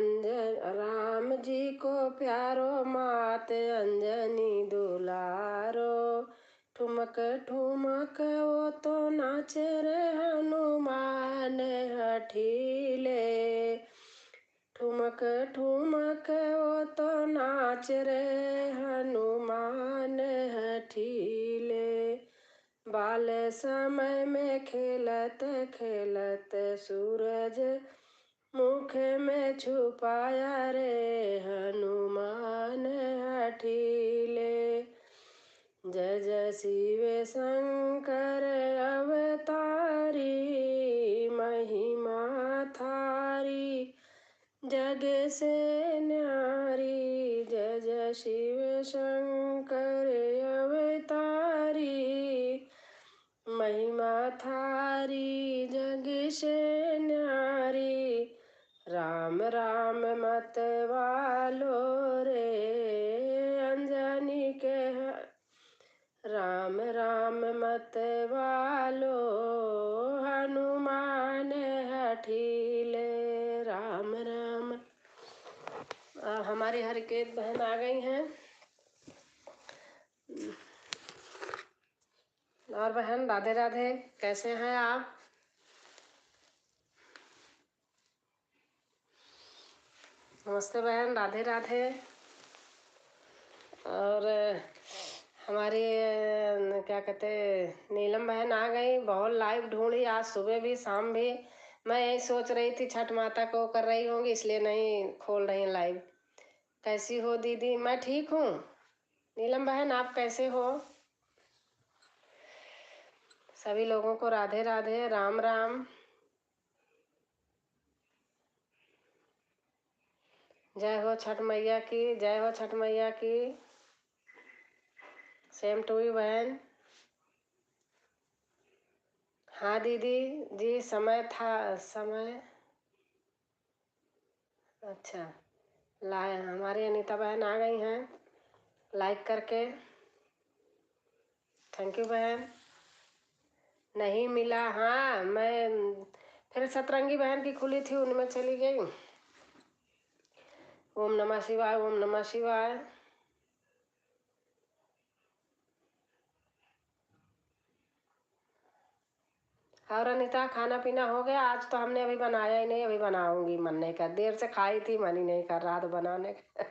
राम जी को प्यारो मात अंजनी दुलारो। ठुमक ठुमक वो तो नाचे रे हनुमान हठीले। ठुमक ठुमक वो तो नाच रे हनुमान हठीले। बाल समय में खेलत खेलत सूरज मुख में छुपाया रे हनुमान हठीले। जय जय शिव शंकर अवतारी महिमा थारी जग से न्यारी। जय जय शिव शंकर अवतारी महिमा थारी जग से न्यारी। राम राम मत वालो रे अंजनी के राम राम मत वालो हनुमान हठीले। राम राम। हमारी हरिकेत बहन आ गई हैं। और बहन राधे राधे, कैसे हैं आप? नमस्ते बहन, राधे राधे। और हमारी क्या कहते नीलम बहन आ गई। बहुत लाइव ढूंढी आज सुबह भी शाम भी। मैं यही सोच रही थी छठ माता को कर रही होंगी इसलिए नहीं खोल रही लाइव। कैसी हो दीदी? मैं ठीक हूँ। नीलम बहन आप कैसे हो? सभी लोगों को राधे राधे, राम राम। जय हो छठ मैया की, जय हो छठ मैया की। सेम टू यू बहन। हाँ दीदी जी, समय था समय। अच्छा, लाए हमारी अनीता बहन आ गई हैं लाइक करके। थैंक यू बहन। नहीं मिला। हाँ मैं फिर सतरंगी बहन की खुली थी उनमें चली गई। ओम नमः शिवाय, ओम नमः शिवाय। और अनीता खाना पीना हो गया? आज तो हमने अभी बनाया ही नहीं, अभी बनाऊंगी। मन नहीं कर, देर से खाई थी, मन ही नहीं कर रहा था बनाने का।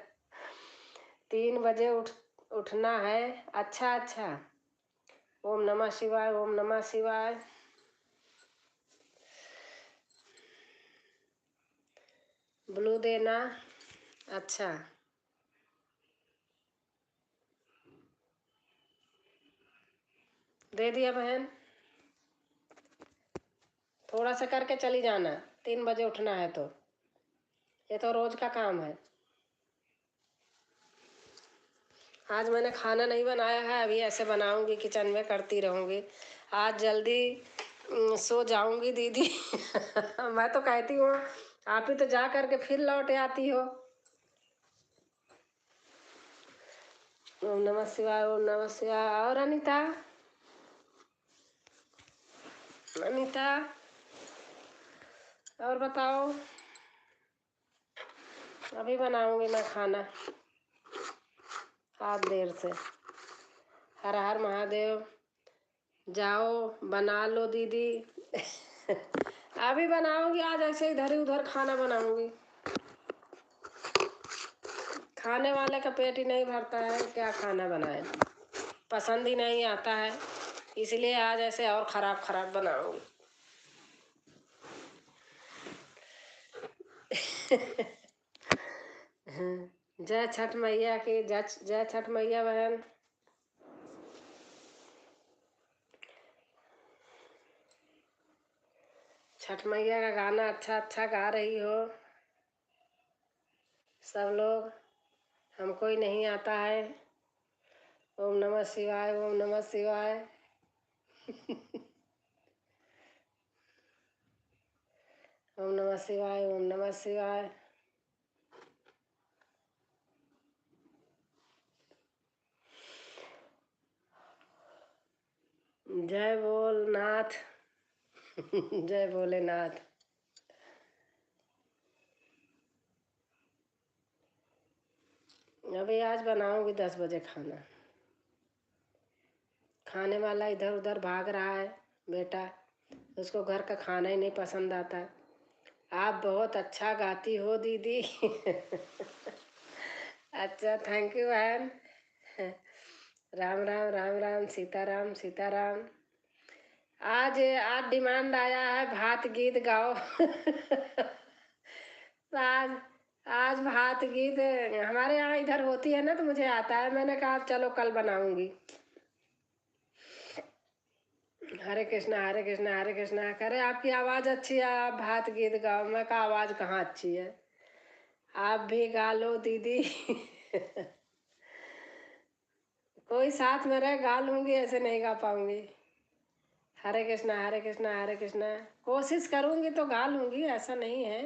3 बजे उठना है। अच्छा अच्छा। ओम नमः शिवाय, ओम नमः शिवाय। ब्लू देना। अच्छा, दे दिया बहन। थोड़ा सा करके चली जाना, 3 बजे उठना है तो। ये तो रोज का काम है। आज मैंने खाना नहीं बनाया है, अभी ऐसे बनाऊंगी, किचन में करती रहूंगी। आज जल्दी सो जाऊंगी दीदी। मैं तो कहती हूँ आप ही तो जा करके फिर लौट आती हो। ओम नमः शिवाय, ओम नमः शिवाय। और अनीता, अनीता और बताओ। अभी बनाऊंगी मैं खाना आज देर से। हर हर महादेव। जाओ बना लो दीदी। अभी बनाऊंगी, आज ऐसे इधर ही उधर खाना बनाऊंगी। खाने वाले का पेट ही नहीं भरता है, क्या खाना बनाए। पसंद ही नहीं आता है, इसलिए आज ऐसे और खराब खराब बनाऊंगी। जय छठ मैया की, जय छठ मैया बहन। छठ मैया का गाना अच्छा अच्छा गा रही हो सब लोग, हमको ही नहीं आता है। ओम नमः शिवाय, ओम नमः शिवाय। ओम नमः शिवाय, ओम नमः शिवाय। जय भोलेनाथ। जय भोलेनाथ। अभी आज बनाऊंगी 10 बजे खाना। खाने वाला इधर उधर भाग रहा है बेटा, उसको घर का खाना ही नहीं पसंद आता। आप बहुत अच्छा गाती हो दीदी। अच्छा, थैंक यू बहन। राम राम राम राम, सीताराम सीताराम। आज आज डिमांड आया है भात गीत गाओ। आज आज भात गीत हमारे यहाँ इधर होती है ना, तो मुझे आता है। मैंने कहा चलो कल बनाऊंगी। हरे कृष्णा हरे कृष्णा हरे कृष्णा। करे आपकी आवाज अच्छी है, आप भात गीत गाओ। मैं कहा आवाज कहाँ अच्छी है, आप भी गा लो दीदी। कोई साथ में रहे गा लूंगी, ऐसे नहीं गा पाऊंगी। हरे कृष्णा हरे कृष्णा हरे कृष्णा। कोशिश करूंगी तो गा लूंगी, ऐसा नहीं है।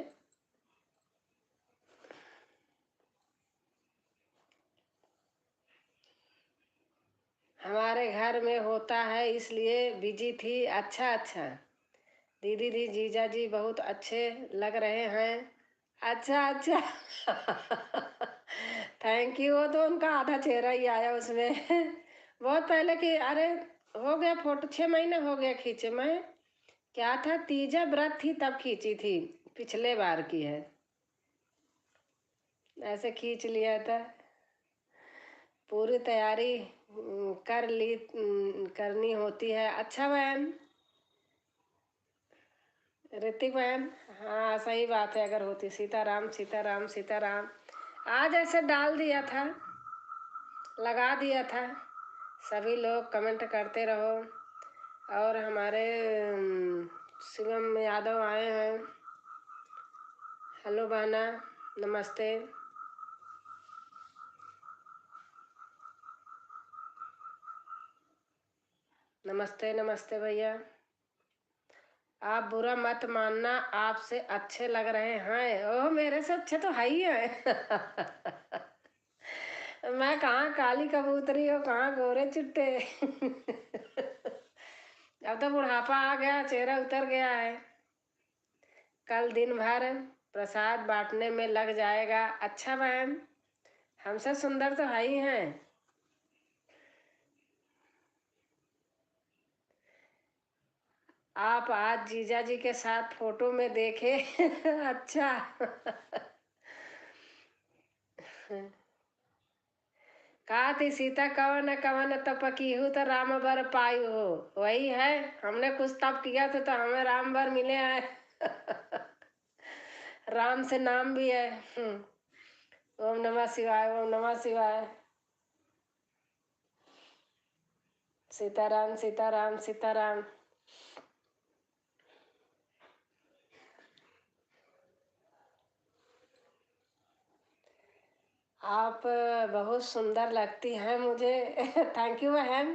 हमारे घर में होता है इसलिए बिजी थी। अच्छा अच्छा, दीदी दी जीजा जी बहुत अच्छे लग रहे हैं। अच्छा अच्छा। Thank you. वो तो उनका आधा चेहरा ही आया उसमें। बहुत पहले की, अरे हो गया फोटो, 6 महीने हो गया खींचे। मैं क्या था, तीजा व्रत थी तब खींची थी, पिछले बार की है। ऐसे खींच लिया था। पूरी तैयारी कर ली, करनी होती है। अच्छा बहन ऋतिक बहन, हाँ सही बात है। अगर होती सीताराम सीताराम सीताराम, आज ऐसे डाल दिया था, लगा दिया था। सभी लोग कमेंट करते रहो। और हमारे शिवम यादव आए हैं। हेलो बहना, नमस्ते। नमस्ते नमस्ते भैया। आप बुरा मत मानना, आपसे अच्छे लग रहे हैं। ओह, मेरे से अच्छे तो है ही है। मैं कहाँ काली कबूतरी हूँ, कहाँ गोरे चिट्टे। अब तो बुढ़ापा आ गया, चेहरा उतर गया है। कल दिन भर प्रसाद बांटने में लग जाएगा। अच्छा बहन, हमसे सुंदर तो है ही हैं। आप आज जीजा जी के साथ फोटो में देखे। अच्छा। कहा थी सीता कवन कवन तपकीहू तो राम बर पायु हो। वही है, हमने कुछ तप किया था तो हमें राम बर मिले हैं। राम से नाम भी है। ओम नमः शिवाय ओम नमः शिवाय। सीताराम सीताराम सीताराम। आप बहुत सुंदर लगती हैं मुझे। थैंक यू बहन।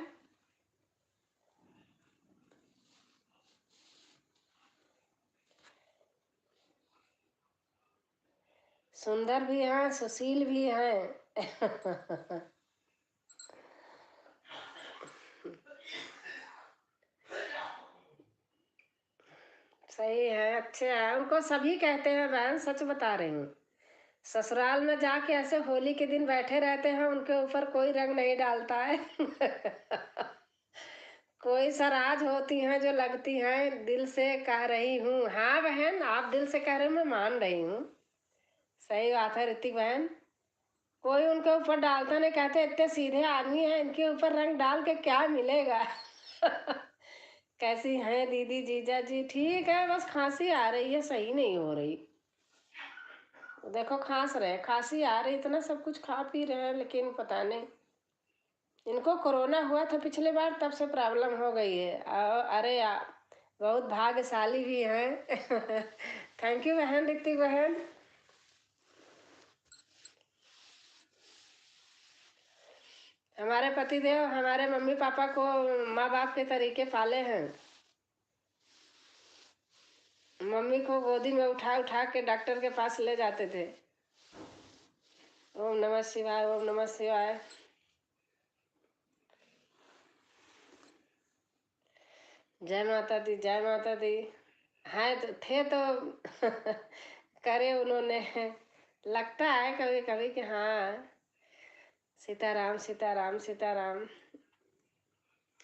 सुंदर भी हैं, सुशील भी हैं। सही है, अच्छे हैं। उनको सभी कहते हैं बहन, सच बता रही हूँ। ससुराल में जाके ऐसे होली के दिन बैठे रहते हैं, उनके ऊपर कोई रंग नहीं डालता है। कोई सराज होती हैं जो लगती हैं दिल से कह रही हूँ। हाँ बहन, आप दिल से कह रहे हो, मैं मान रही हूँ। सही बात है ऋतिक बहन। कोई उनके ऊपर डालता नहीं, कहते इतने सीधे आदमी हैं, इनके ऊपर रंग डाल के क्या मिलेगा। कैसी हैं दीदी जीजा जी? ठीक है, बस खांसी आ रही है, सही नहीं हो रही। देखो खांस रहे, खांसी आ रही, इतना सब कुछ खा पी रहे हैं, लेकिन पता नहीं। इनको कोरोना हुआ था पिछले बार, तब से प्रॉब्लम हो गई है। अरे यार, बहुत भाग्यशाली भी हैं। थैंक यू बहन, ऋतिक बहन। हमारे पतिदेव हमारे मम्मी पापा को माँ बाप के तरीके पाले हैं। मम्मी को गोदी में उठा उठा के डॉक्टर के पास ले जाते थे। ओम नमः शिवाय ओम नमः शिवाय। जय माता दी जय माता दी। हाँ तो थे तो। करे उन्होंने। लगता है कभी कभी कि हाँ, सीताराम सीताराम सीताराम।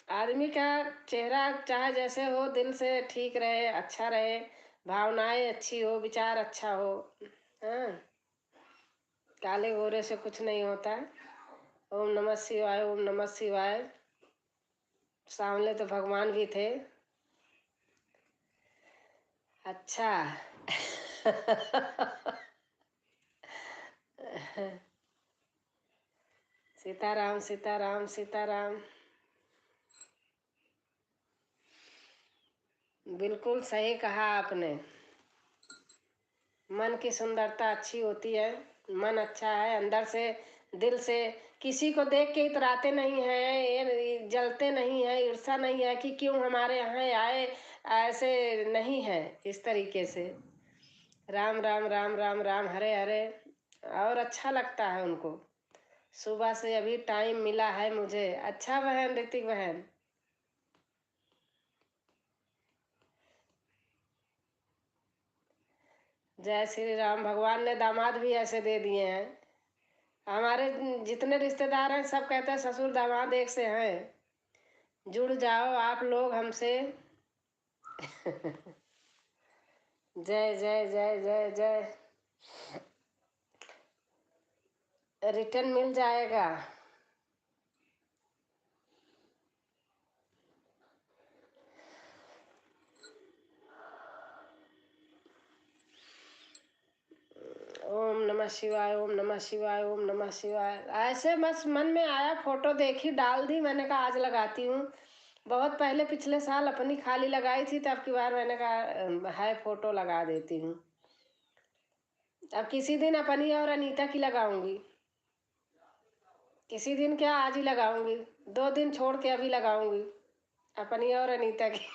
आदमी का चेहरा चाहे जैसे हो, दिल से ठीक रहे, अच्छा रहे, भावनाएं अच्छी हो, विचार अच्छा हो। हाँ, काले गोरे से कुछ नहीं होता। ओम नमः शिवाय, ओम नमः शिवाय। सांवले तो भगवान भी थे। अच्छा। सीताराम सीताराम सीताराम। बिल्कुल सही कहा आपने। मन की सुंदरता अच्छी होती है, मन अच्छा है अंदर से, दिल से। किसी को देख के इतराते नहीं हैं, ये जलते नहीं हैं, ईर्ष्या नहीं है कि क्यों हमारे यहाँ आए, ऐसे नहीं है। इस तरीके से राम राम राम राम राम हरे हरे। और अच्छा लगता है उनको। सुबह से अभी टाइम मिला है मुझे। अच्छा बहन, ऋतिक बहन। जय श्री राम। भगवान ने दामाद भी ऐसे दे दिए हैं। हमारे जितने रिश्तेदार हैं सब कहते हैं ससुर दामाद एक से हैं, जुड़ जाओ आप लोग हमसे। जय जय जय जय जय। रिटर्न मिल जाएगा। ओम नमः शिवाय, ओम नमः शिवाय, ओम नमः शिवाय। ऐसे बस मन में आया, फोटो देखी, डाल दी। मैंने कहा आज लगाती हूँ। बहुत पहले पिछले साल अपनी खाली लगाई थी, तब की बार मैंने कहा है फोटो लगा देती हूँ। अब किसी दिन अपनी और अनीता की लगाऊंगी। किसी दिन क्या, आज ही लगाऊंगी। 2 दिन छोड़ के अभी लगाऊंगी अपनी और अनीता की।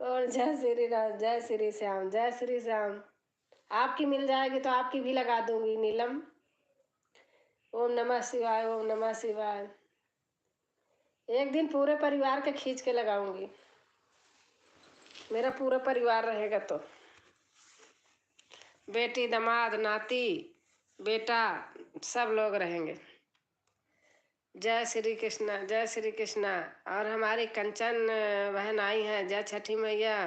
और जय श्री राम, जय श्री श्याम, जय श्री श्याम। आपकी मिल जाएगी तो आपकी भी लगा दूंगी नीलम। ओम नमः शिवाय, ओम नमः शिवाय। एक दिन पूरे परिवार के खींच के लगाऊंगी। मेरा पूरा परिवार रहेगा तो, बेटी, दामाद, नाती, बेटा, सब लोग रहेंगे। जय श्री कृष्णा, जय श्री कृष्णा। और हमारी कंचन बहन आई हैं। जय छठी मैया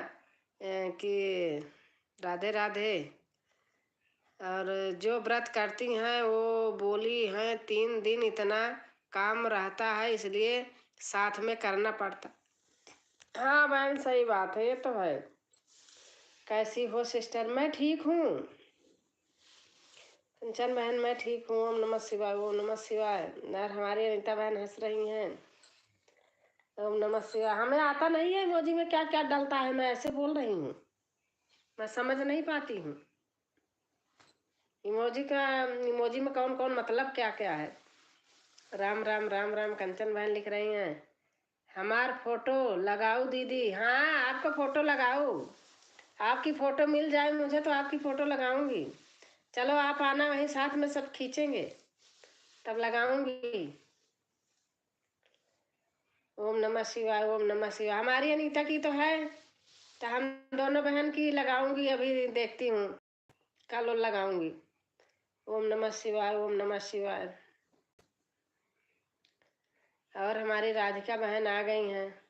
की, राधे राधे। और जो व्रत करती हैं वो बोली हैं 3 दिन इतना काम रहता है, इसलिए साथ में करना पड़ता। हाँ बहन, सही बात है, ये तो है। कैसी हो सिस्टर? मैं ठीक हूँ कंचन बहन, मैं ठीक हूँ। ओम नमः शिवाय, ओम नमः शिवाय। और हमारी अनीता बहन हंस रही हैं। ओम नमः शिवाय। हमें आता नहीं है इमोजी में क्या क्या डलता है, मैं ऐसे बोल रही हूँ, मैं समझ नहीं पाती हूँ इमोजी का। इमोजी में कौन कौन मतलब क्या क्या है। राम राम राम राम। कंचन बहन लिख रही हैं हमार फोटो लगाओ दीदी। हाँ, आपका फोटो लगाओ। आपकी फोटो मिल जाए मुझे तो आपकी फोटो लगाऊंगी। चलो आप आना, वहीं साथ में सब खींचेंगे, तब लगाऊंगी। ओम नमः शिवाय, ओम नमः शिवाय। हमारी अनीता की तो है, तो हम दोनों बहन की लगाऊंगी। अभी देखती हूँ, कल लगाऊंगी। ओम नमः शिवाय, ओम नमः शिवाय। और हमारी राधिका बहन आ गई हैं।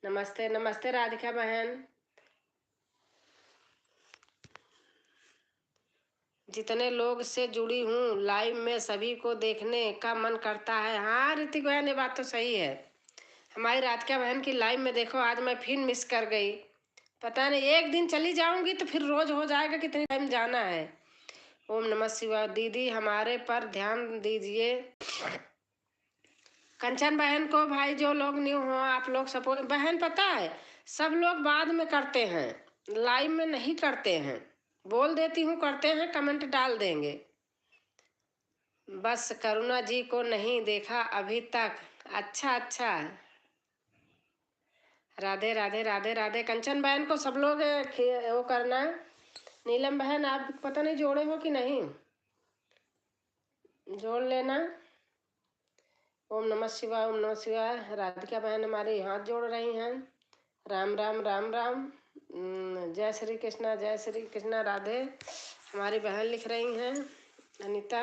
नमस्ते नमस्ते राधिका बहन। जितने लोग से जुड़ी हूँ लाइव में, सभी को देखने का मन करता है। हाँ ऋतिक बहन, ये बात तो सही है। हमारी राधिका बहन की लाइव में देखो, आज मैं फिर मिस कर गई। पता नहीं, एक दिन चली जाऊंगी तो फिर रोज हो जाएगा कितने टाइम जाना है। ओम नमः शिवाय। दीदी हमारे पर ध्यान दीजिए। कंचन बहन को भाई, जो लोग न्यू हो आप लोग सपोर्ट। बहन पता है, सब लोग बाद में करते हैं, लाइव में नहीं करते हैं। बोल देती हूँ करते हैं, कमेंट डाल देंगे। बस करुणा जी को नहीं देखा अभी तक। अच्छा अच्छा। राधे राधे राधे राधे। कंचन बहन को सब लोग वो करना। नीलम बहन आप पता नहीं जोड़े हो कि नहीं, जोड़ लेना। ओम नमः शिवाय, ओम नमः शिवाय। राधिका बहन हमारी हाथ जोड़ रही हैं। राम राम राम राम। जय श्री कृष्णा, जय श्री कृष्णा। राधे। हमारी बहन लिख रही हैं अनीता।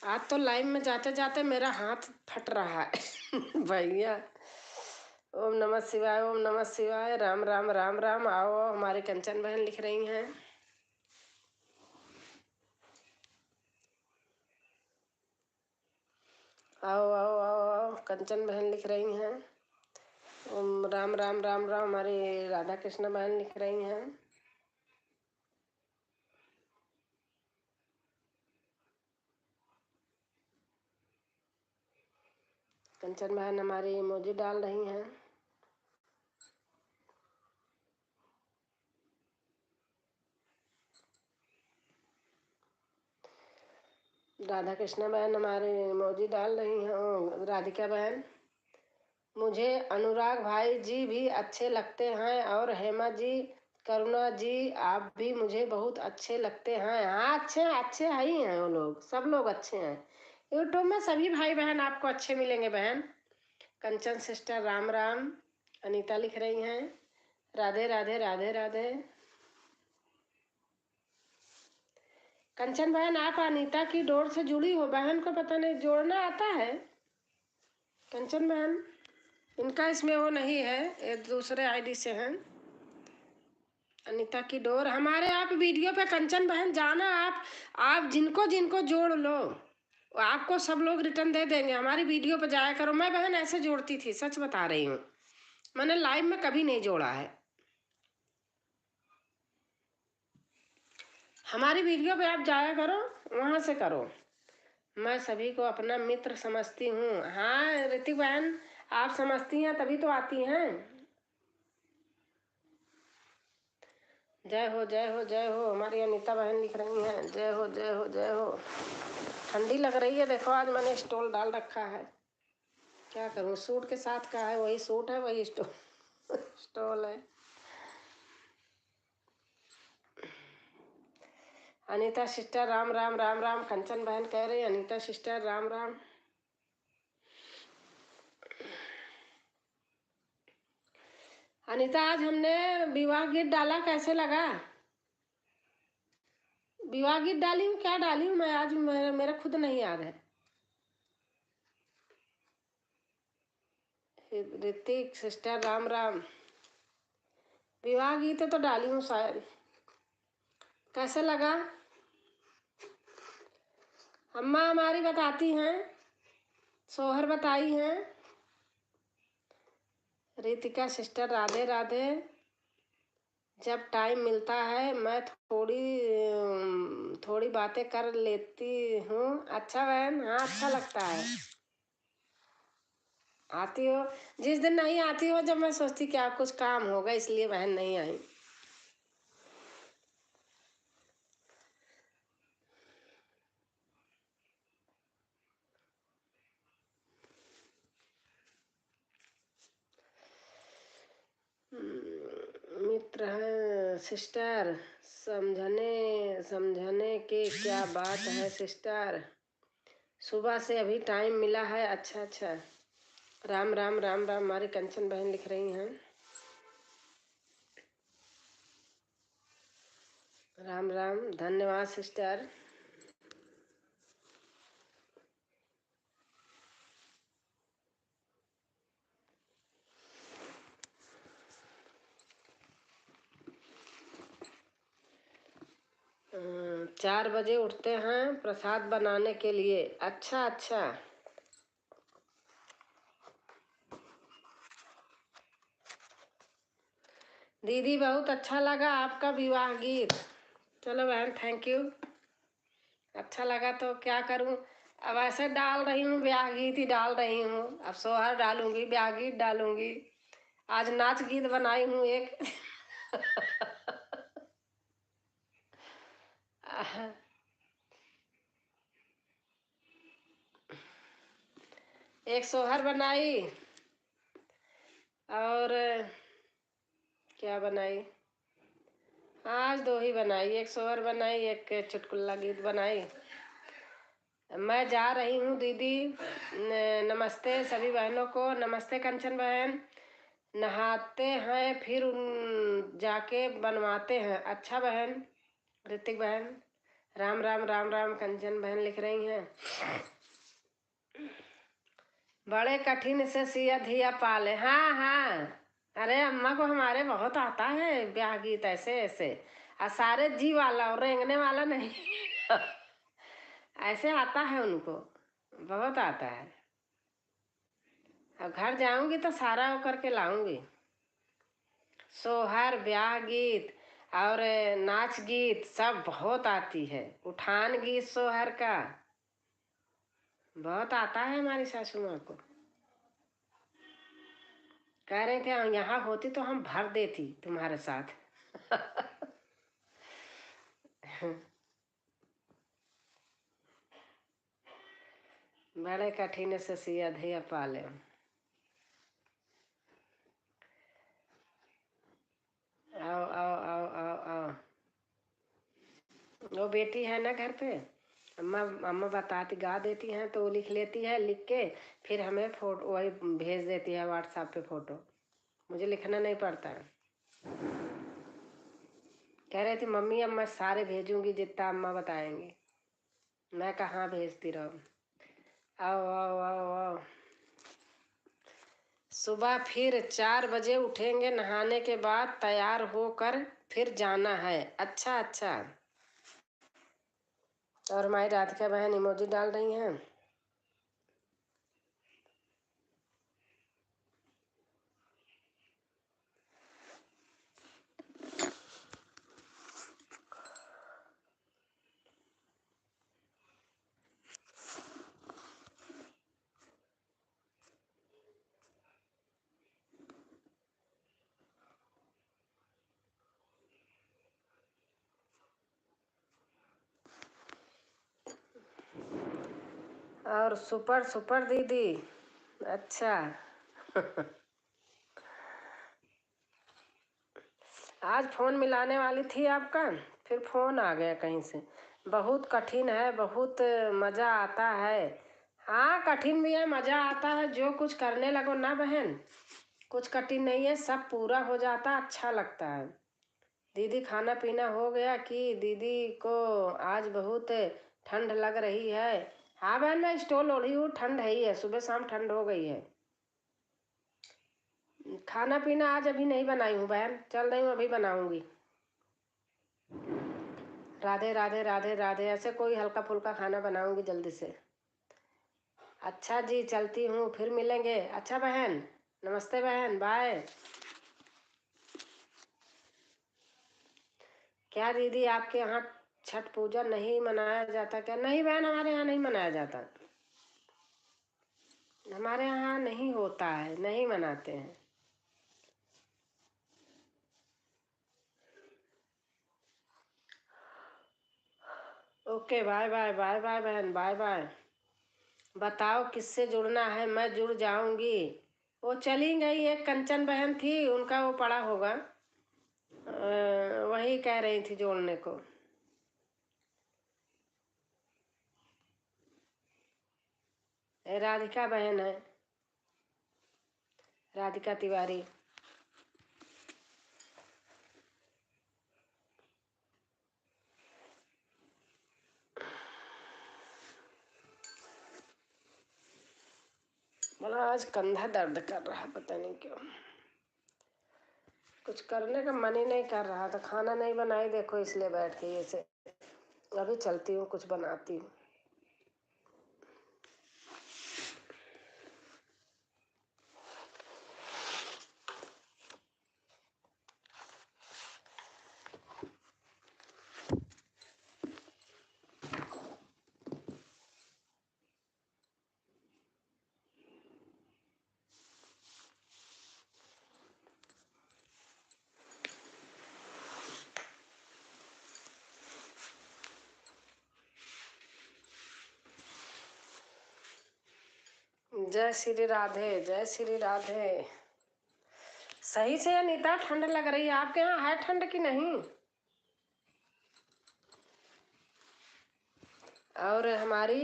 आज तो लाइव में जाते जाते मेरा हाथ फट रहा है भैया। ओम नमः शिवाय, ओम नमः शिवाय, राम राम राम राम। आओ, हमारी कंचन बहन लिख रही हैं। आओ आओ आओ आओ, कंचन बहन लिख रही हैं। ओम राम राम राम राम, हमारी राधा कृष्ण बहन लिख रही हैं। कंचन बहन हमारी इमोजी डाल रही हैं। राधा कृष्ण बहन हमारी इमोजी डाल रही हैं। राधिका बहन, मुझे अनुराग भाई जी भी अच्छे लगते हैं और हेमा जी, करुणा जी, आप भी मुझे बहुत अच्छे लगते हैं। हाँ, अच्छे ही हैं वो लोग, सब लोग अच्छे हैं। यूट्यूब में सभी भाई बहन आपको अच्छे मिलेंगे बहन। कंचन सिस्टर राम राम। अनीता लिख रही हैं राधे राधे राधे राधे। कंचन बहन, आप अनीता की डोर से जुड़ी हो, बहन को पता नहीं जोड़ना आता है। कंचन बहन, इनका इसमें वो नहीं है, ये दूसरे आईडी से हैं। अनीता की डोर हमारे, आप वीडियो पे कंचन बहन जाना, आप जिनको जिनको जोड़ लो आपको सब लोग रिटर्न दे देंगे। हमारी वीडियो पे जाया करो। मैं बहन ऐसे जोड़ती थी, सच बता रही हूँ, मैंने लाइव में कभी नहीं जोड़ा है। हमारी वीडियो पे आप जाया करो, वहां से करो। मैं सभी को अपना मित्र समझती हूँ। हाँ ऋतिक बहन, आप समझती हैं तभी तो आती हैं। जय हो जय हो जय हो, हमारी अनीता बहन लिख रही हैं जय हो जय हो जय हो। ठंडी लग रही है, देखो आज मैंने स्टोल डाल रखा है, क्या करूँ। सूट के साथ का है, वही सूट है वही स्टोल स्टोल है। अनीता सिस्टर राम राम राम राम। कंचन बहन कह रही अनीता सिस्टर राम राम। अनीता, आज हमने विवाह गीत डाला, कैसे लगा? विवाह गीत डाली हूँ, क्या डाली हूँ मैं आज, मेरा खुद नहीं याद है। ऋतिक सिस्टर राम राम। विवाह गीत तो डाली हूँ शायद, कैसे लगा? अम्मा हमारी बताती हैं, सोहर बताई हैं। रितिका सिस्टर राधे राधे। जब टाइम मिलता है मैं थोड़ी बातें कर लेती हूँ। अच्छा बहन, हाँ अच्छा लगता है। आती हो, जिस दिन नहीं आती हो, जब मैं सोचती कि आप कुछ काम होगा इसलिए बहन नहीं आई। मित्र है सिस्टर, समझने के क्या बात है सिस्टर, सुबह से अभी टाइम मिला है। अच्छा अच्छा, राम राम राम राम, हमारी कंचन बहन लिख रही हैं राम राम। धन्यवाद सिस्टर। अ, 4 बजे उठते हैं प्रसाद बनाने के लिए। अच्छा अच्छा, दीदी बहुत अच्छा लगा आपका विवाह गीत। चलो बहन, थैंक यू। अच्छा लगा तो क्या करूं, अब ऐसे डाल रही हूँ, ब्याह गीत ही डाल रही हूँ। अब सोहर डालूंगी, ब्याह गीत डालूंगी, आज नाच गीत बनाई हूँ एक एक सोहर बनाई और क्या बनाई, आज 2 ही बनाई, एक सोहर बनाई, एक चुटकुला गीत बनाई। मैं जा रही हूँ दीदी, नमस्ते सभी बहनों को। नमस्ते कंचन बहन। नहाते हैं फिर जाके बनवाते हैं। अच्छा बहन। ऋतिक बहन, राम राम राम राम। कंचन बहन लिख रही हैं, बड़े कठिन से सिया धिया पाले। हाँ हाँ, अरे अम्मा को हमारे बहुत आता है ब्याह गीत ऐसे ऐसे, और सारे जी वाला और रेंगने वाला नहीं। ऐसे आता है उनको, बहुत आता है। अब घर जाऊंगी तो सारा वो करके लाऊंगी। सोहर, ब्याह गीत और नाच गीत सब बहुत आती है। उठान गीत सोहर का बहुत आता है हमारी सासू माँ को। कह रहे थे यहाँ होती तो हम भर देती तुम्हारे साथ। बड़े कठिन से सिया धिया पाले। आओ आओ आओ आओ आओ। वो बेटी है ना घर पे, अम्मा अम्मा बताती गा देती हैं तो वो लिख लेती है, लिख के फिर हमें फोटो वही भेज देती है व्हाट्सएप पे फोटो। मुझे लिखना नहीं पड़ता है। कह रही थी मम्मी अब मैं सारे भेजूंगी जितना अम्मा बताएंगी। मैं कहाँ भेजती रहो। आओ आओ आओ आओ। सुबह फिर 4 बजे उठेंगे, नहाने के बाद तैयार होकर फिर जाना है। अच्छा अच्छा। और हमारी राधिका बहन इमोजी डाल रही हैं। और सुपर सुपर दीदी। अच्छा। आज फोन मिलाने वाली थी आपका, फिर फोन आ गया कहीं से। बहुत कठिन है, बहुत मजा आता है। हाँ कठिन भी है, मजा आता है। जो कुछ करने लगो ना बहन, कुछ कठिन नहीं है, सब पूरा हो जाता, अच्छा लगता है। दीदी खाना पीना हो गया कि दीदी को आज बहुत ठंड लग रही है। हाँ बहन मैं स्टोल ओढ़ी हूँ, ठंड है ही है, सुबह शाम ठंड हो गई है। खाना पीना आज अभी नहीं बनाई हूँ बहन, चल रही हूँ अभी बनाऊंगी। राधे राधे राधे राधे। ऐसे कोई हल्का फुल्का खाना बनाऊंगी जल्दी से। अच्छा जी चलती हूँ, फिर मिलेंगे। अच्छा बहन, नमस्ते बहन, बाय। क्या दीदी आपके यहाँ छठ पूजा नहीं मनाया जाता क्या? नहीं बहन, हमारे यहाँ नहीं मनाया जाता। हमारे यहाँ नहीं होता है, नहीं मनाते हैं। Okay bye bye bye bye बहन, बाय बाय। बताओ किससे जुड़ना है, मैं जुड़ जाऊंगी। वो चली गई, एक कंचन बहन थी, उनका वो पड़ा होगा। वही कह रही थी जोड़ने को। राधिका बहन है, राधिका तिवारी। बोला आज कंधा दर्द कर रहा है, पता नहीं क्यों। कुछ करने का मन ही नहीं कर रहा था, खाना नहीं बनाई देखो, इसलिए बैठ गई ऐसे। अभी चलती हूँ, कुछ बनाती हूँ। जय श्री राधे, जय श्री राधे। सही से अनीता ठंड लग रही है, आपके यहाँ है ठंड की नहीं? और हमारी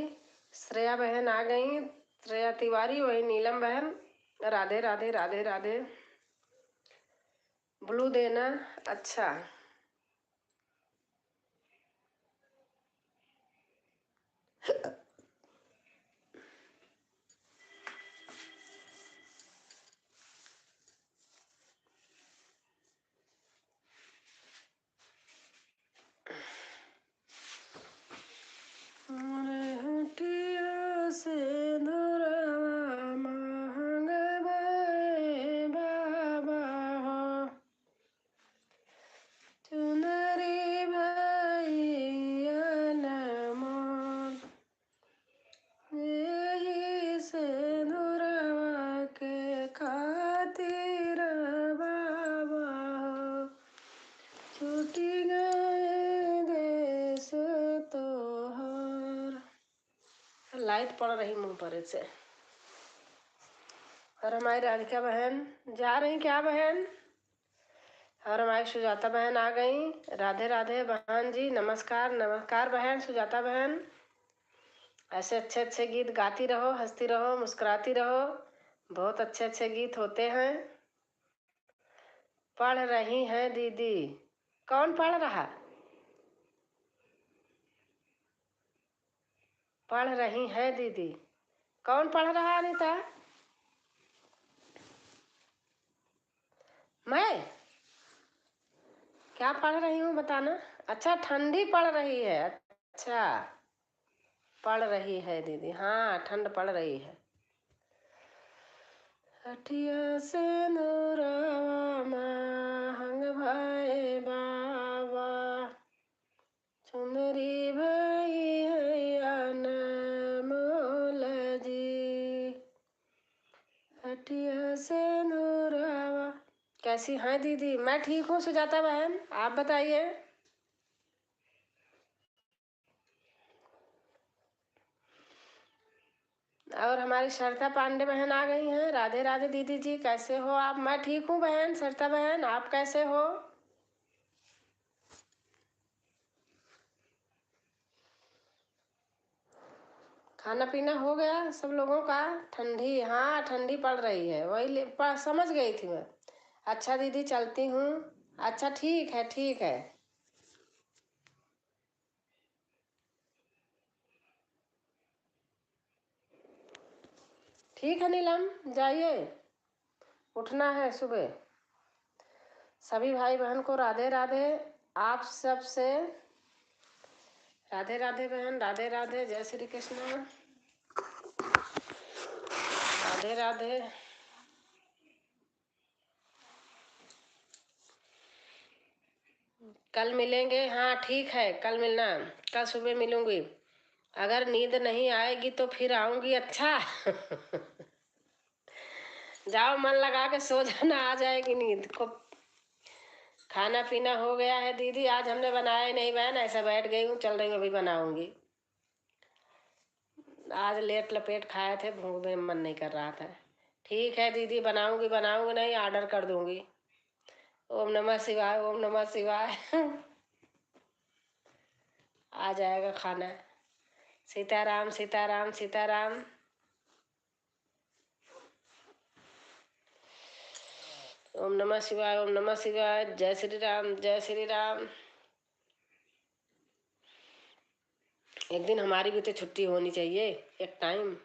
श्रेया बहन आ गई, श्रेया तिवारी, वही नीलम बहन। राधे राधे राधे राधे। ब्लू देना, अच्छा। लाइट पड़ रही मुंह पर से। और हमारी राधिका बहन जा रही क्या बहन? और हमारी सुजाता बहन आ गई। राधे राधे बहन जी, नमस्कार नमस्कार बहन सुजाता बहन। ऐसे अच्छे अच्छे गीत गाती रहो, हंसती रहो, मुस्कुराती रहो, बहुत अच्छे अच्छे गीत होते हैं। पढ़ रही हैं दीदी? कौन पढ़ रहा? पढ़ रही हैं दीदी? कौन पढ़ रहा अनीता? मैं क्या पढ़ रही हूँ बताना। अच्छा, ठंडी पड़ रही है। अच्छा, पड़ रही है दीदी, हाँ ठंड पड़ रही है। हटिया से नूरवा महंग भाई बाबा, चुनरी भाई है अनमोल जी, हटिया से नूरवा। कैसी हैं दीदी? मैं ठीक हूँ सुजाता बहन, आप बताइए। और हमारी सरिता पांडे बहन आ गई हैं। राधे राधे दीदी जी, कैसे हो आप? मैं ठीक हूँ बहन सरिता बहन, आप कैसे हो? खाना पीना हो गया सब लोगों का? ठंडी, हाँ ठंडी पड़ रही है, वही समझ गई थी मैं। अच्छा दीदी चलती हूँ। अच्छा ठीक है ठीक है। ठीक है नीलम, जाइए, उठना है सुबह। सभी भाई बहन को राधे राधे। आप सब से राधे राधे बहन, राधे राधे, जय श्री कृष्ण, राधे राधे। कल मिलेंगे, हाँ ठीक है, कल मिलना, कल सुबह मिलूंगी। अगर नींद नहीं आएगी तो फिर आऊंगी। अच्छा जाओ मन लगा के सो जाना, आ जाएगी नींद को। खाना पीना हो गया है दीदी, आज हमने बनाया ही नहीं बहन, ऐसा बैठ गई हूँ, चल रही हूँ अभी बनाऊंगी। आज लेट लपेट खाए थे, भूख में मन नहीं कर रहा था। ठीक है दीदी, बनाऊंगी बनाऊंगी नहीं, ऑर्डर कर दूंगी। ओम नमः शिवाय, ओम नमः शिवाय आ जाएगा खाना। सीताराम सीताराम सीताराम। ओम नमः शिवाय, ओम नमः शिवाय, जय श्री राम जय श्री राम। एक दिन हमारी भी तो छुट्टी होनी चाहिए, एक टाइम।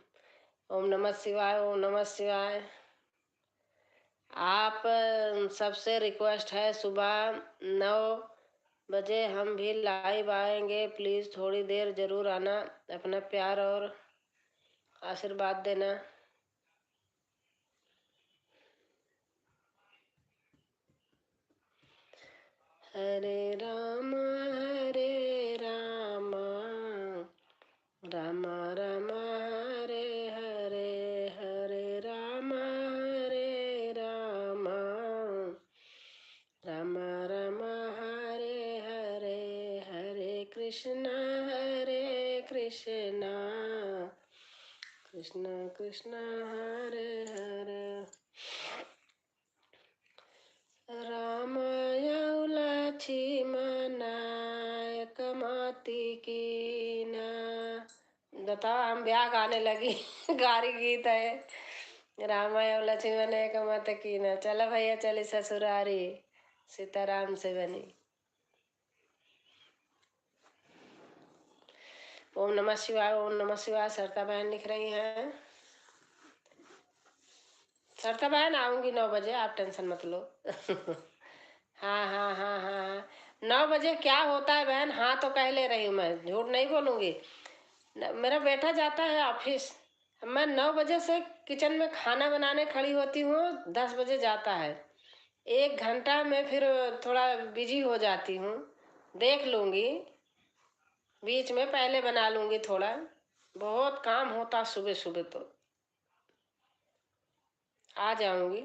ओम नमः शिवाय, ओम नमः शिवाय। आप सबसे रिक्वेस्ट है, सुबह 9 बजे हम भी लाइव आएंगे, प्लीज़ थोड़ी देर ज़रूर आना, अपना प्यार और आशीर्वाद देना। हरे राम राम राम हरे हरे, हरे राम राम राम हरे हरे, हरे कृष्णा कृष्ण कृष्ण हरे हरे। रामाय लक्ष्मणाय कमाति कीना। बताओ, हम ब्याह गाने लगी गारी गीत है। रामाय लक्ष्मणाय कमाति कीना, चलो भैया चली ससुरारी, सीताराम से बनी। ओम नमः शिवाय, ओम नमः शिवाय। सरिता बहन लिख रही हैं। सरिता बहन आऊंगी 9 बजे, आप टेंशन मत लो। हाँ हाँ हाँ हाँ हाँ। 9 बजे क्या होता है बहन, हाँ तो कह ले रही हूँ, मैं झूठ नहीं बोलूंगी। मेरा बेटा जाता है ऑफिस, मैं 9 बजे से किचन में खाना बनाने खड़ी होती हूँ, 10 बजे जाता है। 1 घंटा में फिर थोड़ा बिजी हो जाती हूँ, देख लूंगी, बीच में पहले बना लूंगी थोड़ा। बहुत काम होता सुबह सुबह तो। आ जाऊंगी।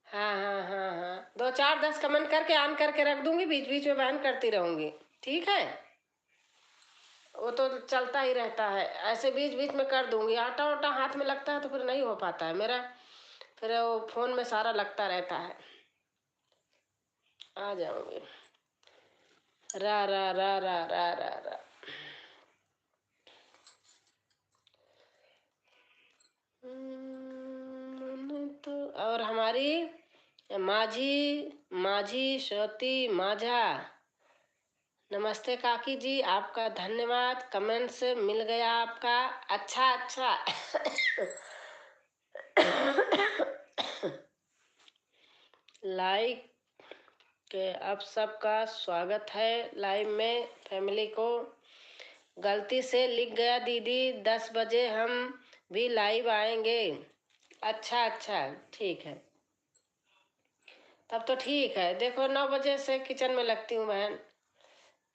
हाँ हाँ हाँ हाँ, 2 4 10 कमेंट करके ऑन करके रख दूंगी, बीच बीच में बहन करती रहूंगी। ठीक है, वो तो चलता ही रहता है, ऐसे बीच बीच में कर दूंगी। आटा वाटा हाथ में लगता है तो फिर नहीं हो पाता है मेरा, फिर वो फोन में सारा लगता रहता है। आ जाऊंगी। रा रा रा रा रा रा रा। तो और हमारी माझी माझी श्रुति माझा, नमस्ते काकी जी, आपका धन्यवाद, कमेंट से मिल गया आपका। अच्छा अच्छा। लाइक के अब सबका स्वागत है लाइव में। फैमिली को गलती से लिख गया दीदी, 10 बजे हम भी लाइव आएंगे। अच्छा अच्छा, ठीक है, तब तो ठीक है। देखो 9 बजे से किचन में लगती हूँ बहन,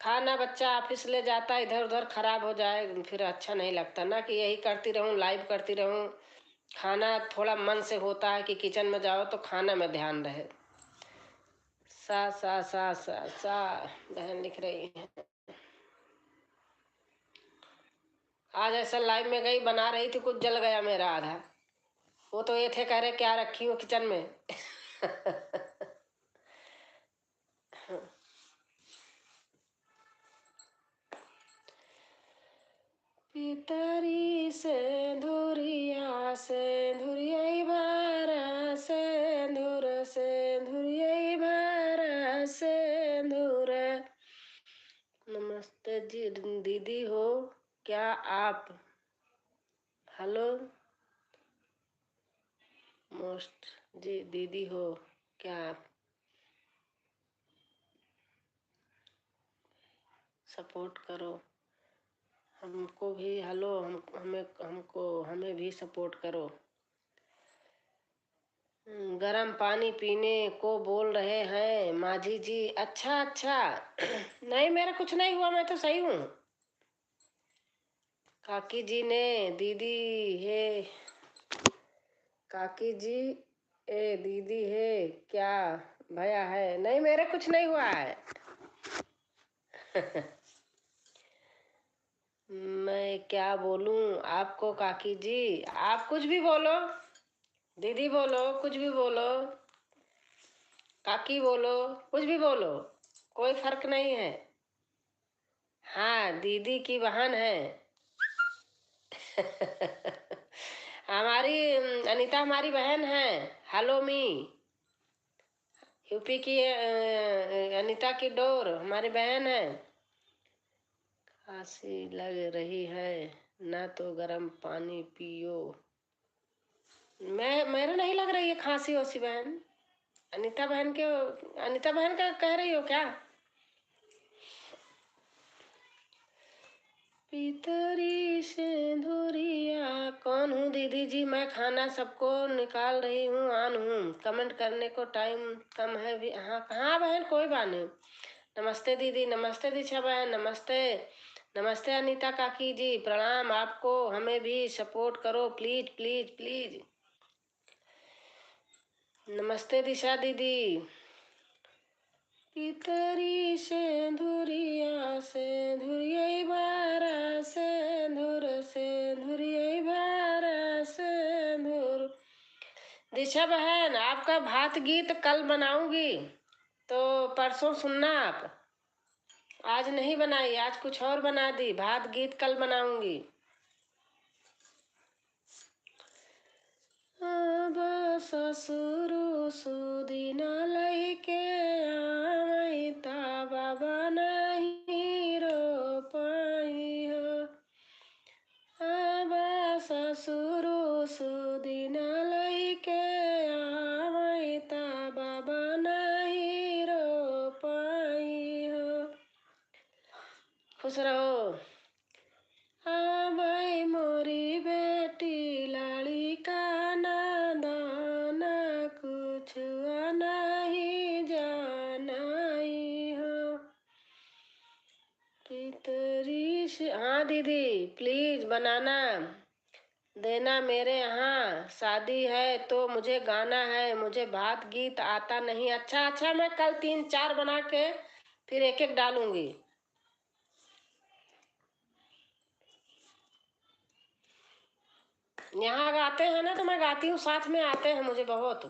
खाना बच्चा ऑफिस ले जाता है, इधर उधर खराब हो जाए फिर अच्छा नहीं लगता ना, कि यही करती रहूं, लाइव करती रहूं। खाना थोड़ा मन से होता है कि किचन में जाओ तो खाना में ध्यान रहे। सा सा सा सा सा बहन लिख रही है। आज ऐसा लाइव में गई, बना रही थी, कुछ जल गया मेरा आधा। वो तो ये थे कह रहे क्या रखी हो किचन में। पितरी सेंधुरिया सेंधुरिया बारा सेंधुर सेंधुरिया बारा सेंधुर। नमस्ते जी दीदी हो क्या आप? हेलो मोस्ट जी दीदी हो क्या आप? सपोर्ट करो हमको भी। हेलो हमें भी सपोर्ट करो। गरम पानी पीने को बोल रहे हैं माझी जी। अच्छा अच्छा। नहीं मेरा कुछ नहीं हुआ, मैं तो सही हूँ। काकी जी ने दीदी है, काकी जी ए दीदी है क्या भया है? नहीं मेरे कुछ नहीं हुआ है। मैं क्या बोलूं आपको काकी जी, आप कुछ भी बोलो, दीदी बोलो, कुछ भी बोलो, काकी बोलो, कुछ भी बोलो, कोई फर्क नहीं है। हाँ दीदी की बहन है। हमारी अनीता हमारी बहन है। हेलो मी, यूपी की अनीता की डोर हमारी बहन है। खांसी लग रही है ना तो गर्म पानी पियो। मैं मेरे नहीं लग रही है खांसी ओसी बहन। अनीता बहन के, अनीता बहन का कह रही हो क्या? पितरी सिंदूरिया कौन हूँ दीदी जी? मैं खाना सबको निकाल रही हूँ, ऑन हूँ, कमेंट करने को टाइम कम है भी। हाँ हाँ बहन कोई बात नहीं। नमस्ते दीदी, नमस्ते दीक्षा बहन, नमस्ते। नमस्ते अनीता काकी जी, प्रणाम आपको। हमें भी सपोर्ट करो प्लीज प्लीज प्लीज। नमस्ते दिशा दीदी। पितरी सेंधुरिया बारा सेंधुर सेंधुरिया बारा सेंधुर। दिशा बहन आपका भात गीत कल बनाऊंगी, तो परसों सुनना आप। आज नहीं बनाई, आज कुछ और बना दी, भात गीत कल बनाऊंगी। अब ससुर सुदिन लैके आमैता बाबा नहीं रो पाई हो। खुश रहो। हाँ भाई मोरी बेटी लाड़ी का नादान, कुछ नहीं जानाई हो। पितरी से हाँ दीदी प्लीज बनाना देना, मेरे यहाँ शादी है तो मुझे गाना है, मुझे भात गीत आता नहीं। अच्छा अच्छा, मैं कल 3-4 बना के फिर एक एक डालूंगी। यहाँ गाते हैं ना तो मैं गाती हूँ, साथ में आते हैं मुझे बहुत।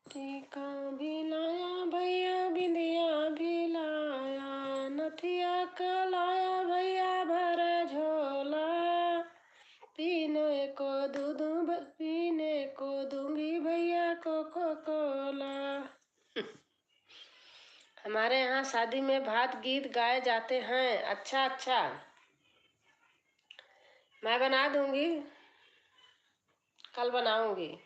टीका भी लाया भैया, बिंदिया भी लाया, नथिया का लाया भैया भर झोला। पीने को दूंगी भैया कोको कोला। हमारे यहाँ शादी में भात गीत गाए जाते हैं। अच्छा अच्छा, मैं बना दूंगी, कल बनाऊंगी।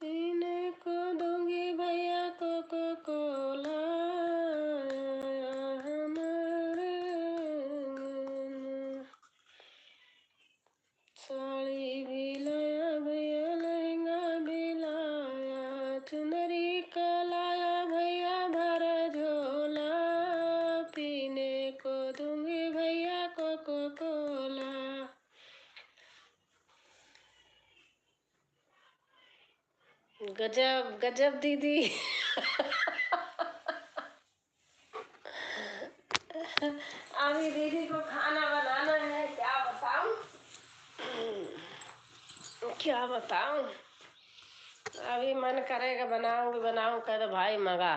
पीने को दूंगी भैया कोको कोला, हमारे साड़ी भी लाया भैया, लहंगा भी लाया, चुनरी का लाया भैया भर झोला। पीने को दूंगी भैया कोको कोला। गजब गजब दीदी। अभी दीदी को खाना बनाना है, क्या बताऊं क्या बताऊं। अभी मन करेगा बनाऊं कर भाई मगा।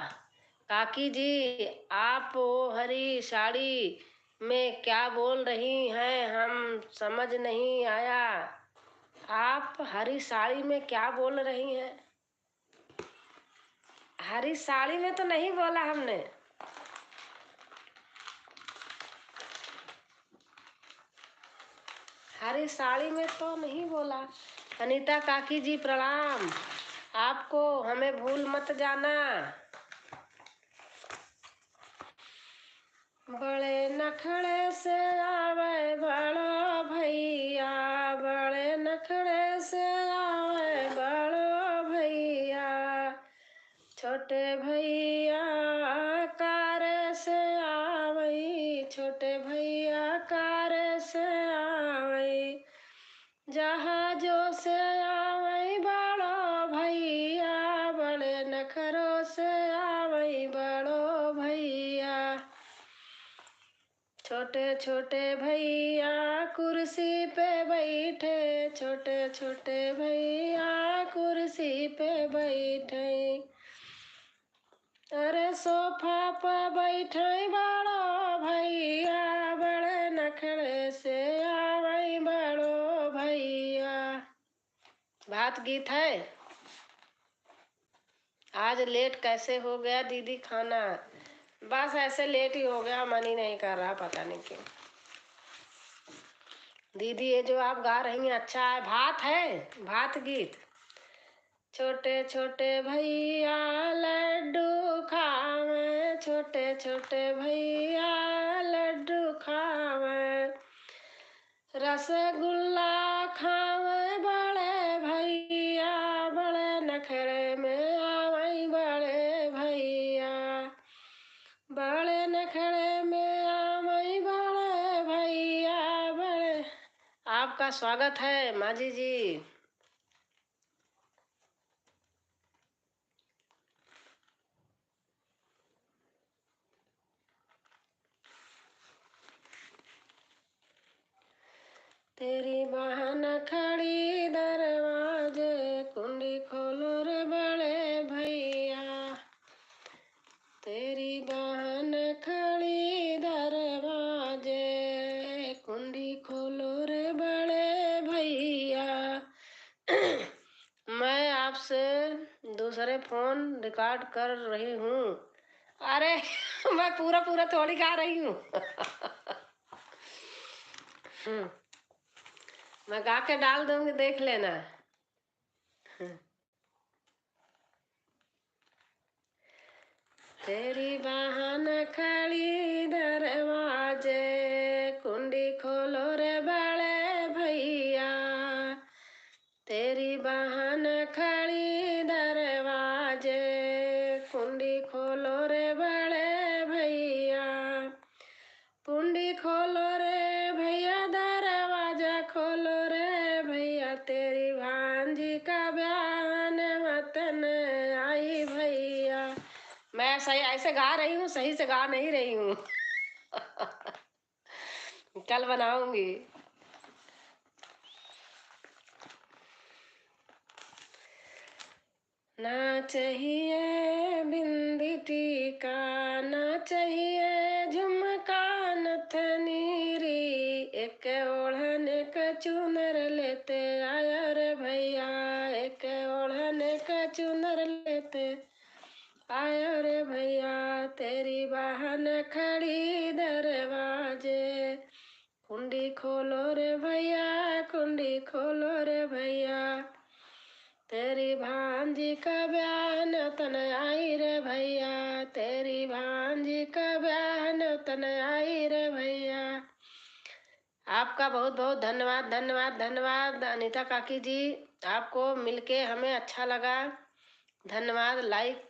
काकी जी आप वो हरी साड़ी में क्या बोल रही हैं, हम समझ नहीं आया। आप हरी साड़ी में क्या बोल रही हैं? हरी साड़ी में तो नहीं बोला हमने। हरी साड़ी में तो नहीं बोला। अनीता काकी जी प्रणाम, आपको हमें भूल मत जाना। बड़े नखड़े से आवे बड़ो भैया, बड़े नखड़े से आवे बड़ो भैया, छोटे भैया कार से आवई, छोटे भैया कार से आवई, जहाजों से आवई बड़ो भैया, बड़े नखरों से आवई बड़ो भैया, छोटे छोटे भैया कुर्सी पे बैठे, छोटे छोटे भैया कुर्सी पे बैठे, अरे सोफा पर बैठे बड़ो भैया, बड़े नखड़े से आवई बड़ो भैया। भात गीत है। आज लेट कैसे हो गया दीदी खाना? बस ऐसे लेट ही हो गया, मन ही नहीं कर रहा, पता नहीं क्यों। दीदी ये जो आप गा रही हैं अच्छा है, भात है, भात गीत। छोटे छोटे भैया लड्डू खावे, छोटे छोटे भैया लड्डू खावे, रसगुल्ला खावे बड़े भैया, बड़े नखरे में आवई बड़े भैया, बड़े नखरे में आवई बड़े भैया, बड़े। आपका स्वागत है माजी जी। तेरी बहन खड़ी दरवाजे, कुंडी खोलो रे बड़े भैया, तेरी बहन खड़ी दरवाजे, कुंडी खोलो रे बड़े भैया। मैं आपसे से दूसरे फोन रिकॉर्ड कर रही हूँ। अरे मैं पूरा पूरा थोड़ी गा रही हूँ। मैं गा के डाल दूंगी, देख लेना। तेरी बहन खड़ी दरवाजे, कुंडी खोलो रे बड़े भैया। तेरी बहन खड़ी दरवाजे, कुंडी खोलो रे बड़े भैया। कुंडी खोलो रे भैया, दरवाजा खोलो रे भैया। तेरी भांजी का बयान वतन आई भैया। मैं सही ऐसे गा रही हूँ, सही से गा नहीं रही हूँ। कल बनाऊंगी। ना चाहिए बिंदी टीका, ना चाहिए झुमका नथनीरी। एक ओढ़न का चुनर लेते आया रे भैया, एक ओढ़न का चुनर लेते आया रे भैया। तेरी बहन खड़ी दरवाजे, कुंडी खोलो रे भैया, कुंडी खोलो रे भैया। तेरी भांजी का बयान तन आई रे भैया, तेरी भांजी का बयान तन आई रे भैया। आपका बहुत बहुत धन्यवाद, धन्यवाद, धन्यवाद अनीता काकी जी। आपको मिलके हमें अच्छा लगा। धन्यवाद। लाइव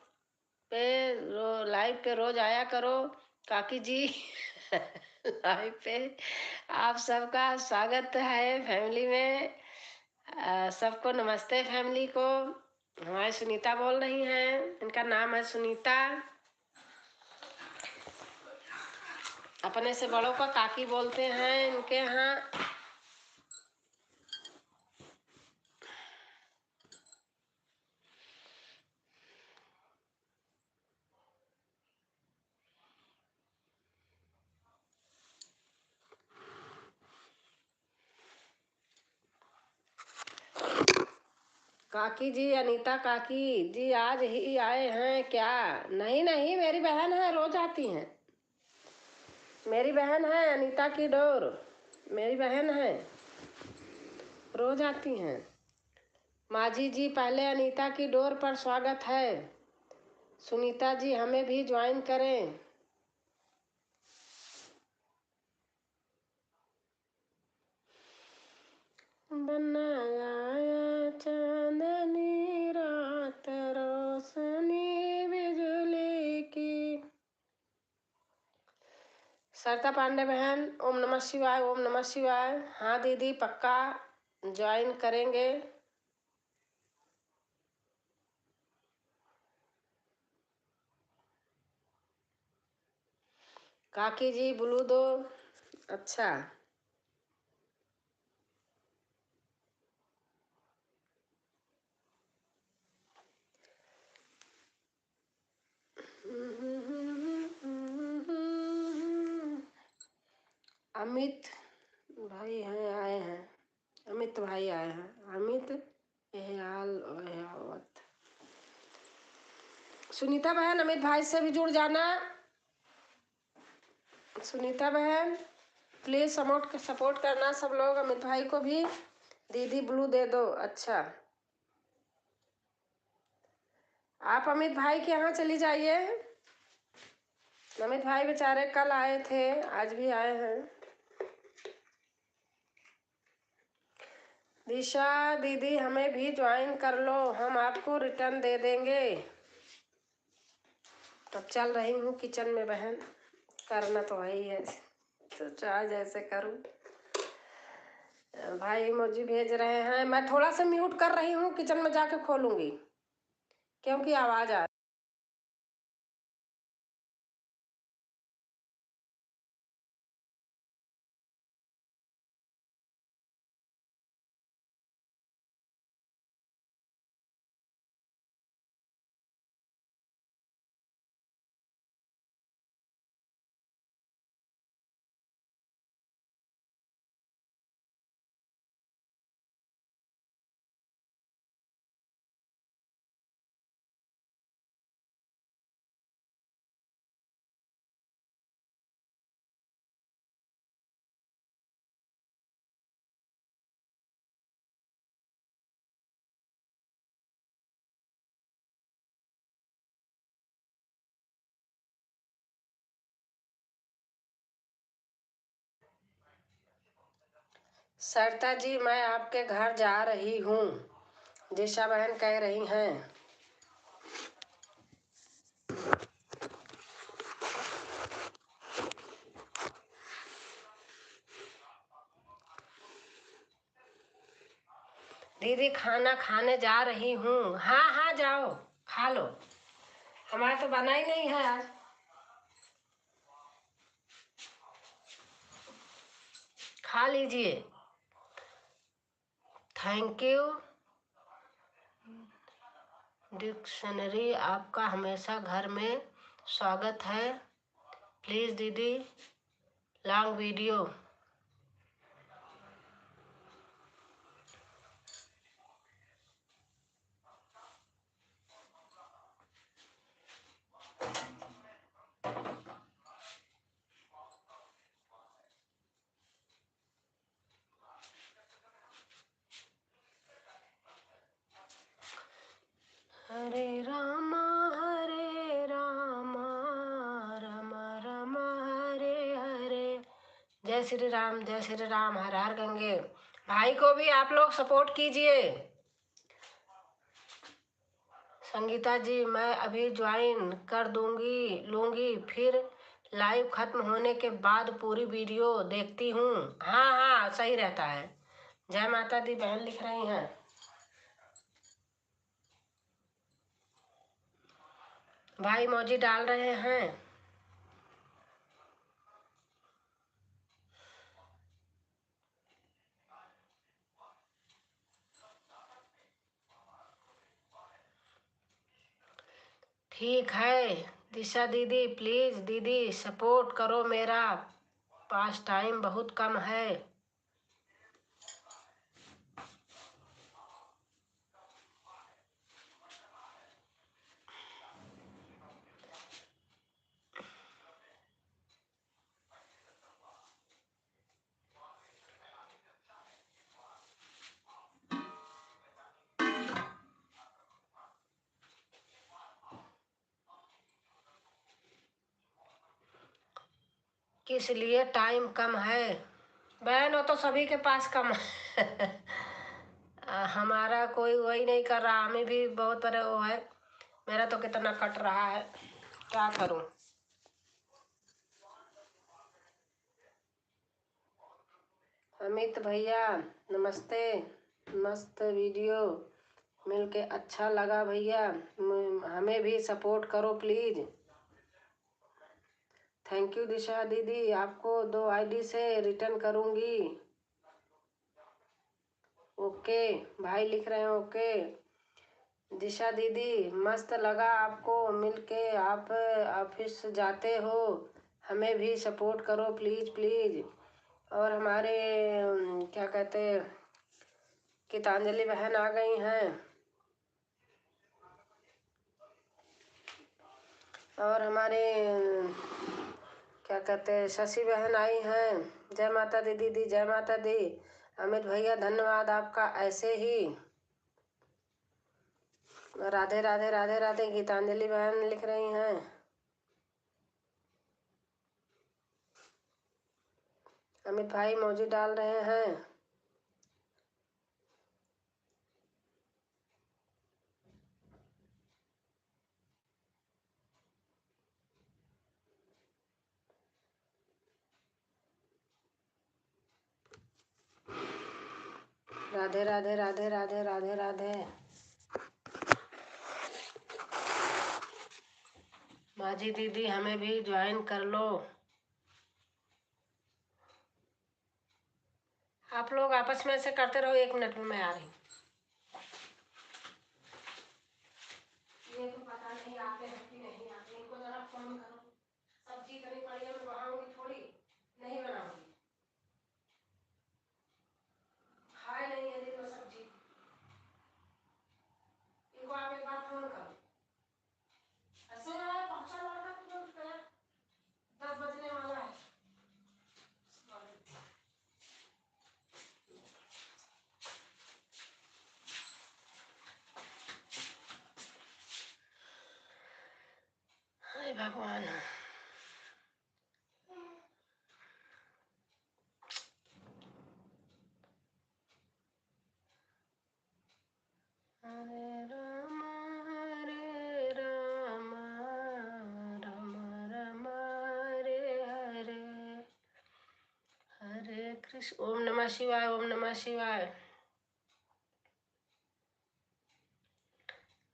पे रोज आया करो काकी जी। लाइव पे आप सबका स्वागत है फैमिली में। सबको नमस्ते फैमिली को। हमारी सुनीता बोल रही हैं, इनका नाम है सुनीता। अपने से बड़ों का काकी बोलते हैं इनके यहाँ। काकी जी, अनीता काकी जी आज ही आए हैं क्या? नहीं नहीं, मेरी बहन है, रोज आती हैं। मेरी बहन है अनीता की डोर, मेरी बहन है, रोज आती हैं। माझी जी, पहले अनीता की डोर पर स्वागत है। सुनीता जी हमें भी ज्वाइन करें। बनाया चांदनी रात, रोशनी बिजली की। सरिता पांडे बहन, ओम नमः शिवाय, ओम नमः शिवाय। हाँ दीदी, पक्का ज्वाइन करेंगे। काकी जी ब्लू दो। अच्छा, अमित भाई हैं, आए हैं। अमित भाई आए हैं। अमित एहयावत। सुनीता बहन, अमित भाई से भी जुड़ जाना। सुनीता बहन प्लीज सपोर्ट करना सब लोग। अमित भाई को भी दीदी ब्लू दे दो। अच्छा, आप अमित भाई के यहाँ चली जाइए। अमित भाई बेचारे कल आए थे, आज भी आए हैं। दिशा दीदी हमें भी ज्वाइन कर लो, हम आपको रिटर्न दे देंगे। तब चल रही हूँ किचन में बहन, करना तो वही है, तो चाहे जैसे करूँ। भाई इमोजी भेज रहे हैं, मैं थोड़ा सा म्यूट कर रही हूँ, किचन में जाके खोलूंगी क्योंकि आवाज आ सरिता जी, मैं आपके घर जा रही हूँ, दिशा बहन कह रही हैं। दीदी खाना खाने जा रही हूँ। हाँ हाँ, जाओ खा लो, हमारा तो बना ही नहीं है आज। खा लीजिए। Thank you. डिक्शनरी, आपका हमेशा घर में स्वागत है। प्लीज़ दीदी, लॉन्ग वीडियो। हरे रामा राम राम हरे हरे। जय श्री राम, जय श्री राम, हर हर गंगे। भाई को भी आप लोग सपोर्ट कीजिए। संगीता जी, मैं अभी ज्वाइन कर लूंगी, फिर लाइव खत्म होने के बाद पूरी वीडियो देखती हूँ। हाँ हाँ, सही रहता है। जय माता दी बहन लिख रही हैं। भाई मौजी डाल रहे हैं। ठीक है दिशा दीदी, प्लीज दीदी सपोर्ट करो, मेरा पास टाइम बहुत कम है। किस लिए टाइम कम है? बहन, वो तो सभी के पास कम है। हमारा कोई वही नहीं कर रहा, हमें भी बहुत बड़े वो है। मेरा तो कितना कट रहा है, क्या करूं। अमित भैया नमस्ते, मस्त वीडियो मिलके अच्छा लगा भैया, हमें भी सपोर्ट करो प्लीज। थैंक यू दिशा दीदी, आपको 2 आईडी से रिटर्न करूंगी। ओके, भाई लिख रहे हैं ओके। दिशा दीदी, मस्त लगा आपको मिलके, आप ऑफिस जाते हो, हमें भी सपोर्ट करो प्लीज प्लीज। और हमारे क्या कहते, गीतांजलि बहन आ गई हैं, और हमारे क्या कहते शशि बहन आई हैं। जय माता दी दीदी, जय माता दी। अमित भैया धन्यवाद आपका, ऐसे ही। राधे राधे राधे राधे। गीतांजलि बहन लिख रही हैं। अमित भाई मौजी डाल रहे हैं। राधे राधे राधे राधे राधे राधे। माजी दीदी, हमें भी ज्वाइन कर लो। आप लोग आपस में से करते रहो, 1 मिनट में मैं आ रही हूँ। ये तो पता नहीं आते हैं कि नहीं आते, इनको जरा फोन करो। सब्जी इतनी पड़ी है, मैं बनाऊंगी थोड़ी, नहीं बनाऊंगी, खाए नहीं है दिन में सब्जी। इनको आप एक बार फोन करो। ऐसे रहा पहुंचा लड़का तुरंत गया, 10 बजने वाला है। हाय भगवान। ओम नमः शिवाय, ओम नमः शिवाय।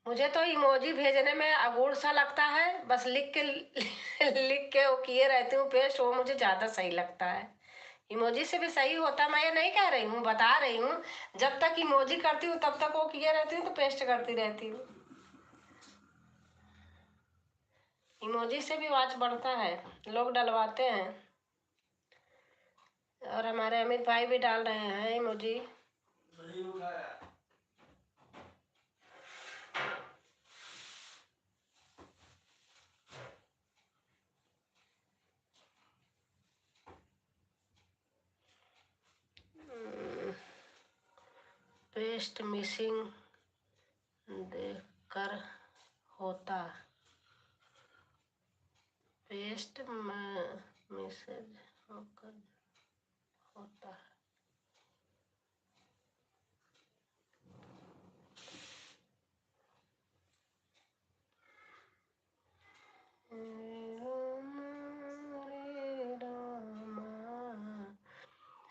मुझे तो इमोजी भेजने में अबूढ़ सा लगता है, बस लिख के वो किए रहती हूँ पेस्ट, वो मुझे ज्यादा सही लगता है। इमोजी से भी सही होता, मैं ये नहीं कह रही हूँ, बता रही हूँ। जब तक इमोजी करती हूँ तब तक वो किए रहती हूँ, तो पेस्ट करती रहती हूँ। इमोजी से भी वाच बढ़ता है, लोग डलवाते हैं। और हमारे अमित भाई भी डाल रहे हैं इमोजी। पेस्ट मिसिंग देखकर होता, पेस्ट मैसेज होकर होता है।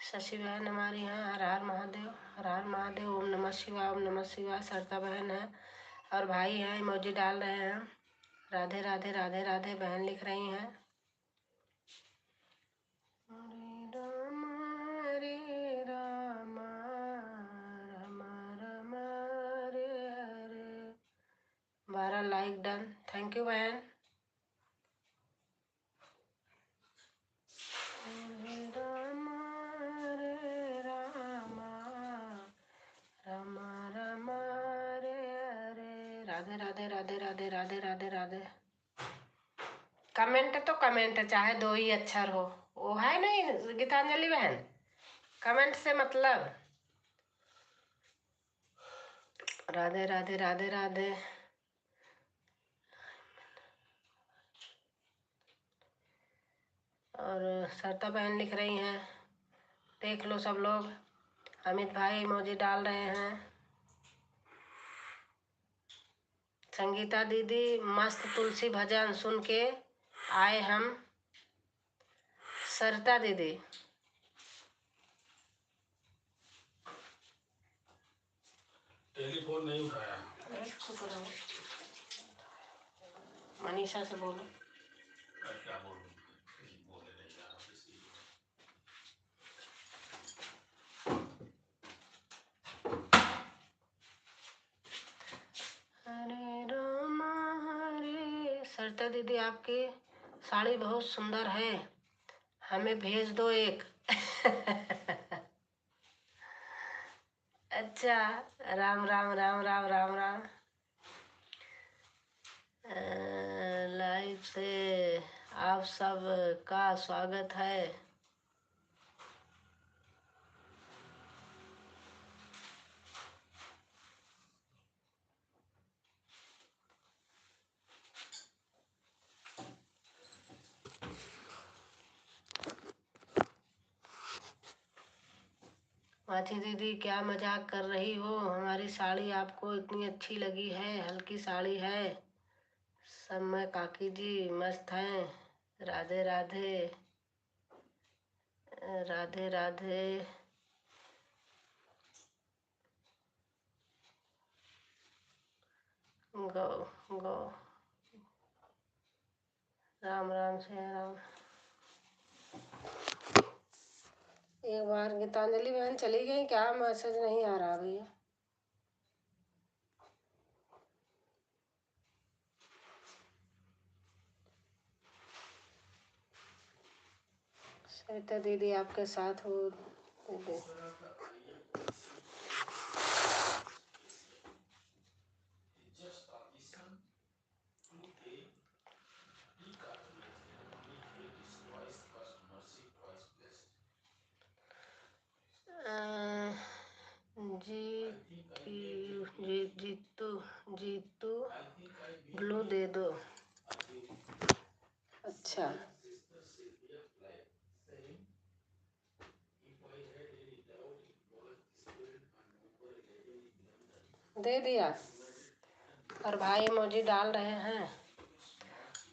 शशिबहन हमारी हैं, हर हर महादेव, हर हर महादेव, ओम नमः शिवाय, ओम नमः शिवाय। सरता बहन है और भाई हैं, इमोजी डाल रहे हैं। राधे राधे राधे राधे बहन लिख रही हैं। हरे Ram Ram Ram Hare Hare. 12 like done, thank you बहन। राम राम राम हरे हरे। राधे राधे राधे राधे राधे राधे राधे। कमेंट तो कमेंट, चाहे 2 ही अक्षर हो, वो है नहीं गीतांजलि बहन, कमेंट से मतलब। राधे राधे राधे राधे। और सरता बहन लिख रही हैं, देख लो सब लोग। अमित भाई इमोजी डाल रहे हैं। संगीता दीदी मस्त तुलसी भजन सुन के आए हम। सरता दीदी टेलीफोन नहीं उठाया। मनीषा से बोलो। क्या बोलूं, बोले नहीं यार किसी। हरे राम हरे। सरता दीदी आपकी साड़ी बहुत सुंदर है, हमें भेज दो एक। अच्छा, राम राम राम राम राम राम। लाइव से आप सब का स्वागत है। माथी दीदी क्या मजाक कर रही हो, हमारी साड़ी आपको इतनी अच्छी लगी है, हल्की साड़ी है। सब में काकी जी मस्त हैं। राधे राधे राधे राधे। गौ गौ राम राम से राम। एक बार गीतांजलि बहन चली गई क्या, मैसेज नहीं आ रहा भैया। सविता दीदी आपके साथ हो दीदी। जीतू जीतू ब्लू दे दो। अच्छा, दे दिया। और भाई इमोजी डाल रहे हैं।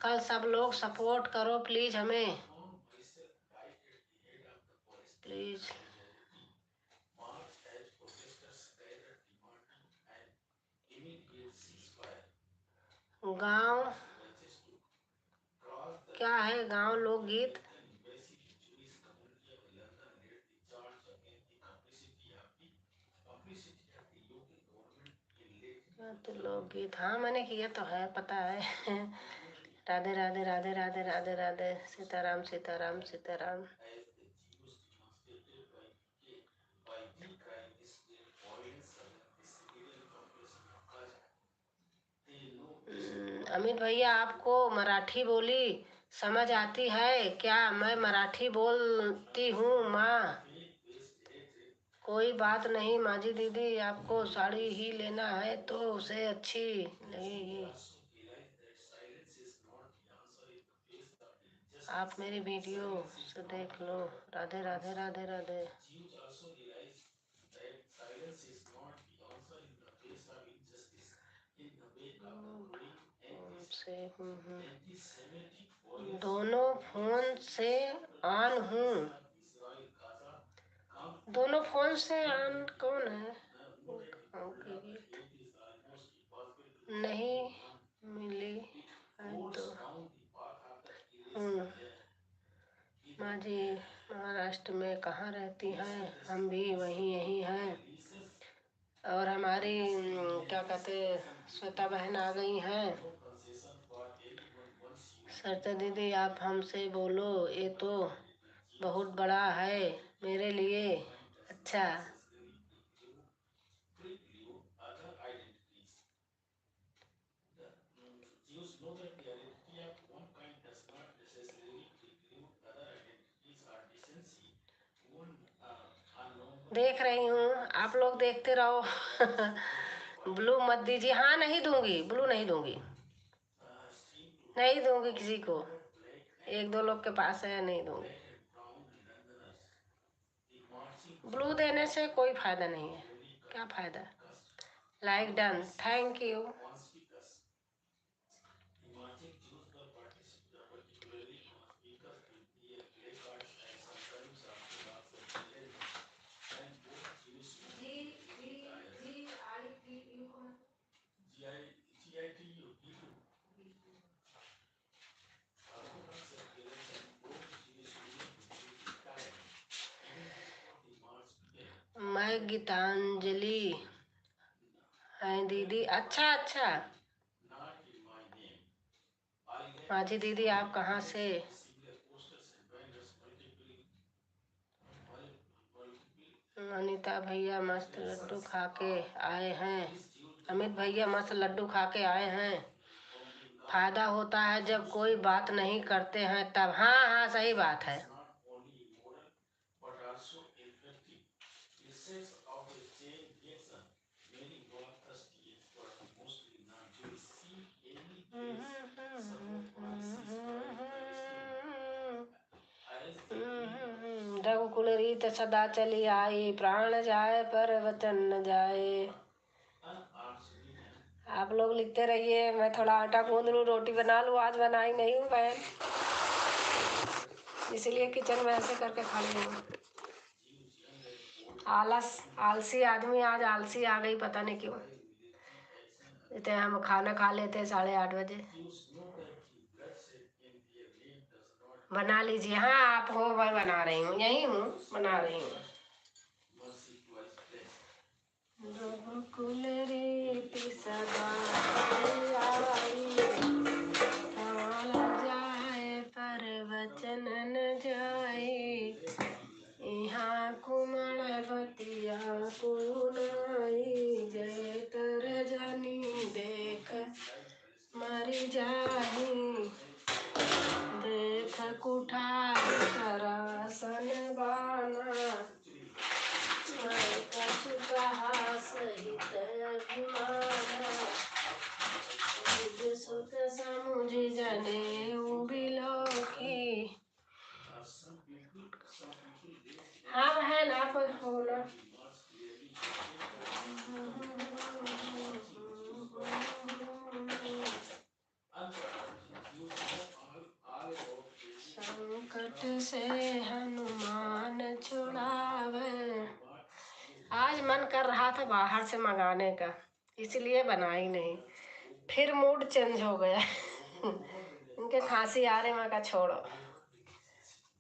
कल सब लोग सपोर्ट करो प्लीज हमें, प्लीज। गांव क्या है? गांव लोकगीत। तो लोकगीत, हाँ मैंने किया तो है, पता है। राधे राधे राधे राधे राधे राधे, सीताराम सीताराम सीताराम। अमित भैया, आपको मराठी बोली समझ आती है क्या? मैं मराठी बोलती हूँ माँ। कोई बात नहीं माजी दीदी, आपको साड़ी ही लेना है तो उसे अच्छी लगेगी। आप मेरी वीडियो से देख लो। राधे राधे राधे राधे। से दोनों फोन से ऑन हूँ। दोनों फोन से ऑन कौन है? नहीं मिली है तो माँ जी महाराष्ट्र में कहाँ रहती हैं? हम भी वहीं यहीं हैं। और हमारी क्या कहते, श्वेता बहन आ गई हैं। सरिता दीदी आप हमसे बोलो, ये तो बहुत बड़ा है मेरे लिए। अच्छा, देख रही हूँ, आप लोग देखते रहो। ब्लू मत दीजिए। हाँ नहीं दूंगी, ब्लू नहीं दूंगी, नहीं दूंगी किसी को। एक दो लोग के पास है, नहीं दूंगी। ब्लू देने से कोई फायदा नहीं है। क्या फायदा? Like done, thank you. मैं गीतांजलि है दीदी। अच्छा अच्छा, माझी दीदी आप कहाँ से? अनीता भैया मस्त लड्डू खा के आए हैं। अमित भैया मस्त लड्डू खा के आए हैं। फायदा होता है जब कोई बात नहीं करते हैं तब। हाँ हाँ सही बात है। रघुकुल रीत सदा चली आई, प्राण जाए पर वचन न जाए। आप लोग लिखते रहिए, मैं थोड़ा आटा गूंद लूँ, रोटी बना लूँ। आज बनाई नहीं हूँ बहन, इसलिए किचन में ऐसे करके खड़ी हूँ। आलसी आदमी आज आलसी आ गई, पता नहीं क्यों। इतने हम खाना खा लेते 8:30 बजे। बना लीजिए। हाँ आप हो, मैं बना रही हूँ, यही हूँ, बना रही हूँ। रघुकुल रीति सदा आई, प्राण जाए पर वचन न जाए। यहाँ कुमण बतिया कुनाई, जय तर जनी देख मरी जाही। देख कुठार सरासन बाना, मैं कछु कहा सहित अभिमाना। सुत समुझ जने बिलोकी। हाँ बहन आप हो ना। संकट से हनुमान छुड़ावे। आज मन कर रहा था बाहर से मंगाने का, इसलिए बनाई नहीं। फिर मूड चेंज हो गया। उनके खांसी आ रही, मैं कहा छोड़ो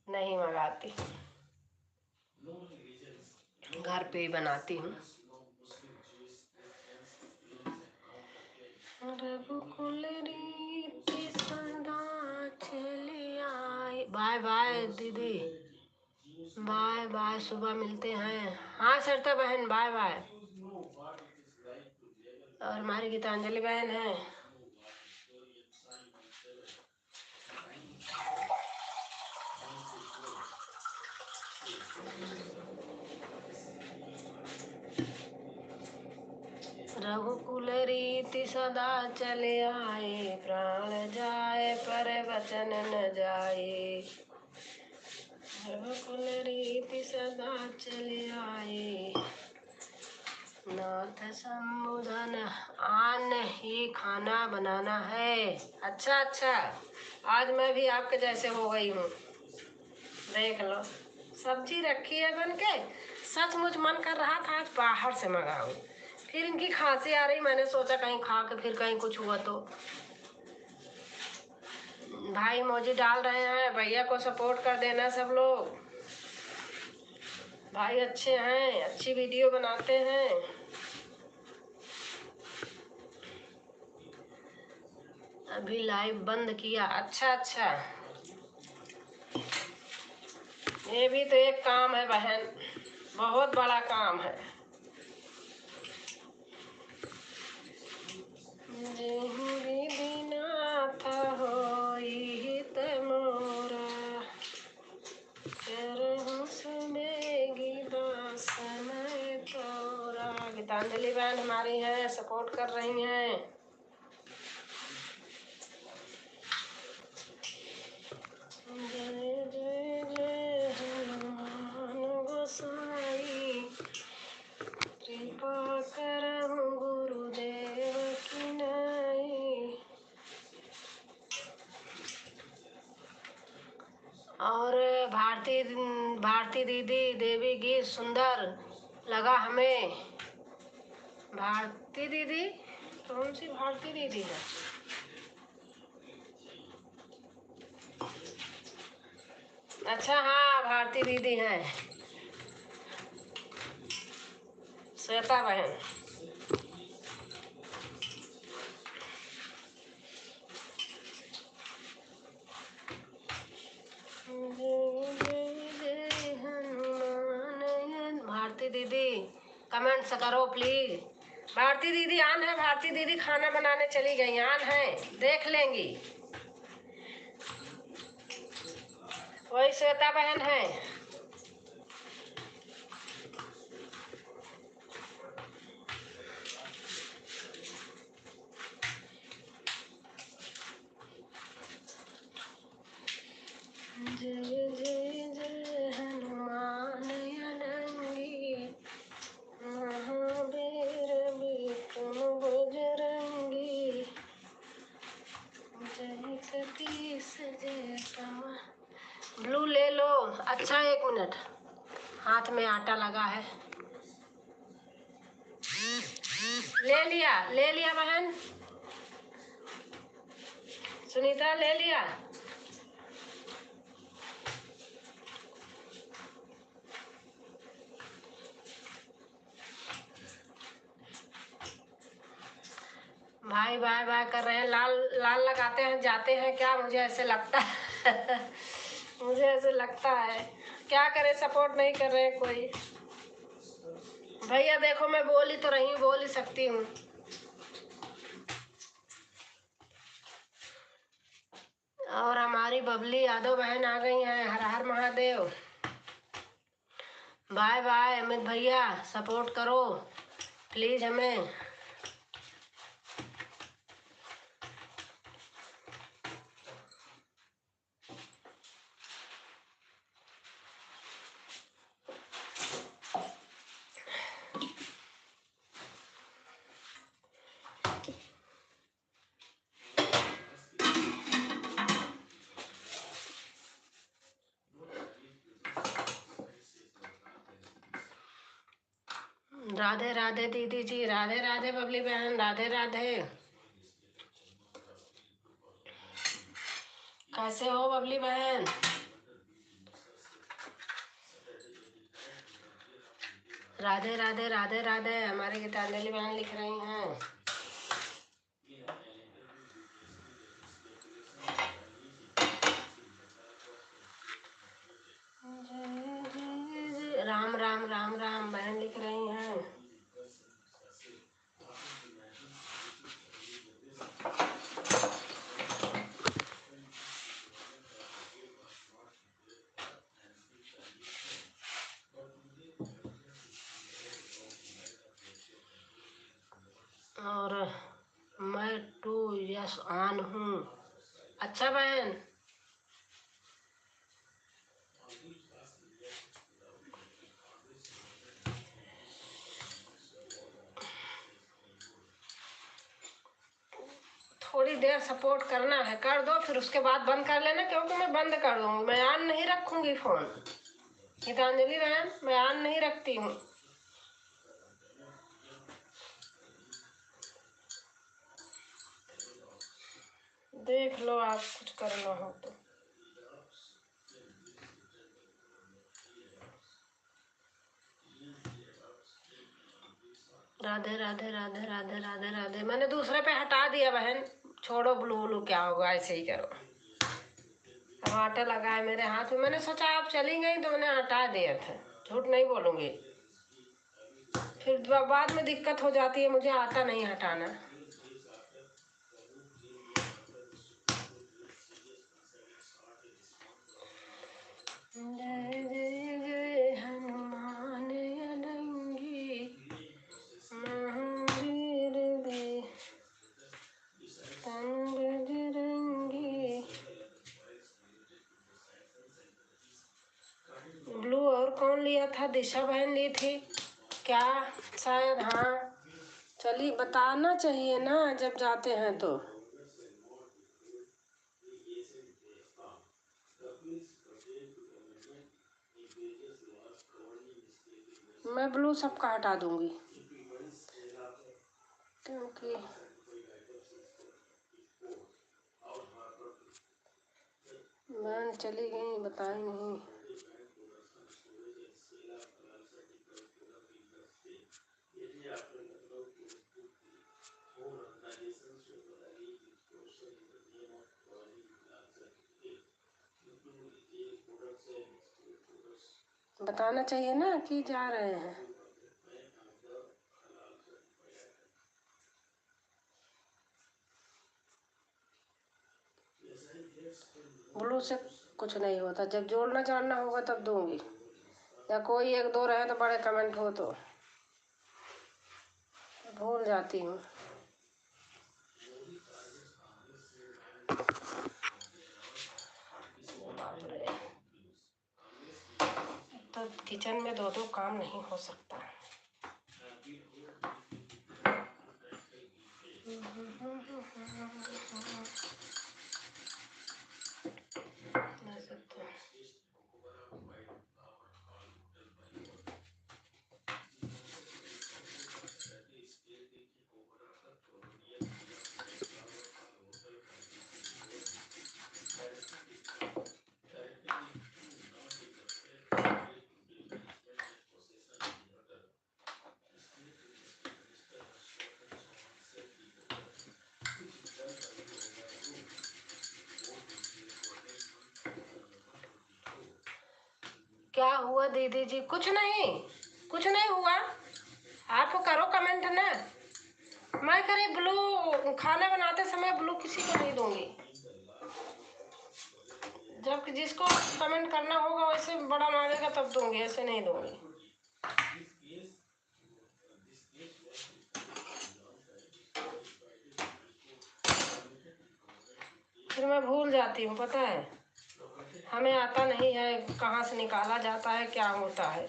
नहीं मंगाती, घर पे ही बनाती हूँ। रघुकुल रीति सदा चली आई। बाय बाय दीदी, बाय बाय, सुबह मिलते हैं। हाँ सरता बहन, बाय बाय। और हमारी गीतांजलि बहन है। रघुकुल रीति सदा चले आए, प्राण जाए पर वचन न जाए। रघुकुल रीति सदा चले आए, नाथ संबोधन आन ही खाना बनाना है। अच्छा अच्छा, आज मैं भी आपके जैसे हो गई हूँ, देख लो। सब्जी रखी है बन के, सचमुच मन कर रहा था आज बाहर से मंगाऊं, फिर इनकी खांसी आ रही, मैंने सोचा कहीं खा के फिर कहीं कुछ हुआ तो। भाई मौजी डाल रहे हैं, भैया को सपोर्ट कर देना सब लोग। भाई अच्छे हैं, अच्छी वीडियो बनाते हैं। अभी लाइव बंद किया। अच्छा अच्छा, ये भी तो एक काम है बहन, बहुत बड़ा काम है। दीनाथ होई हित मोरा, गीतांजलि बहन हमारी है, सपोर्ट कर रही हैं। जय जय जय हनुमान गोसाई, कृपा करहु गुरुदेव की नाई। और भारती दीदी देवी गीत सुंदर लगा हमें। भारती दीदी, कौन सी भारती दीदी है? अच्छा हाँ, भारती दीदी हैं, श्वेता बहन। भारती दीदी कमेंट्स करो प्लीज। भारती दीदी आन है, भारती दीदी खाना बनाने चली गई, आन है, देख लेंगी। वही श्वेता बहन है। जय जय जय हनुमान अनंगी, महावीर विक्रम बजरंगी, जय सतीश जय पवन। ब्लू ले लो। अच्छा एक मिनट, हाथ में आटा लगा है। ले लिया बहन, सुनीता ले लिया। भाई बाय बाय कर रहे हैं, लाल लाल लगाते हैं जाते हैं क्या, मुझे ऐसे लगता है। मुझे ऐसे लगता है, क्या करे, सपोर्ट नहीं कर रहे कोई। भैया देखो, मैं बोल ही तो रही हूँ, बोल ही सकती हूँ। और हमारी बबली यादव बहन आ गई हैं, हर हर महादेव। बाय बाय अमित भैया, सपोर्ट करो प्लीज हमें। राधे राधे दीदी जी, राधे राधे बबली बहन, राधे राधे। कैसे हो बबली बहन? राधे राधे राधे राधे। हमारी गीतांजलि बहन लिख रही हैं। राम राम राम राम बहन लिख रही हैं। और मैं टू यस ऑन हूँ। अच्छा बहन, थोड़ी देर सपोर्ट करना है, कर दो, फिर उसके बाद बंद कर लेना, क्योंकि मैं बंद कर दूंगी। मैं ऑन नहीं रखूंगी फोन। गीतांजलि बहन, मैं ऑन नहीं रखती हूँ। देख लो आप, कुछ करना हो तो। राधे राधे राधे राधे राधे राधे। मैंने दूसरे पे हटा दिया बहन। छोड़ो, ब्लू ब्लू क्या होगा, ऐसे ही करो। अब आटा लगा है मेरे हाथ में, मैंने सोचा आप चली गई तो मैंने हटा दिया था। झूठ नहीं बोलूंगी, फिर बाद में दिक्कत हो जाती है। मुझे आता नहीं हटाना। जय जय जय हनुमान अडंगी महावीर दे तन बजरंगी। ब्लू और कौन लिया था? दिशा बहन ली थी क्या शायद? हाँ, चलिए बताना चाहिए ना जब जाते हैं तो। मैं ब्लू सबका हटा दूंगी, क्योंकि बहन चली गई, बताई नहीं। बताना चाहिए ना कि जा रहे हैं। ब्लू से कुछ नहीं होता, जब जोड़ना जानना होगा तब दूंगी, या कोई एक दो रहे तो बड़े कमेंट हो तो भूल जाती हूँ। तो किचन में दो दो काम नहीं हो सकता। ऐसे तो क्या हुआ दीदी जी? कुछ नहीं, कुछ नहीं हुआ। आप करो कमेंट ना। मैं करे ब्लू खाना बनाते समय ब्लू किसी को नहीं दूंगी। जब जिसको कमेंट करना होगा वैसे बड़ा मांगेगा तब दूंगी, ऐसे नहीं दूंगी। फिर मैं भूल जाती हूँ, पता है। हमें आता नहीं है कहाँ से निकाला जाता है, क्या होता है।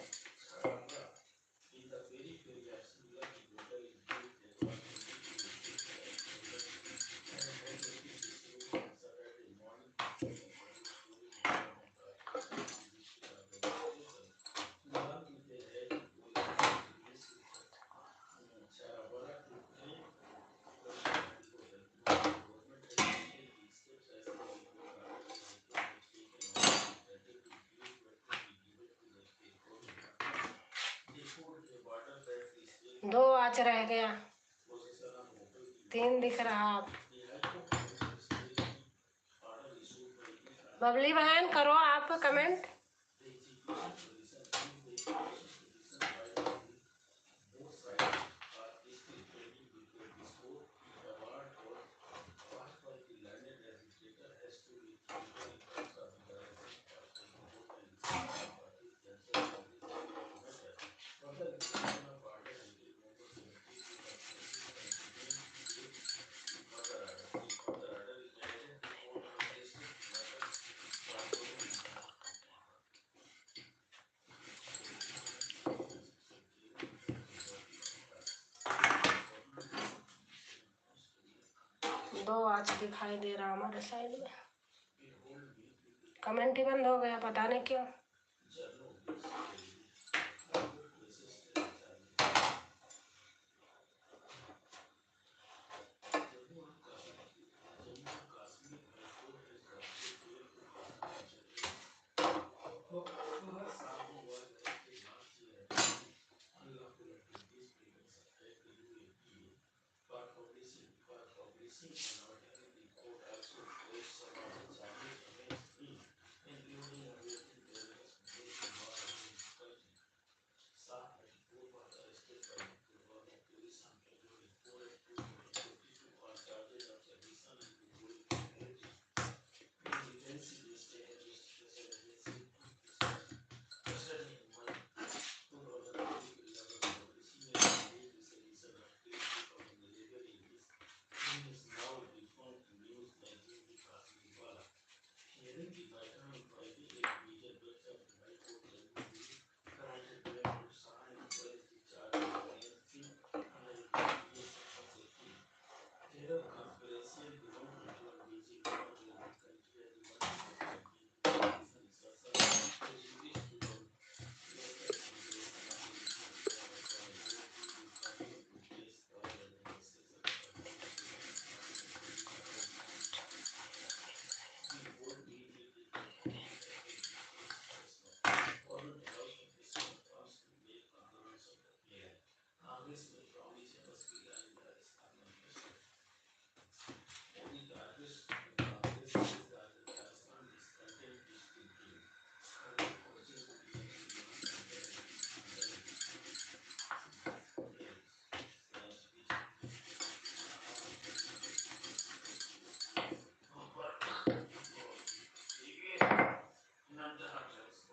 2 आँच रह गया, 3 दिख रहा। आप बबली बहन करो आप कमेंट। दो आँच दिखाई दे रहा हमारे साइड में। कमेंट ही बंद हो गया, पता नहीं क्यों।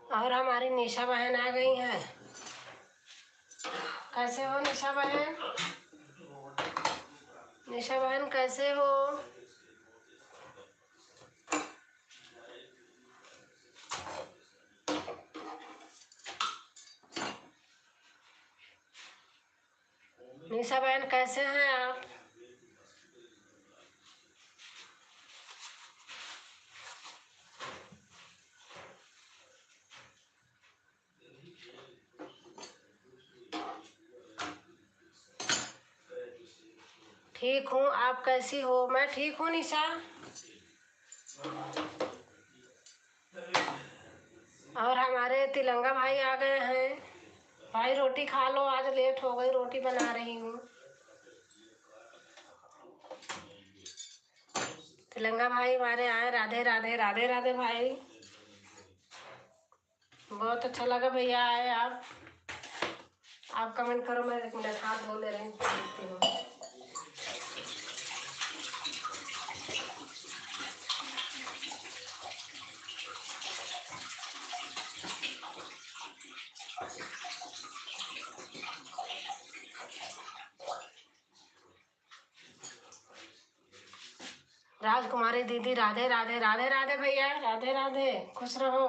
और हमारी निशा बहन आ गई हैं। कैसे हो निशा बहन? निशा बहन कैसे हो? निशा बहन कैसे हैं आप? ठीक हूँ, आप कैसी हो? मैं ठीक हूँ निशा। और हमारे तिलंगा भाई आ गए हैं। भाई रोटी खा लो, आज लेट हो गई, रोटी बना रही हूँ। तिलंगा भाई हमारे आए। राधे राधे राधे राधे भाई। बहुत अच्छा लगा भैया आए आप। आप कमेंट करो, मैं 1 मिनट हाथ धो ले रही हूँ। राजकुमारी दीदी राधे राधे राधे राधे भैया राधे राधे, खुश रहो।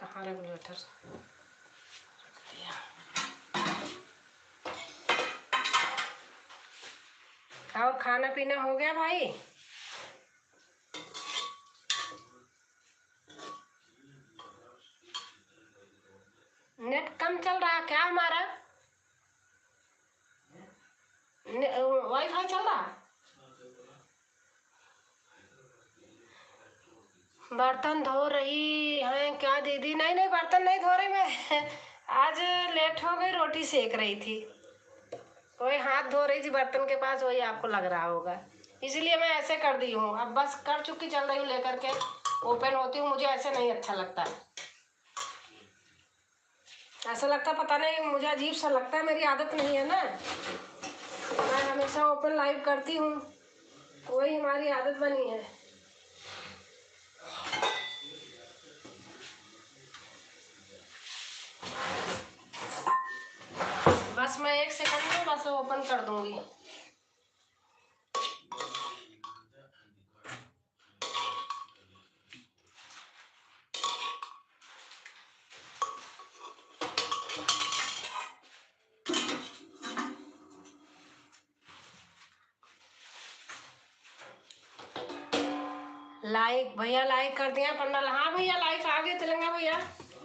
कहाँ रेगुलेटर और खाना पीना हो गया भाई? नेट कम चल रहा क्या हमारा? वाईफाई चल रहा? बर्तन धो रही हैं क्या दीदी? नहीं नहीं, बर्तन नहीं धो रही मैं। आज लेट हो गई, रोटी सेक रही थी, वही हाथ धो रही थी बर्तन के पास, वही आपको लग रहा होगा, इसलिए मैं ऐसे कर दी हूँ। अब बस कर चुकी, चल रही हूँ लेकर के, ओपन होती हूँ। मुझे ऐसे नहीं अच्छा लगता, ऐसा लगता पता नहीं, मुझे अजीब सा लगता है, मेरी आदत नहीं है ना। मैं हमेशा ओपन लाइव करती हूँ, वही हमारी आदत बनी है। बस मैं 1 सेकंड में बस ओपन कर दूंगी। लाइक भैया, लाइक कर दिया 15। हाँ भैया, लाइक आ गए तिलंगा भैया,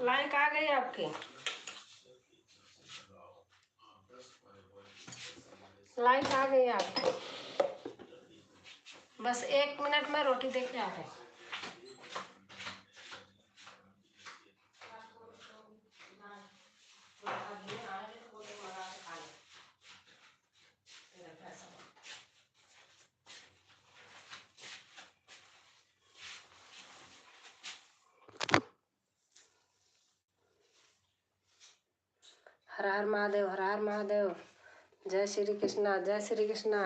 लाइक आ गई आपके, लाइक आ गई आपके। बस 1 मिनट में रोटी देख के आ गए। हर हर महादेव, हर हर महादेव। जय श्री कृष्णा, जय श्री कृष्णा।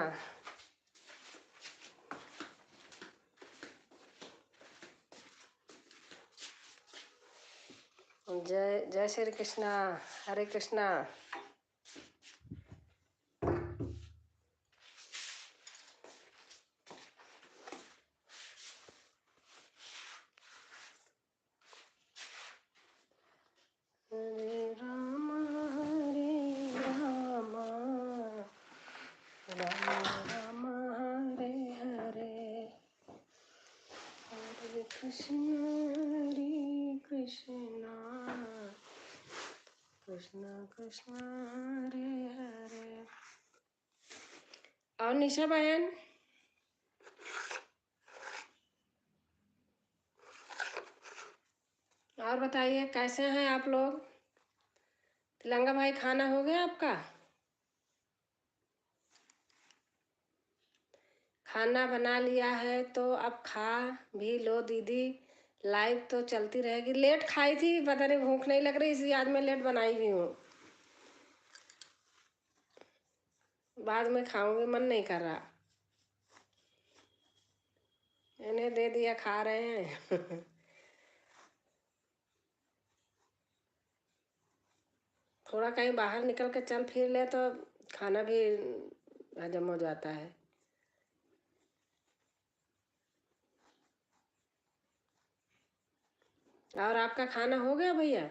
जय जय श्री कृष्णा, हरे कृष्णा। हरे राम, राम राम, हरे हरे, हरे कृष्ण, कृष्ण कृष्ण, हरे हरे। और निशा बहन, और बताइए कैसे हैं आप लोग? तिलंगा भाई, खाना हो गया आपका? खाना बना लिया है तो अब खा भी लो दीदी, लाइव तो चलती रहेगी। लेट खाई थी, पता नहीं भूख नहीं लग रही, इसलिए आज मैं लेट बनाई भी हूँ, बाद में खाऊंगी, मन नहीं कर रहा। इन्हें दे दिया, खा रहे हैं। थोड़ा कहीं बाहर निकल के चल फिर ले तो खाना भी हजम हो जाता है। और आपका खाना हो गया भैया?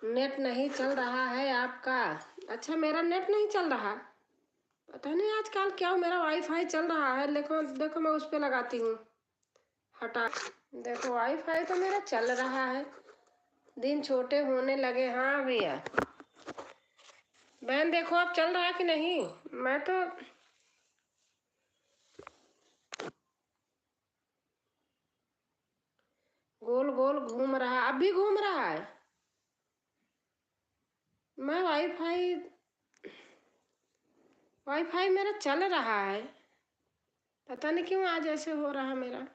नेट नहीं चल रहा है आपका? अच्छा, मेरा नेट नहीं चल रहा, पता नहीं आजकल क्या, मेरा वाईफाई चल रहा है। देखो देखो, मैं उस पर लगाती हूँ, हटा। देखो वाईफाई तो मेरा चल रहा है, दिन छोटे होने लगे। हाँ भैया बहन, देखो अब चल रहा है कि नहीं। मैं तो गोल गोल घूम रहा, अब भी घूम रहा है। मैं वाईफाई मेरा चल रहा है, पता नहीं क्यों आज ऐसे हो रहा। मेरा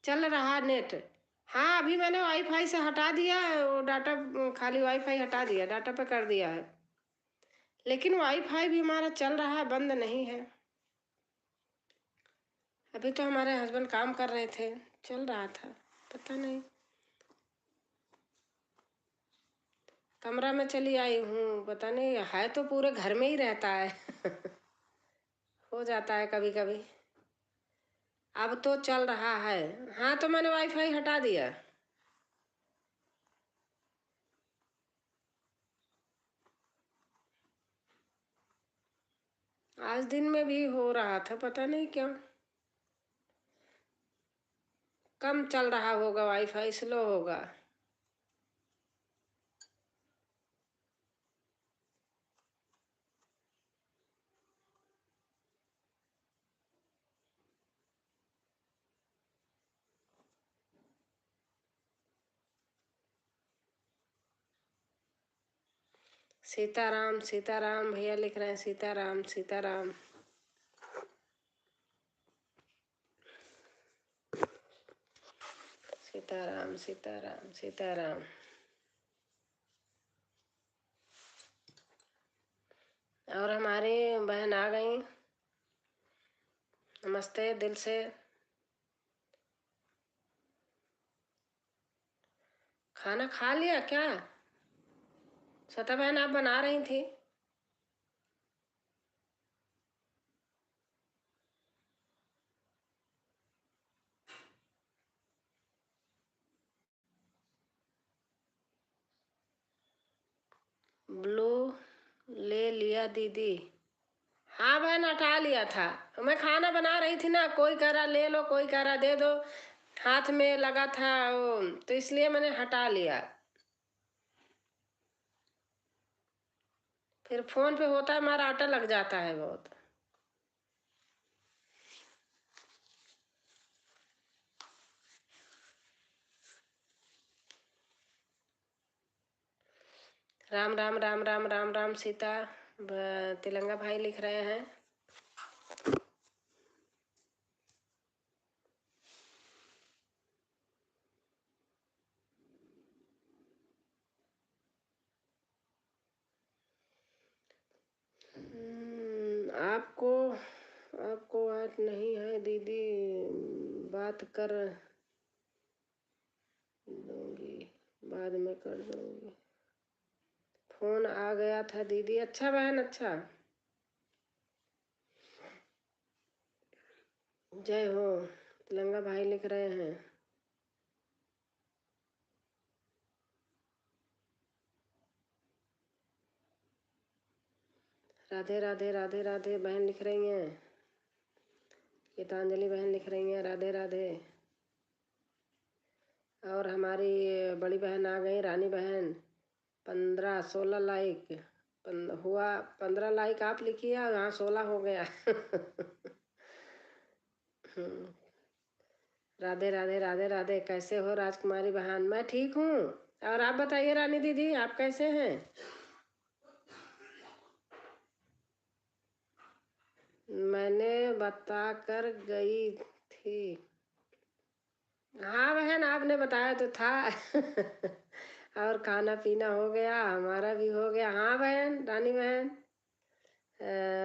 चल रहा नेट। हाँ, अभी मैंने वाईफाई से हटा दिया है वो डाटा, खाली वाईफाई हटा दिया, डाटा पे कर दिया है, लेकिन वाईफाई भी हमारा चल रहा है, बंद नहीं है। अभी तो हमारे हस्बैंड काम कर रहे थे, चल रहा था, पता नहीं। कमरा में चली आई हूँ, पता नहीं, है तो पूरे घर में ही रहता है। हो जाता है कभी कभी। अब तो चल रहा है। हाँ, तो मैंने वाईफाई हटा दिया। आज दिन में भी हो रहा था, पता नहीं क्यों। कम चल रहा होगा, वाईफाई स्लो होगा। सीताराम सीताराम भैया लिख रहे हैं, सीताराम सीताराम। सीताराम सीताराम सीताराम। और हमारी बहन आ गई, नमस्ते दिल से। खाना खा लिया क्या? सता बहन आप बना रही थी? ब्लू ले लिया दीदी? हाँ बहन हटा लिया था, मैं खाना बना रही थी ना, कोई कह रहा ले लो, कोई कह रहा दे दो, हाथ में लगा था वो, तो इसलिए मैंने हटा लिया। फिर फोन पे होता है हमारा आटा लग जाता है बहुत। राम राम राम राम राम राम सीता। तिलंगा भाई लिख रहे हैं। आपको आपको बात नहीं है दीदी, बात कर दूंगी, बाद में कर दूंगी, फोन आ गया था दीदी। अच्छा बहन अच्छा, जय हो। तिलंगा भाई लिख रहे हैं। राधे राधे राधे राधे बहन लिख रही हैं। गीतांजलि बहन लिख रही हैं राधे राधे। और हमारी बड़ी बहन आ गई, रानी बहन। 15-16 लाइक हुआ। 15 लाइक आप लिखिए, हाँ 16 हो गया। राधे राधे राधे राधे। कैसे हो राजकुमारी बहन? मैं ठीक हूँ। और आप बताइए रानी दीदी, आप कैसे हैं? मैंने बता कर गई थी। हाँ बहन आपने बताया तो था। और खाना पीना हो गया, हमारा भी हो गया। हाँ बहन, रानी बहन।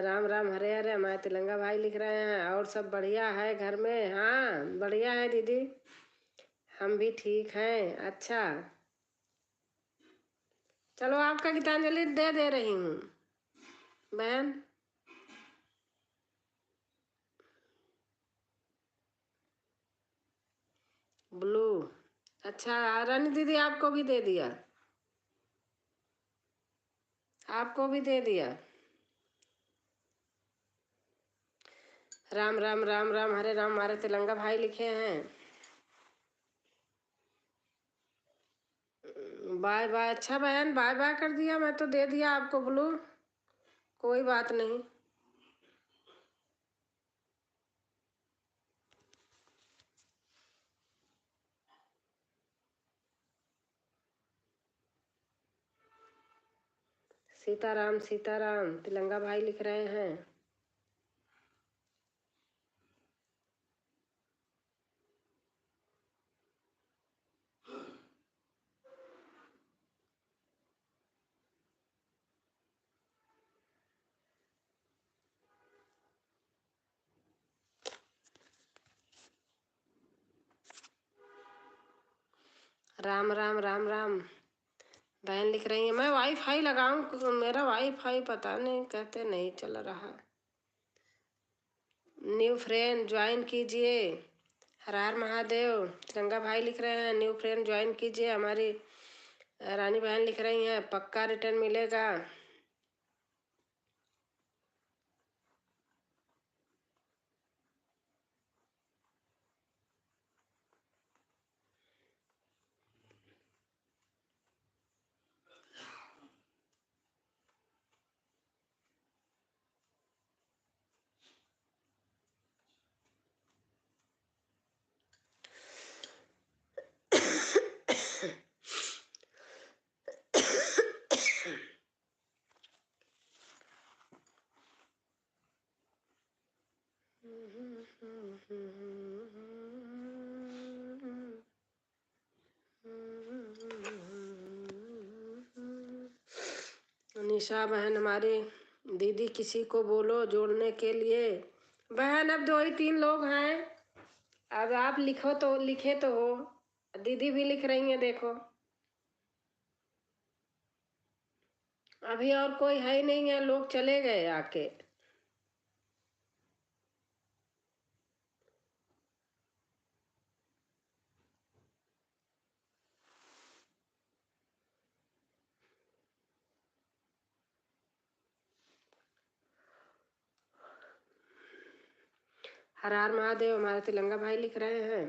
राम राम हरे हरे। हमारे तिलंगा भाई लिख रहे हैं, और सब बढ़िया है घर में? हाँ बढ़िया है दीदी, हम भी ठीक हैं। अच्छा चलो आपका गीतांजलि दे रही हूँ बहन। ब्लू, अच्छा रानी दीदी आपको भी दे दिया, आपको भी दे दिया। राम राम राम राम हरे राम, हमारे तिलंगा भाई लिखे हैं। Bye bye. अच्छा बहन बाय बाय कर दिया, मैं तो दे दिया आपको ब्लू, कोई बात नहीं। सीताराम सीताराम, तिलंगा भाई लिख रहे हैं। राम राम राम राम बहन लिख रही है। मैं वाईफाई लगाऊं, मेरा वाईफाई पता नहीं कहते नहीं चल रहा। न्यू फ्रेंड ज्वाइन कीजिए। हर हर महादेव। तिरंगा भाई लिख रहे हैं न्यू फ्रेंड ज्वाइन कीजिए। हमारी रानी बहन लिख रही हैं पक्का रिटर्न मिलेगा। निशा बहन हमारी दीदी किसी को बोलो जोड़ने के लिए। बहन अब 2 ही 3 लोग हैं, अब आप लिखो तो लिखे तो हो, दीदी भी लिख रही हैं देखो। अभी और कोई है ही नहीं है, लोग चले गए आके। हर हर महादेव हमारे तिलंगा भाई लिख रहे हैं।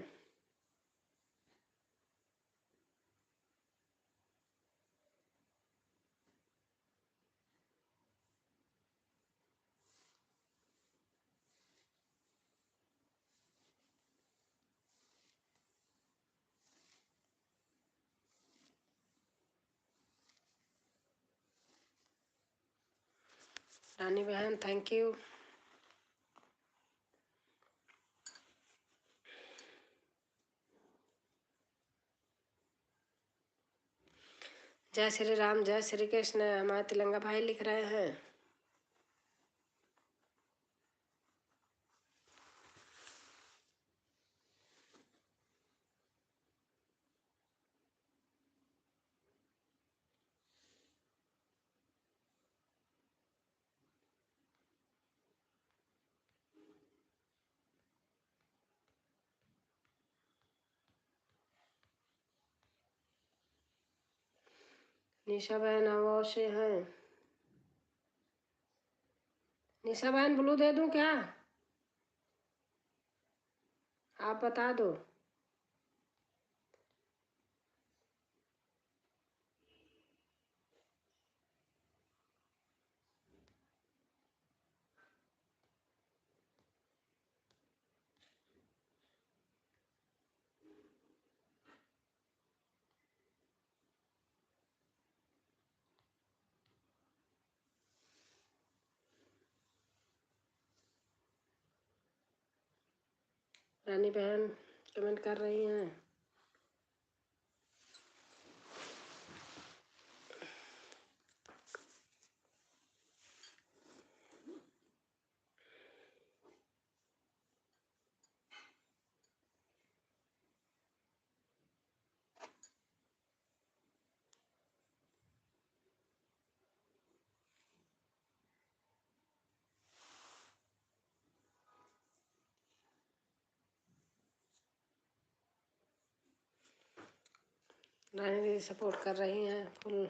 रानी बहन थैंक यू। जय श्री राम जय श्री कृष्ण हमारे तिलंगा भाई लिख रहे हैं। निशा बहन अवश्य हैं। निशा बहन ब्लू दे दूं क्या? आप बता दो। रानी बहन कमेंट कर रही हैं। रानी दीदी सपोर्ट कर रही हैं फुल।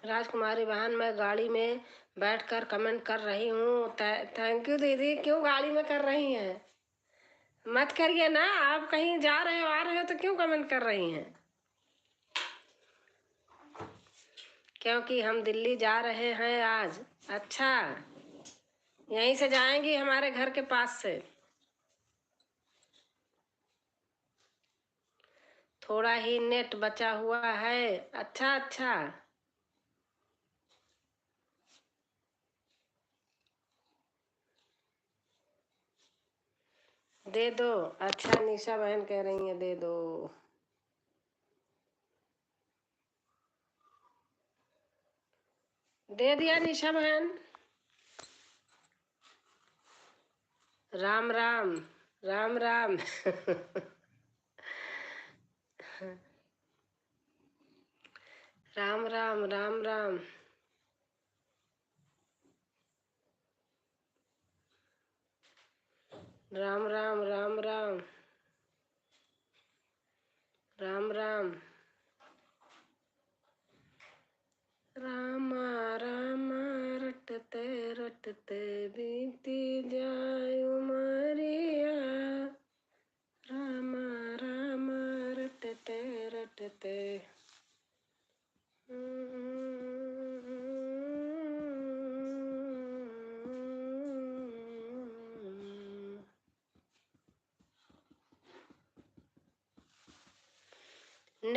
राजकुमारी बहन मैं गाड़ी में बैठकर कमेंट कर रही हूँ। थैंक यू दीदी। क्यों गाड़ी में कर रही हैं? मत करिए ना, आप कहीं जा रहे हो आ रहे हो तो क्यों कमेंट कर रही हैं? क्योंकि हम दिल्ली जा रहे हैं आज। अच्छा, यहीं से जाएंगी हमारे घर के पास से। थोड़ा ही नेट बचा हुआ है। अच्छा अच्छा, दे दो। अच्छा निशा बहन कह रही है दे दो। दे दिया निशा बहन। राम राम राम राम। राम राम राम राम। राम राम राम राम राम राम। रामा रामा रटते रटते बीती जाए उमरिया। रामा रामा रटते रटते।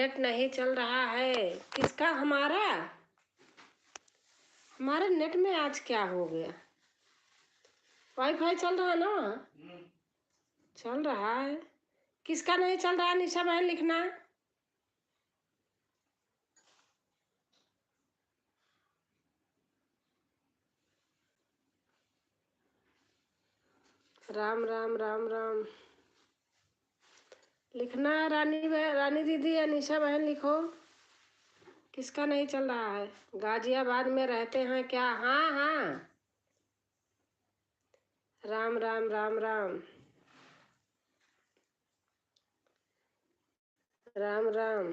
नेट नहीं चल रहा है। किसका? हमारा नेट में आज क्या हो गया? वाईफाई चल रहा है ना? चल रहा है। किसका नहीं चल रहा? निशा बहन लिखना। राम राम राम राम लिखना। रानी दीदी या निशा बहन लिखो। किसका नहीं चल रहा है? गाजियाबाद में रहते हैं क्या? हाँ हाँ। राम राम राम राम राम राम।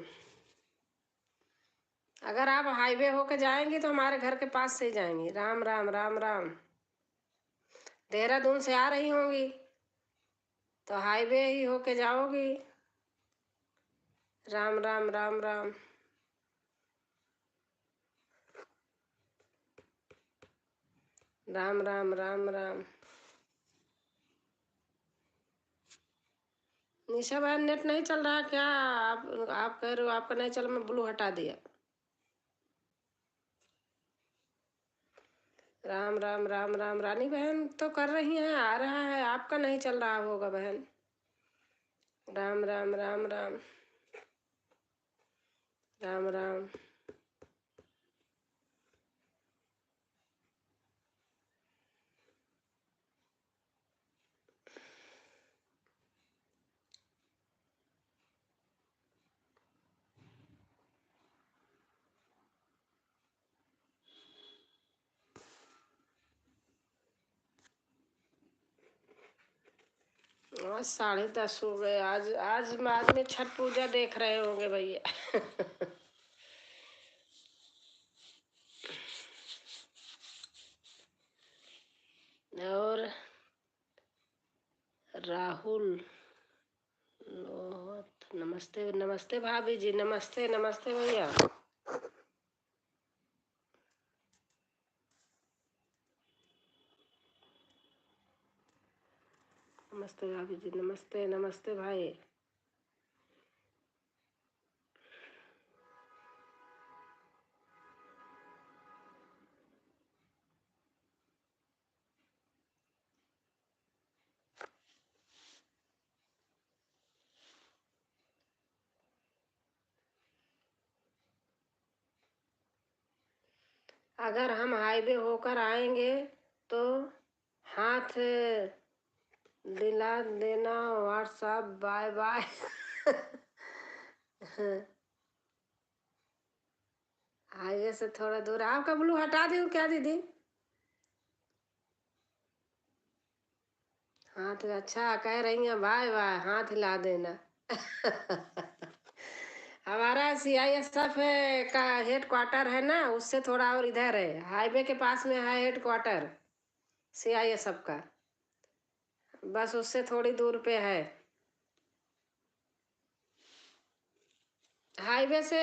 अगर आप हाईवे होके जाएंगी तो हमारे घर के पास से ही जाएंगी। राम राम राम राम। देहरादून से आ रही होंगी तो हाईवे ही होके जाओगी। राम राम राम राम। राम राम राम राम। निशा बहन नेट नहीं चल रहा क्या? आप कह रहे हो आपका नहीं चल, मैं ब्लू हटा दिया। राम राम राम राम। रानी बहन तो कर रही हैं, आ रहा है, आपका नहीं चल रहा होगा बहन। राम राम राम राम राम राम। आज 10:30 हो गए। आज आज बाद में छठ पूजा देख रहे होंगे भैया। और राहुल लोहत, नमस्ते नमस्ते भाभी जी, नमस्ते नमस्ते भैया। नमस्ते भाभी जी, नमस्ते नमस्ते भाई। अगर हम हाईवे होकर आएंगे तो हाथ दिला देना। WhatsApp bye bye. हाईवे से थोड़ा दूर। आपका ब्लू हटा दूं क्या दीदी? हाथ अच्छा कह रही हैं, बाय बाय, हाथ हिला देना। हमारा CISF का हेड क्वार्टर है ना, उससे थोड़ा और इधर है, हाईवे के पास में है हेड क्वार्टर CISF का। बस उससे थोड़ी दूर पे है। हाईवे से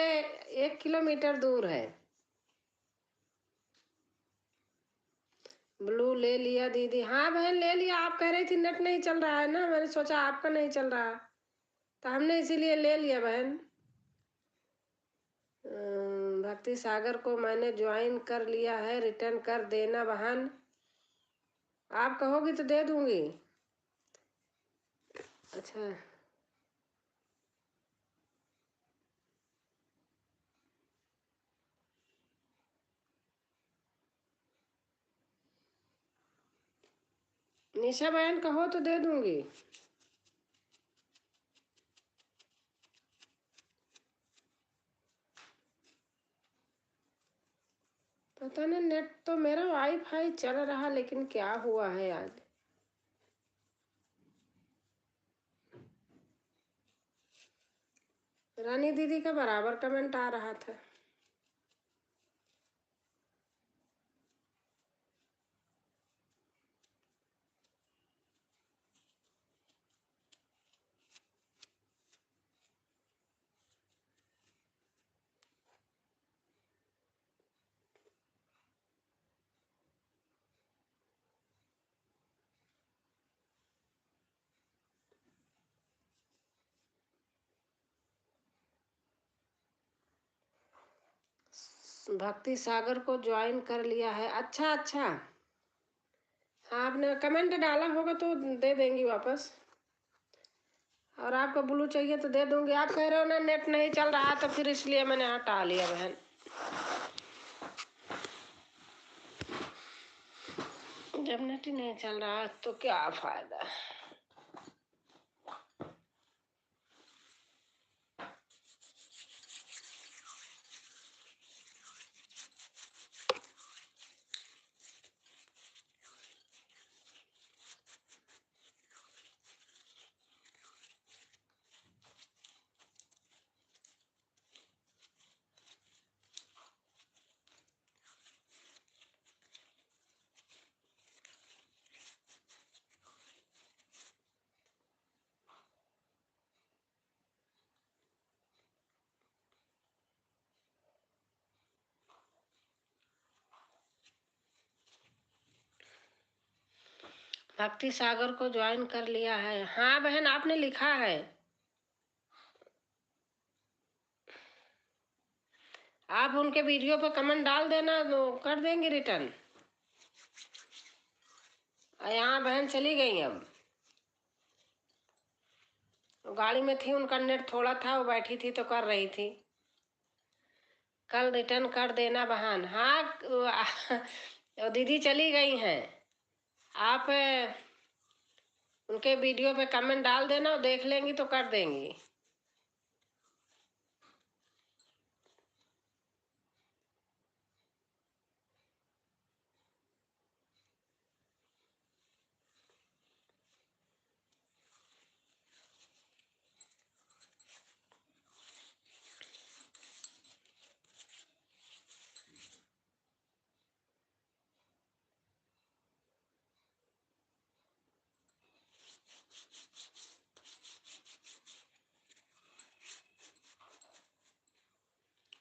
1 किलोमीटर दूर है। ब्लू ले लिया दीदी? हाँ बहन ले लिया। आप कह रही थी नेट नहीं चल रहा है ना, मैंने सोचा आपका नहीं चल रहा तो हमने इसीलिए ले लिया बहन। भक्ति सागर को मैंने ज्वाइन कर लिया है, रिटर्न कर देना बहन। आप कहोगी तो दे दूंगी। अच्छा निशा बहन कहो तो दे दूंगी। पता नहीं, नेट तो मेरा वाईफाई चल रहा, लेकिन क्या हुआ है आज। रानी दीदी का बराबर कमेंट आ रहा था। भक्ति सागर को ज्वाइन कर लिया है। अच्छा अच्छा, हाँ आपने कमेंट डाला होगा तो दे देंगी वापस। और आपको ब्लू चाहिए तो दे दूंगी। आप कह रहे हो ना नेट नहीं चल रहा, तो फिर इसलिए मैंने हटा लिया बहन। जब नेट ही नहीं चल रहा तो क्या फायदा। भक्ति सागर को ज्वाइन कर लिया है। हाँ बहन आपने लिखा है। आप उनके वीडियो पर कमेंट डाल देना तो कर देंगे रिटर्न। यहाँ बहन चली गई अब। गाड़ी में थी, उनका नेट थोड़ा था, वो बैठी थी तो कर रही थी। कल रिटर्न कर देना बहन। हाँ वो दीदी चली गई हैं। आप उनके वीडियो पे कमेंट डाल देना, देख लेंगी तो कर देंगी।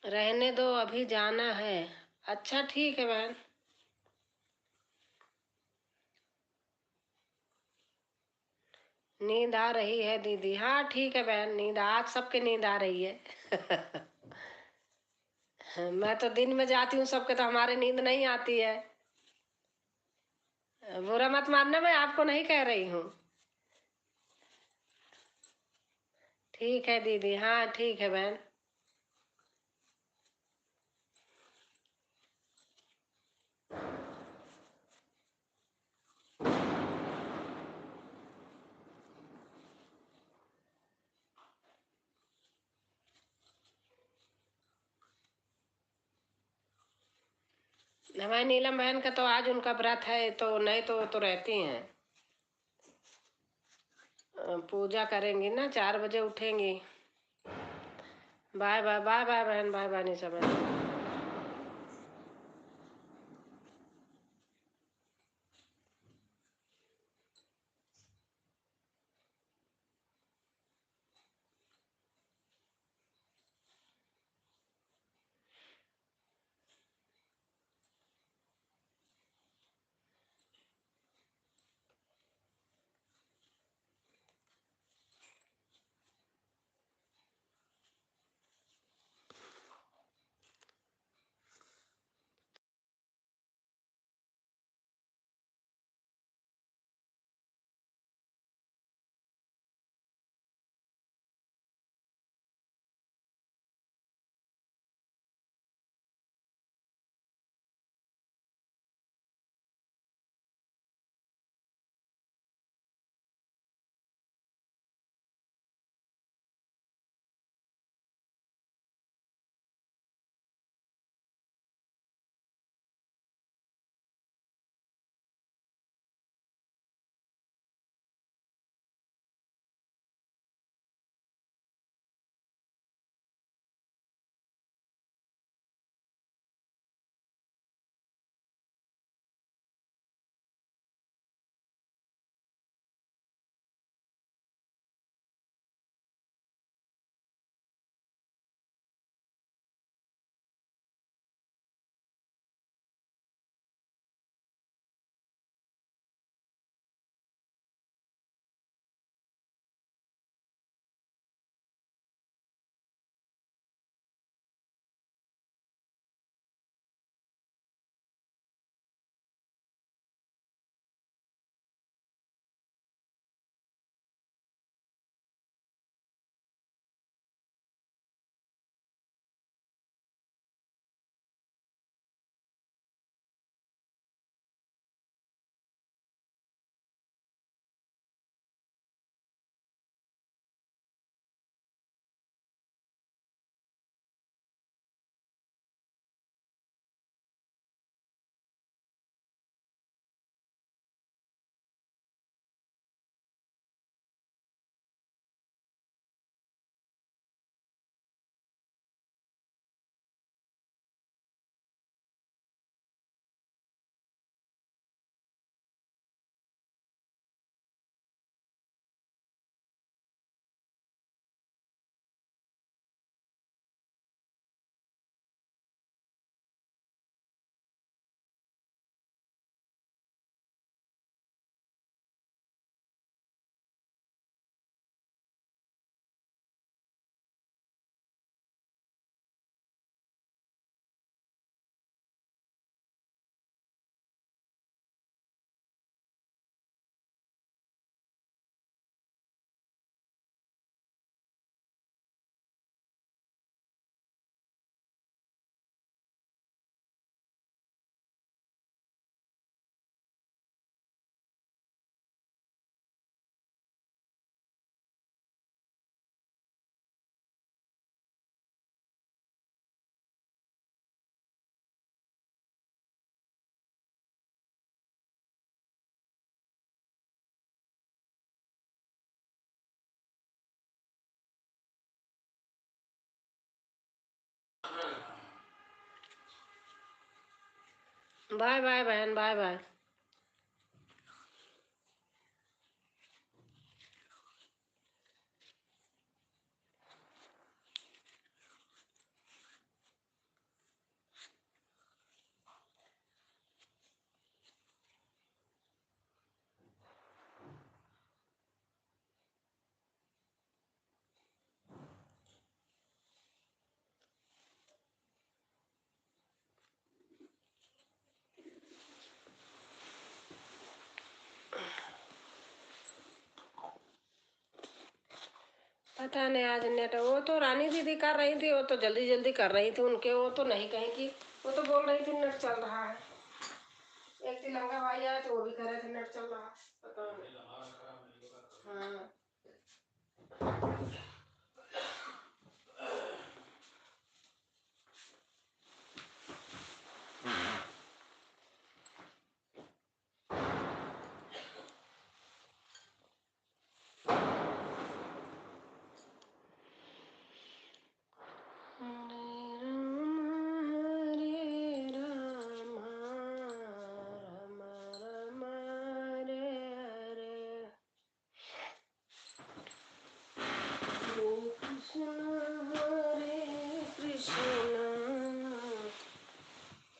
रहने दो, अभी जाना है। अच्छा ठीक है बहन। नींद आ रही है दीदी। हाँ ठीक है बहन, नींद आज सबके नींद आ रही है। मैं तो दिन में जाती हूँ सबके, तो हमारे नींद नहीं आती है। बुरा मत मानना, मैं आपको नहीं कह रही हूँ। ठीक है दीदी, हाँ ठीक है बहन। हमारी नीलम बहन का तो आज उनका व्रत है, तो नहीं तो रहती हैं। पूजा करेंगी ना, 4 बजे उठेंगी। बाय बाय बाय बाय बहन, बाय बाय निशा बहन। बाय बाय बहन, बाय बाय। पता नहीं आज नेट, वो तो रानी दीदी कर रही थी, वो तो जल्दी जल्दी कर रही थी उनके, वो तो नहीं कहीं की, वो तो बोल रही थी नेट चल रहा है। एक तिलंगा भाई आए तो वो भी कह रहे थे नेट चल रहा है, पता नहीं। हाँ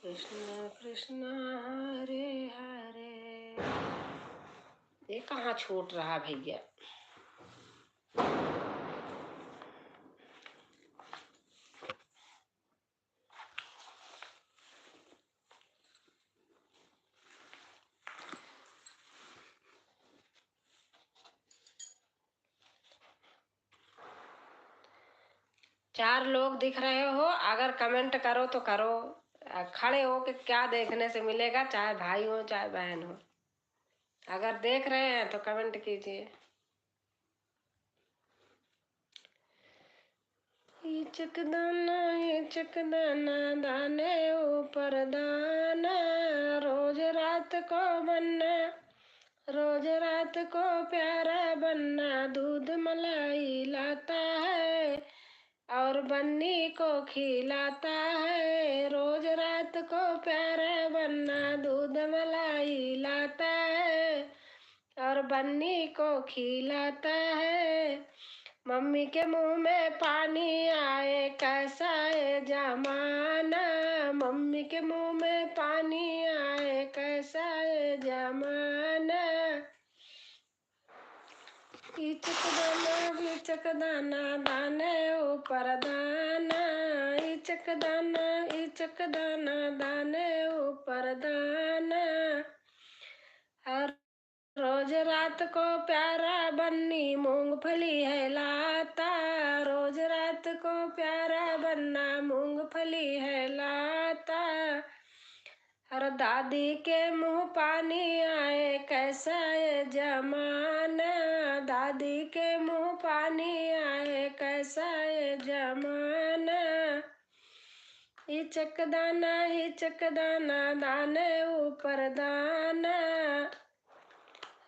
कृष्ण कृष्ण हरे हरे। ये कहाँ छूट रहा भैया। चार लोग दिख रहे हो, अगर कमेंट करो तो करो। खड़े हो के क्या देखने से मिलेगा, चाहे भाई हो चाहे बहन हो। अगर देख रहे हैं तो कमेंट कीजिए। इचक दाना दाने ऊपर दाना, रोज रात को बनना, रोज रात को प्यारा बनना, दूध मलाई लाता है और बन्नी को खिलाता है। रोज रात को प्यारा बनना, दूध मलाई लाता है और बन्नी को खिलाता है। मम्मी के मुंह में पानी आए, कैसा है जमाना, मम्मी के मुंह में पानी आए, कैसा है जमाना। इचक दाना दाने ऊपर दाना, इचक दाना दाने ऊपर दाना। और रोज रात को प्यारा बन्नी मूंगफली है लाता, रोज रात को प्यारा बन्ना मूंगफली है लाता। और दादी के मुंह पानी आए, कैसा है जमाना, दादी के मुंह पानी आए, कैसा है जमाना। हिचक दाना दाने ऊपर दाना,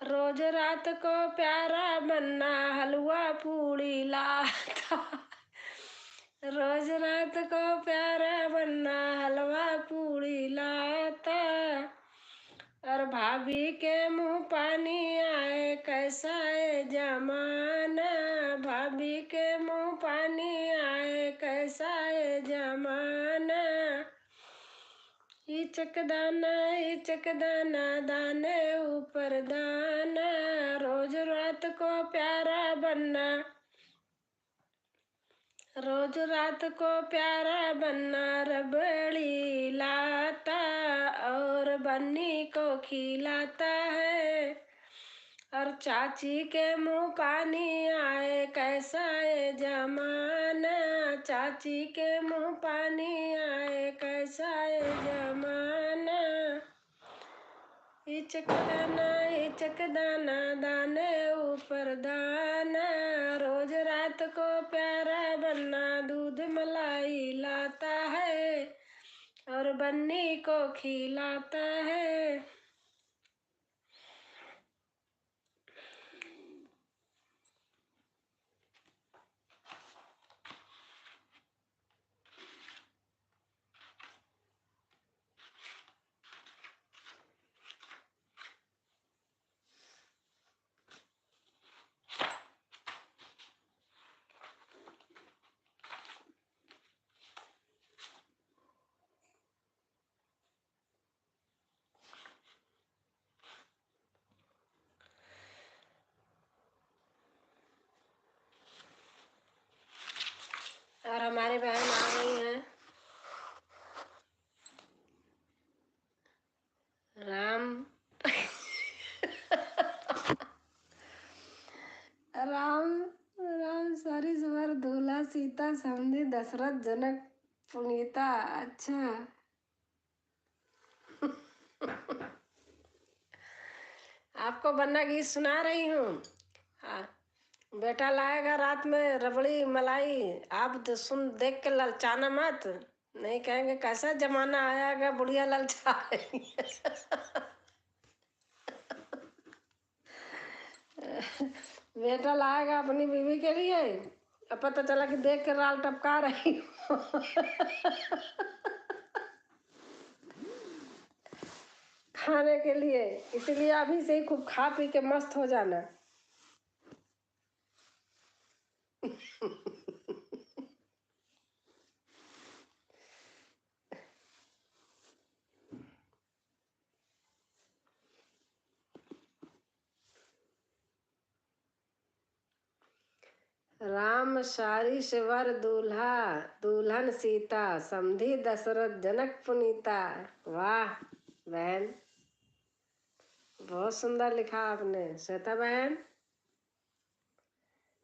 रोज रात को प्यारा बनना हलवा पूड़ी लाता, रोज रात को प्यारा बनना हलवा पूड़ी लाता। और भाभी के मुंह पानी आए, कैसा है जमाना, भाभी के मुंह पानी आए, कैसा है जमाना। इचक दाना दाने ऊपर दाना, रोज रात को प्यारा बनना, रोज रात को प्यारा बनना, रबड़ी लाता और बन्नी को खिलाता है। और चाची के मुंह पानी आए, कैसा है जमाना, चाची के मुंह पानी आए, कैसा है जमाना। इचक दाना दाने ऊपर दाना, रोज रात को प्यारा बनना, दूध मलाई लाता है और बन्नी को खिलाता है। और हमारी बहन आ गई हैं। राम राम राम सारी सवार दूल्हा सीता समधी दशरथ जनक पुनीता। अच्छा, आपको बन्ना गीत सुना रही हूँ। हाँ, बेटा लाएगा रात में रबड़ी मलाई, आप तो सुन देख के ललचाना मत, नहीं कहेंगे कैसा जमाना आयागा बुढ़िया ललचा रही है। बेटा लाएगा अपनी बीवी के लिए, अब पता चला कि देख के राल टपका रही हूँ। खाने के लिए, इसलिए अभी से ही खूब खा पी के मस्त हो जाना। राम सारी सिवर दूल्हा दुल्हन सीता समधी दशरथ जनक पुनीता। वाह बहन, बहुत सुंदर लिखा आपने। श्वेता बहन,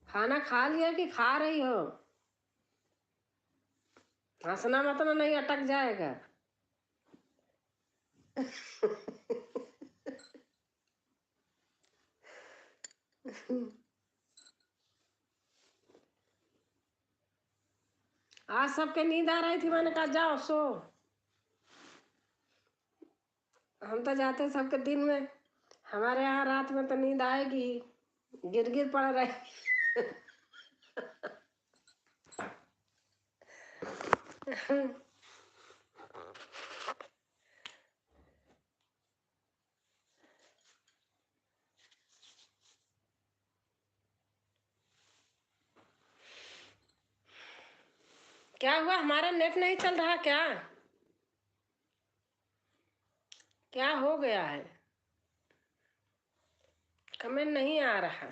खाना खा लिया कि खा रही हो? हंसना मत ना, नहीं अटक जाएगा। आज सबके नींद आ रही थी, मैंने कहा जाओ सो। हम तो जाते सबके दिन में, हमारे यहाँ रात में तो नींद आएगी, गिर गिर पड़ रही। क्या हुआ, हमारा नेट नहीं चल रहा क्या? क्या हो गया है? कमेंट नहीं आ रहा।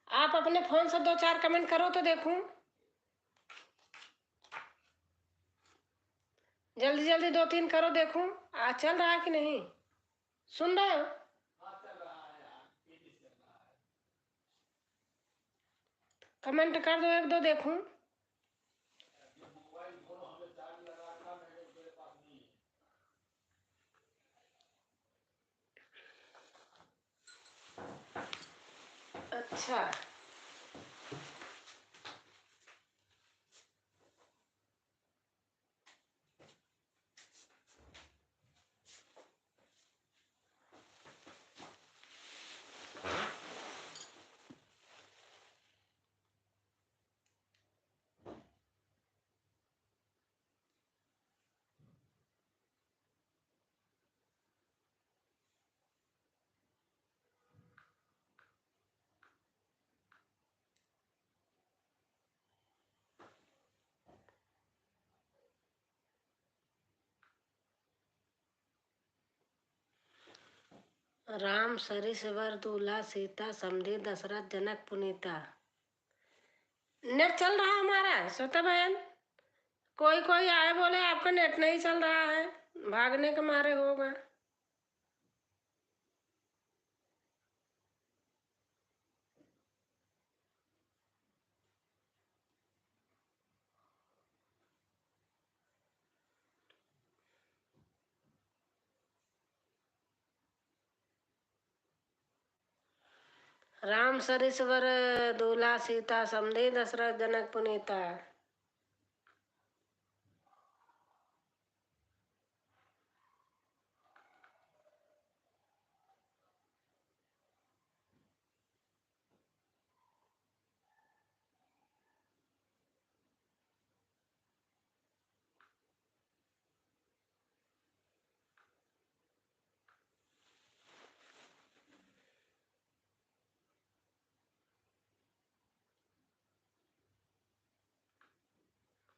आप अपने फोन से 2-4 कमेंट करो तो देखूं। जल्दी जल्दी 2-3 करो, देखूं आ चल रहा है कि नहीं। सुन रहे हो? कमेंट कर दो 1-2 देखूं। अच्छा, राम सरिस वर दूल्हा सीता समधी दशरथ जनक पुनीता। नेट चल रहा है हमारा। श्वेता बहन, कोई कोई आए बोले आपका नेट नहीं चल रहा है, भागने के मारे होगा। राम सरिस वर दूल्हा सीता समधी दशरथ जनक पुनीता।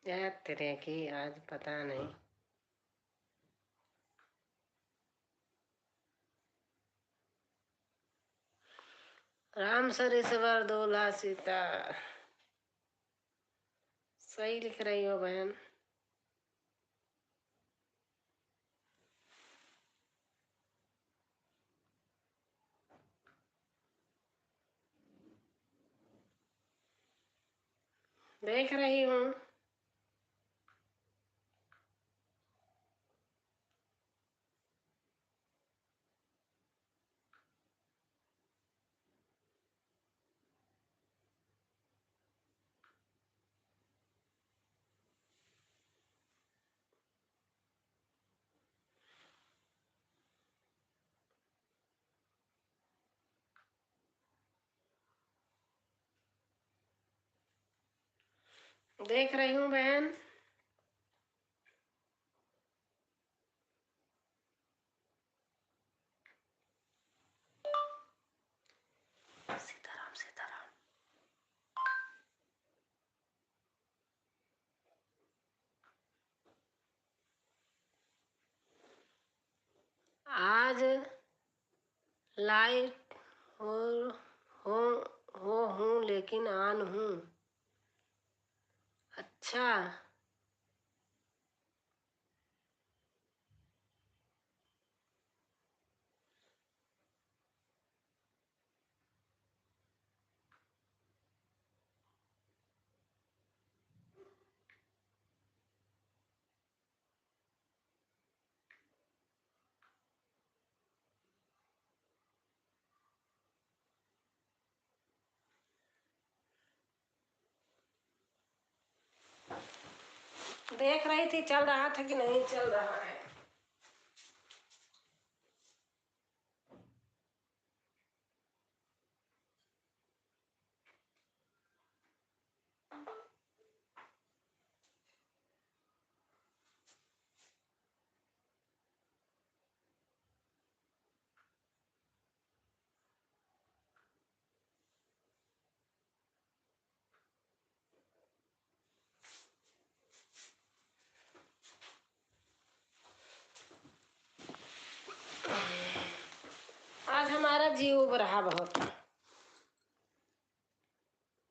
यार तेरे की आज पता नहीं। राम सरिस वर दूल्हा सीता। सही लिख रही हो बहन। देख रही हूँ। देख रही हूँ बहन। सीताराम सीताराम। आज लाइट हो हो हो हूँ लेकिन आन हूँ। अच्छा। देख रही थी चल रहा था कि नहीं चल रहा है। आज हमारा जीव उब रहा बहुत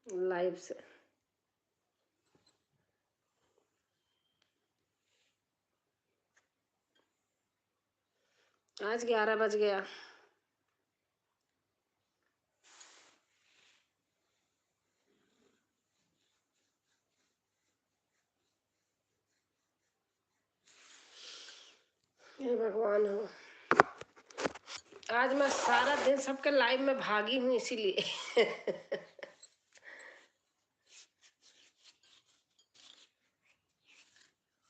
लाइव से। आज 11 बज गया। हे भगवान हो। आज मैं सारा दिन सबके लाइव में भागी हूँ इसीलिए।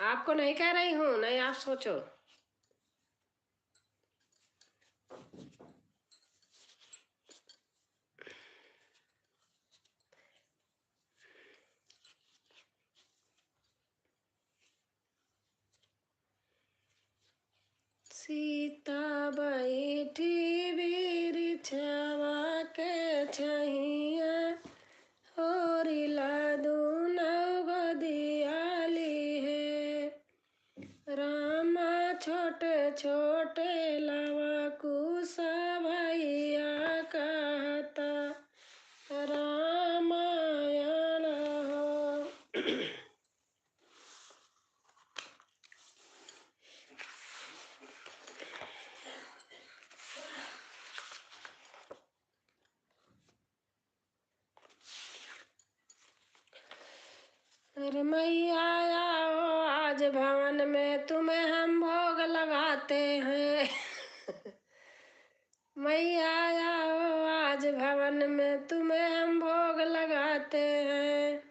आपको नहीं कह रही हूँ, नहीं आप सोचो। सीता बैठी बिरछवा के छहिया होरी लादूना गदियाली है। रामा छोटे छोटे लवा कुसा भैया कहता रामायण हो। अरे मैया आओ आज भवन में तुम्हें हम भोग लगाते हैं। मैया आओ आज भवन में तुम्हें हम भोग लगाते हैं।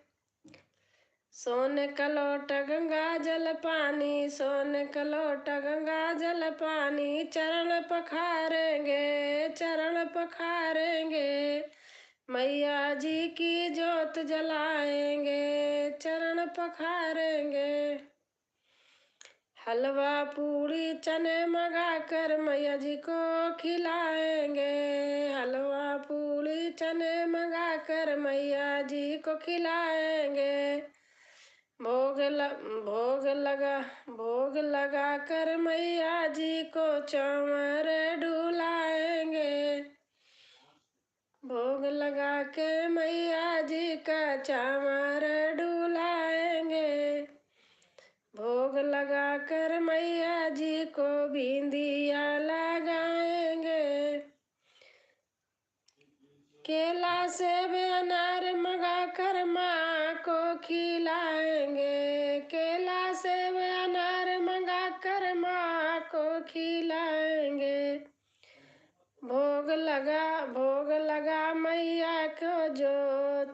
सोने का लोटा गंगा जल पानी, सोने का लोटा गंगा जल पानी, चरण पखारेंगे चरण पखारेंगे। मैया जी की जोत जलाएंगे चरण पखारेंगे। हलवा पूरी चने मंगा कर मैया जी को खिलाएंगे। हलवा पूरी चने मंगा कर मैया जी को खिलाएंगे। भोग लगा कर मैया जी को चंवर डुलाएंगे। भोग लगा के मैया जी का चामर डुलाएंगे, भोग लगा कर मैया जी को बिंदिया लगाएंगे, केला सेब अनार मंगा कर माँ को खिलाएंगे, केला सेब अनार मंगा कर माँ को खिलाएंगे, भोग लगा मैया को जो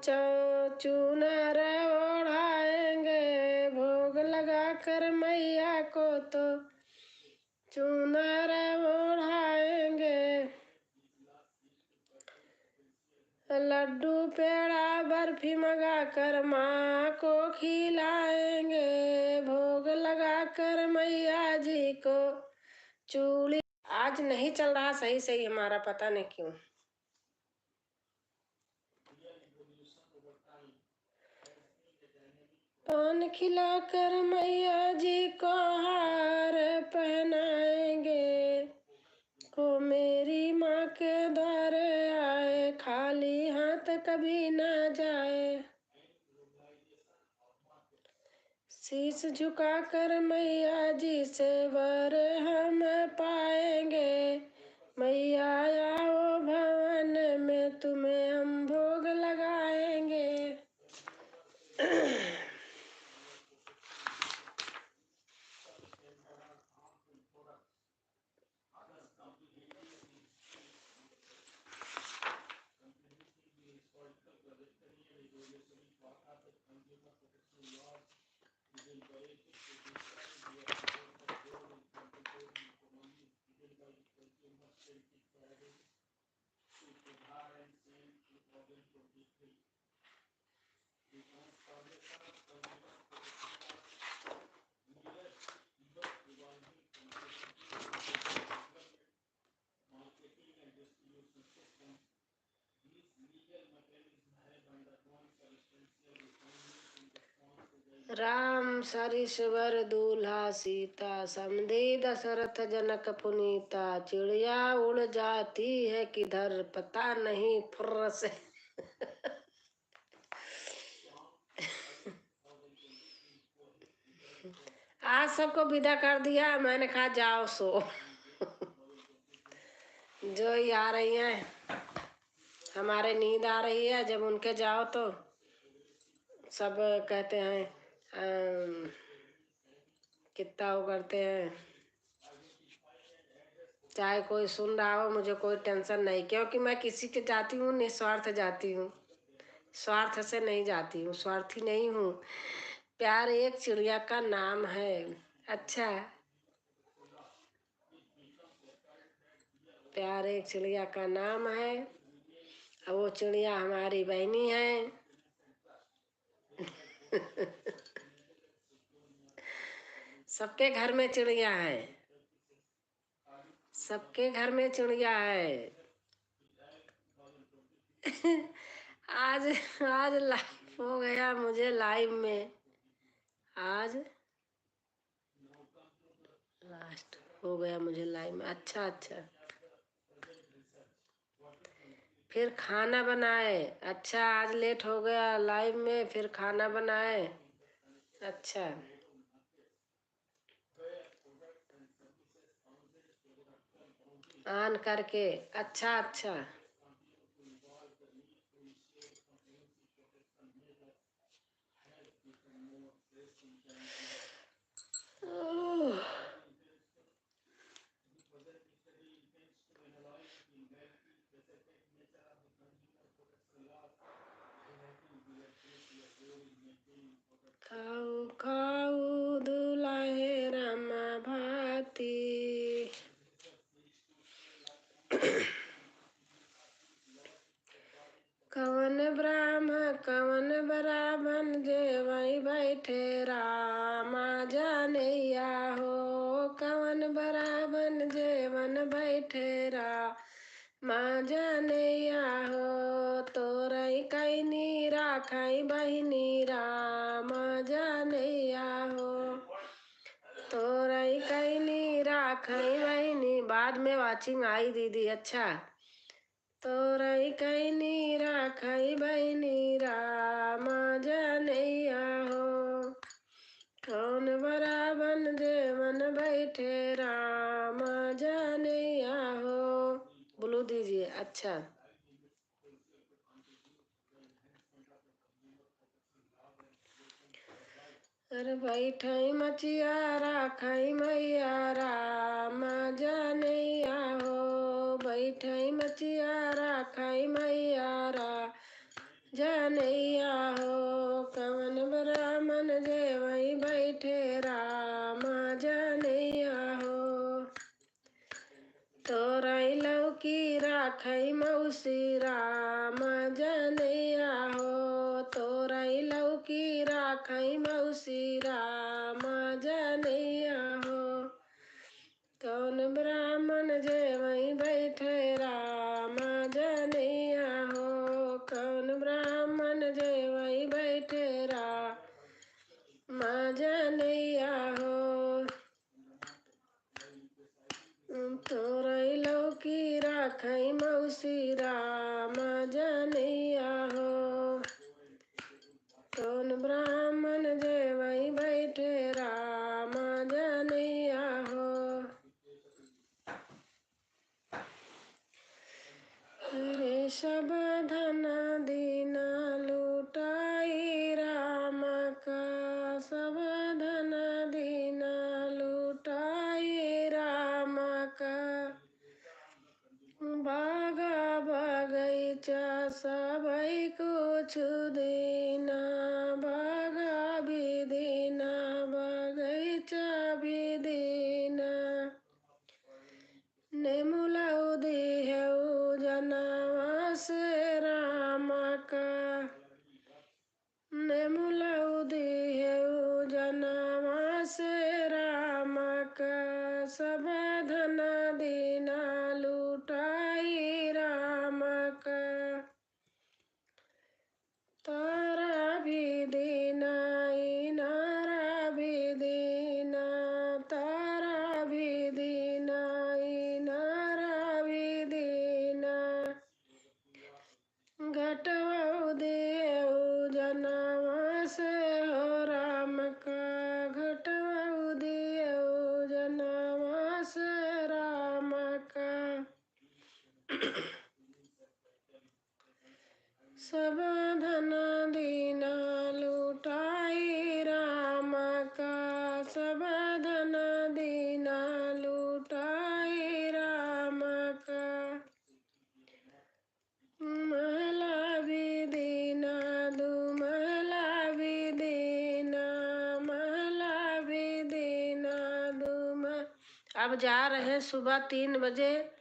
चूनर ओढ़ाएंगे, भोग लगा कर मैया को तो चूनर ओढ़ाएंगे, लड्डू पेड़ा बर्फी मंगा कर माँ को खिलाएंगे, भोग लगा कर मैया जी को चूड़ी। आज नहीं चल रहा सही सही हमारा, पता नहीं क्यों। पान खिलाकर मैया जी को हार पहनाएंगे, को मेरी माँ के द्वार आए खाली हाथ कभी न जाए, शीश झुकाकर मैया जी से वर हम पाएंगे, मैया आओ भवन में तुम्हें हम भोग लगाएंगे। राम सरिसवर दूल्हा सीता, समधि दशरथ जनक पुनीता, चिड़िया उड़ जाती है किधर पता नहीं फुर्र से। आज सबको विदा कर दिया, मैंने कहा जाओ सो। जो ही आ रही हैं, हमारे नींद आ रही है, जब उनके जाओ तो सब कहते हैं कितना वो करते हैं। चाहे कोई सुन रहा हो, मुझे कोई टेंशन नहीं, क्योंकि मैं किसी के जाती हूँ निस्वार्थ जाती हूँ, स्वार्थ से नहीं जाती हूँ, स्वार्थी नहीं हूँ। प्यार एक चिड़िया का नाम है। अच्छा, प्यार एक चिड़िया का नाम है, और वो चिड़िया हमारी बहनी है। सबके घर में चिड़िया है, सबके घर में चिड़िया है। आज आज लाइव हो गया मुझे, लाइव में आज लास्ट हो गया मुझे लाइव में। अच्छा अच्छा, फिर खाना बनाए। अच्छा, आज लेट हो गया लाइव में, फिर खाना बनाए। अच्छा, ऑन करके। अच्छा अच्छा, ओह, खाऊ खाऊ दुलाहे रामा भाती। कवन ब्राह्मण जेवई बैठे रामा जानैया हो, कवन ब्राह्मण जेवन बैठे रामा जानैया हो, तोरई कैनी राखई बहिनी रामा जानैया हो, तोरई कैनी राखई बहिनी। बाद में वाचिंग आई दीदी। अच्छा, तोरई कैनी राखई बहनी राम जनैया हो। कौन बराबन जे मन बैठे राम जनैया हो। बोलो दीजिए। अच्छा, अरे बैठई मचिया राखई मैया राम जनैया हो। बैठई मचिया राखई मैया राम जनैया हो। कवन ब्राह्मण जे वहीं बैठे राम जनैया हो। तोरई लौकी राखई मौसी राम जनैया हो। तोरई लौकी राखई मौसी राम जनैया हो। कौन ब्राह्मण जे वहीं बैठे राम जनैया हो। कौन ब्राह्मण जे वहीं बैठे राम जनैया हो। तोरई लौकी राखई मौसी राम जनैया हो। कौन ब्राह्मण जे वहीं बैठे राम जनैया हो। अरे सब धन दीन लुटाई राम का। सब धन दीन लुटाई राम का। बागा बगैचा सबई कुछ दीना। बागा भी दीना बगैचा भी दीना। नेमुलाउ देहु जनवा से राम का। नेमुलाउ देहु जनवा से राम का। सब धन दीना लुटाई राम का। तारा भी दीना इनारा भी दीना। तारा भी दीना इनारा भी दीना। घटवाऊ देऊ जनवा से हो राम का। घटवाऊ देऊ जनवा से राम का। सब धन दीना लुटाई राम का। सब धन दीना लुटाई राम का। महला भी दीना दुमहला भी दीना। महला भी दीना अब जा रहे हैं, सुबह 3 बजे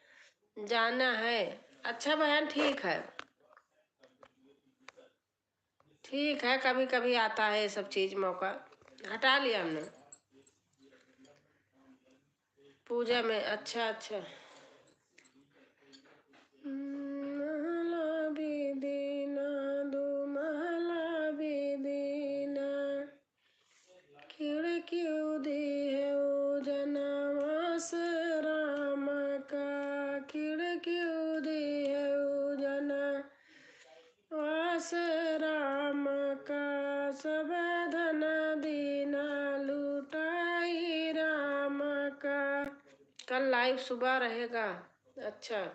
जाना है। अच्छा बहन, ठीक है। ठीक है, कभी कभी आता है ये सब चीज, मौका हटा लिया हमने पूजा में। अच्छा अच्छा। महला भी दीना दुमहला भी दीना। खिड़की दी है जनवा से राम का। खिड़की दी है जनवा से राम का। सब धन दीना लुटाई राम का। कल लाइव सुबह रहेगा। अच्छा,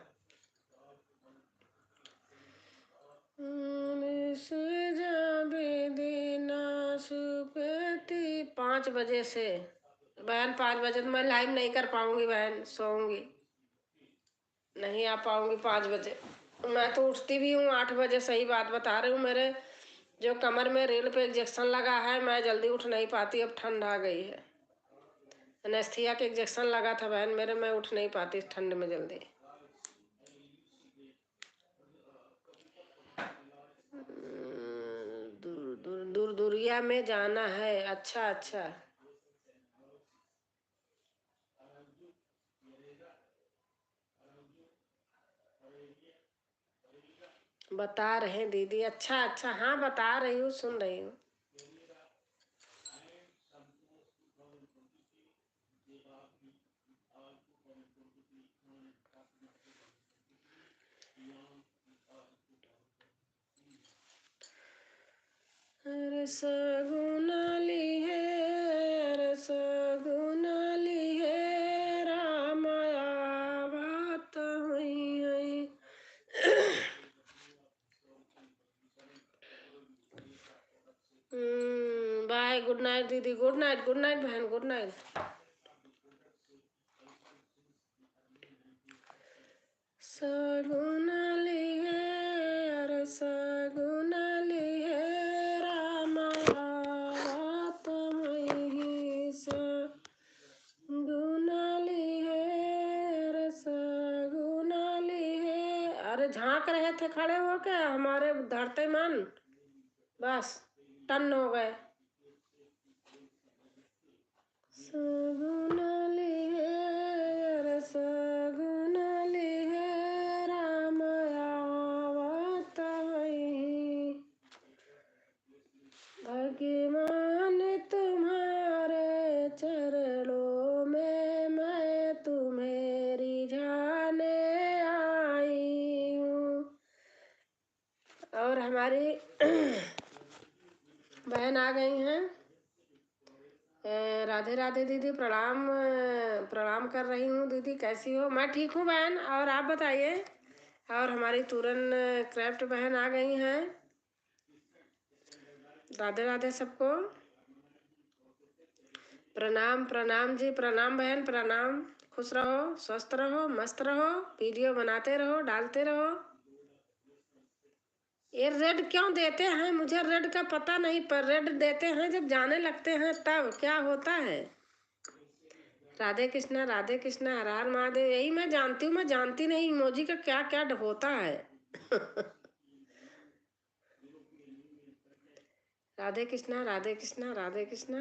से जाबे देना सुपति 5 बजे से। बहन 5 बजे तो मैं लाइव नहीं कर पाऊंगी बहन, सोऊंगी, नहीं आ पाऊंगी 5 बजे। मैं तो उठती भी हूँ 8 बजे, सही बात बता रही हूँ। मेरे जो कमर में रीढ़ पे इंजेक्शन लगा है, मैं जल्दी उठ नहीं पाती। अब ठंड आ गई है, एनेस्थीसिया के इंजेक्शन लगा था बहन मेरे, मैं उठ नहीं पाती ठंड में जल्दी। दूरिया में जाना है। अच्छा अच्छा, बता रहे दीदी। अच्छा अच्छा, हाँ बता रही हूँ, सुन रही हूँ। रसगुनाली है, रसगुनाली है, रामाया बात हुई है। बाय, गुड नाइट दीदी, गुड नाइट, गुड नाइट बहन, गुड नाइट। सगुनाली है, रसगुनाली है, रामाया बात हुई, सगुनाली है, रसगुनाली है। अरे झांक रहे थे खड़े हो के, हमारे धरते मन बस टन हो गए। सगुनाली है, रसगुनाली है, रामाया बात हुई। भगवान तुम्हारे चरणों में मैं तुम्हें रिझाने आई हूँ। और हमारी बहन आ गई हैं। राधे राधे दीदी, प्रणाम, प्रणाम कर रही हूँ दीदी, कैसी हो? मैं ठीक हूँ बहन, और आप बताइए। और हमारी तुरन क्राफ्ट बहन आ गई हैं। राधे राधे सबको, प्रणाम प्रणाम जी, प्रणाम बहन, प्रणाम। खुश रहो, स्वस्थ रहो, मस्त रहो, वीडियो बनाते रहो, डालते रहो। ये रेड क्यों देते हैं? मुझे रेड का पता नहीं, पर रेड देते हैं जब जाने लगते हैं तब क्या होता है। राधे कृष्णा, राधे कृष्णा, हर हर महादेव। यही मैं जानती हूँ, मैं जानती नहीं इमोजी का क्या क्या होता है। राधे कृष्णा, राधे कृष्णा, राधे कृष्णा।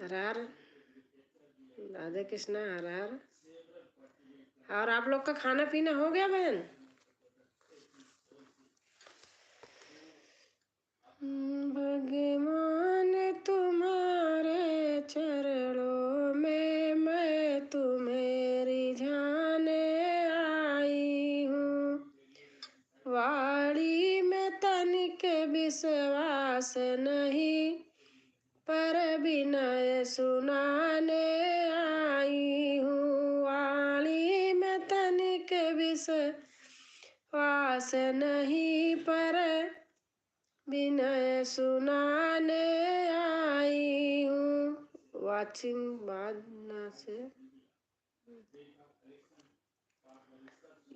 हर हर, राधे कृष्णा, हर हर। और आप लोग का खाना पीना हो गया बहन? भगवान तुम्हारे चरणों में मैं तुम्हें रिझाने आई हूँ। वाणी में तनिक विश्वास नहीं, पर विनय सुनाने आई हूँ। वाणी में तनिक विश्वास नहीं, पर विनय सुनाने आई हूँ। वाचिंग बादना से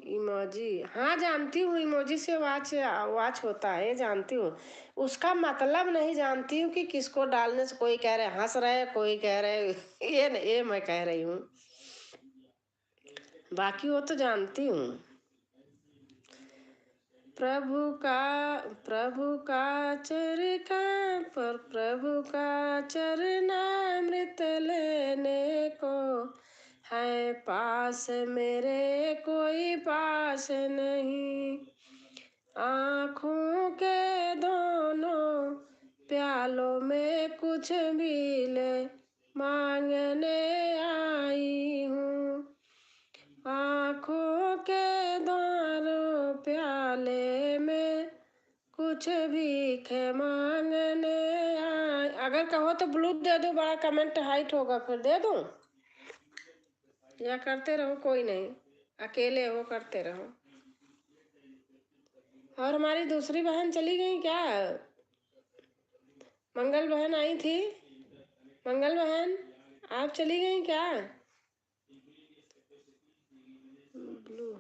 इमोजी, हाँ जानती हूँ, इमोजी से वाच होता है, जानती हूँ। उसका मतलब नहीं जानती हूँ कि किसको डालने से। कोई कह रहे हंस रहे, कोई कह रहे ये मैं कह रही हूँ, बाकी वो तो जानती हूँ। प्रभु का चरणामृत लेने को है पास मेरे, कोई पास नहीं। आँखों के दोनों प्यालों में कुछ भी ले मांगने आई हूँ। आँखों के दोनों प्याले में कुछ भी खे मांगने आई। अगर कहो तो ब्लू दे दूँ, बड़ा कमेंट हाइट होगा, फिर दे दूँ या करते रहो, कोई नहीं, अकेले हो करते रहो। और हमारी दूसरी बहन चली गई क्या? मंगल बहन आई थी, मंगल बहन आप चली गई क्या? ब्लू,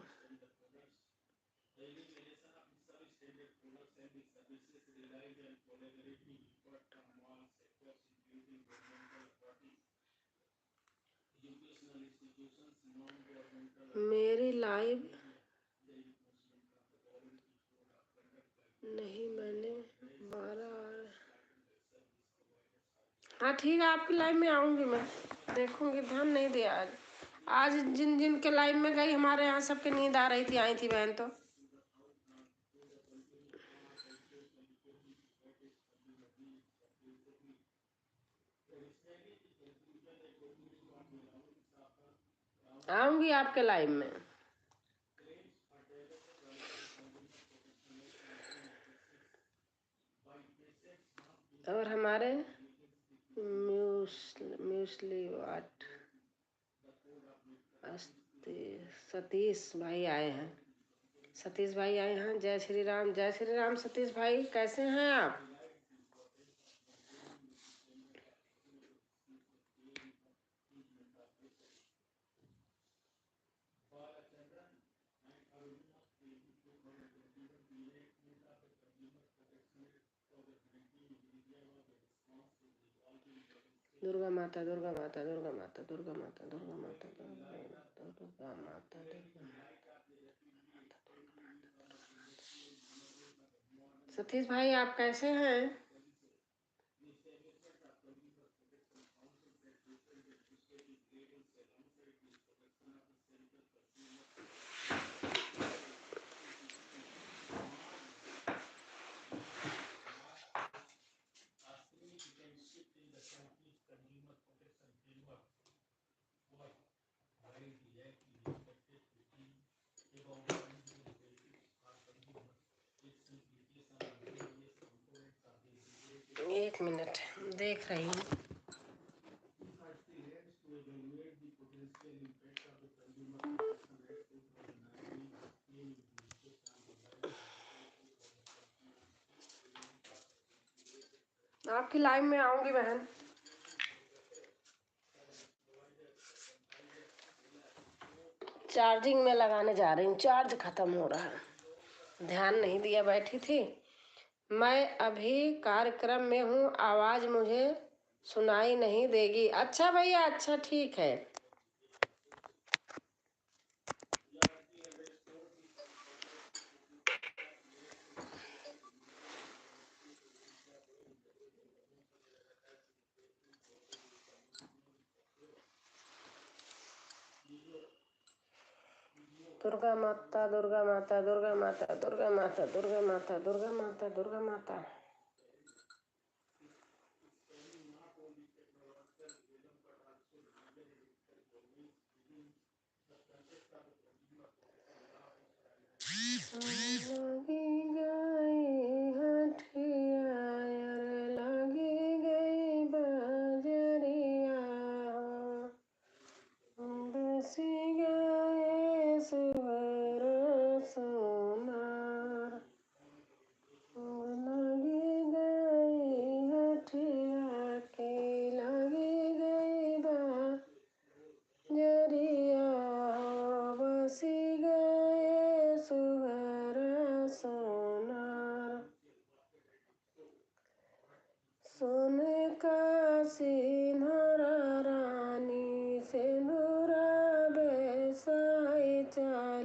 मेरी लाइव नहीं, मैंने 12। हाँ ठीक है, आपकी लाइव में आऊंगी, मैं देखूंगी, ध्यान नहीं दिया आज। आज जिन जिन के लाइव में गई, हमारे यहाँ सबके नींद आ रही थी, आई थी बहन तो। आऊंगी आपके लाइव में। हमारे म्यूसली वाट सतीश भाई आए हैं। सतीश भाई आए हैं। जय श्री राम, जय श्री राम। सतीश भाई कैसे हैं आप? दुर्गा माता, दुर्गा माता, दुर्गा माता, दुर्गा माता, दुर्गा माता, दुर्गा माता, सतीश भाई आप कैसे हैं? एक मिनट देख रही हूँ। आपकी लाइव में आऊंगी बहन। चार्जिंग में लगाने जा रही हूँ, चार्ज खत्म हो रहा है। ध्यान नहीं दिया, बैठी थी। मैं अभी कार्यक्रम में हूँ, आवाज मुझे सुनाई नहीं देगी। अच्छा भैया, अच्छा ठीक है। दुर्गा माता, दुर्गा माता, दुर्गा माता, दुर्गा माता, दुर्गा माता, दुर्गा माता, दुर्गा माता। लगी गई हठिया, लगी गई बजरिया, बसी गए सुअर सोनार, लगी गई हठिया के, लगी गई बजरिया, बसी गए सुअर सोनार। सोने का सिंदूरा रानी, सिंदूरा बेसाई चांदी।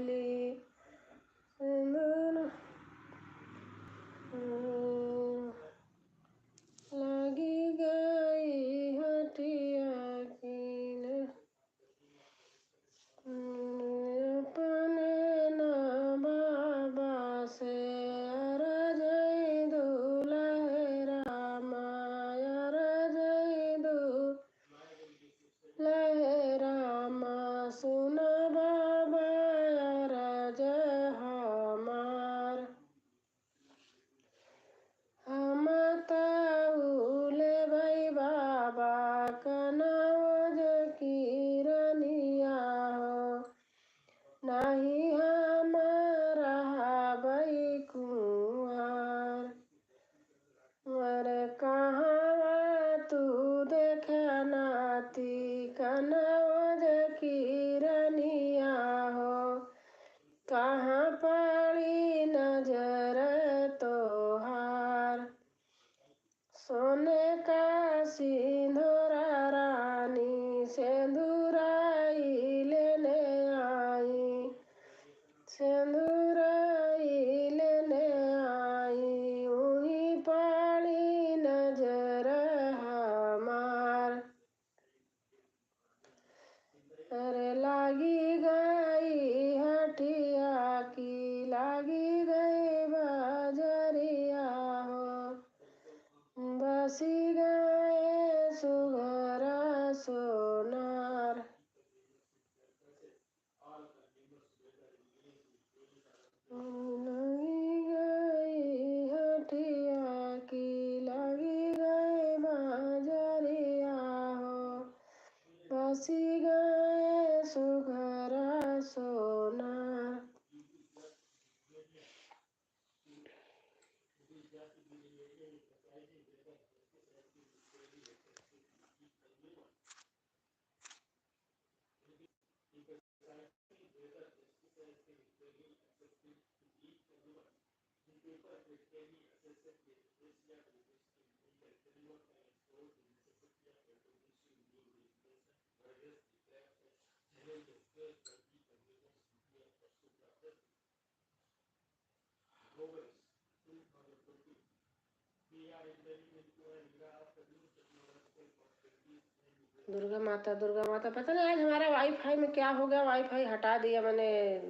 दुर्गा माता पता नहीं आज हमारा वाईफाई में क्या हो गया, वाईफाई हटा दिया मैंने,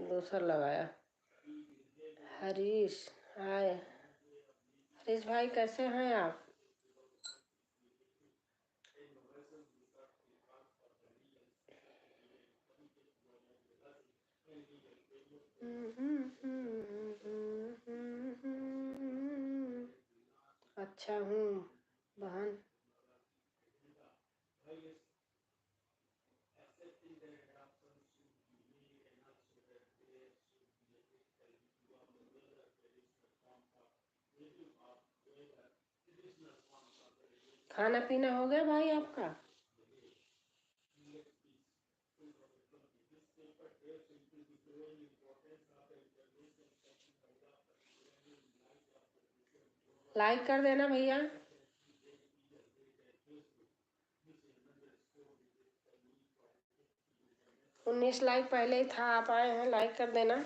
दूसरा लगाया। हरीश, हाय हरीश भाई, कैसे हैं आप? अच्छा हूँ बहन। खाना पीना हो गया भाई आपका? लाइक कर देना भैया। 19 लाइक पहले ही था, आप आए हैं, लाइक कर देना।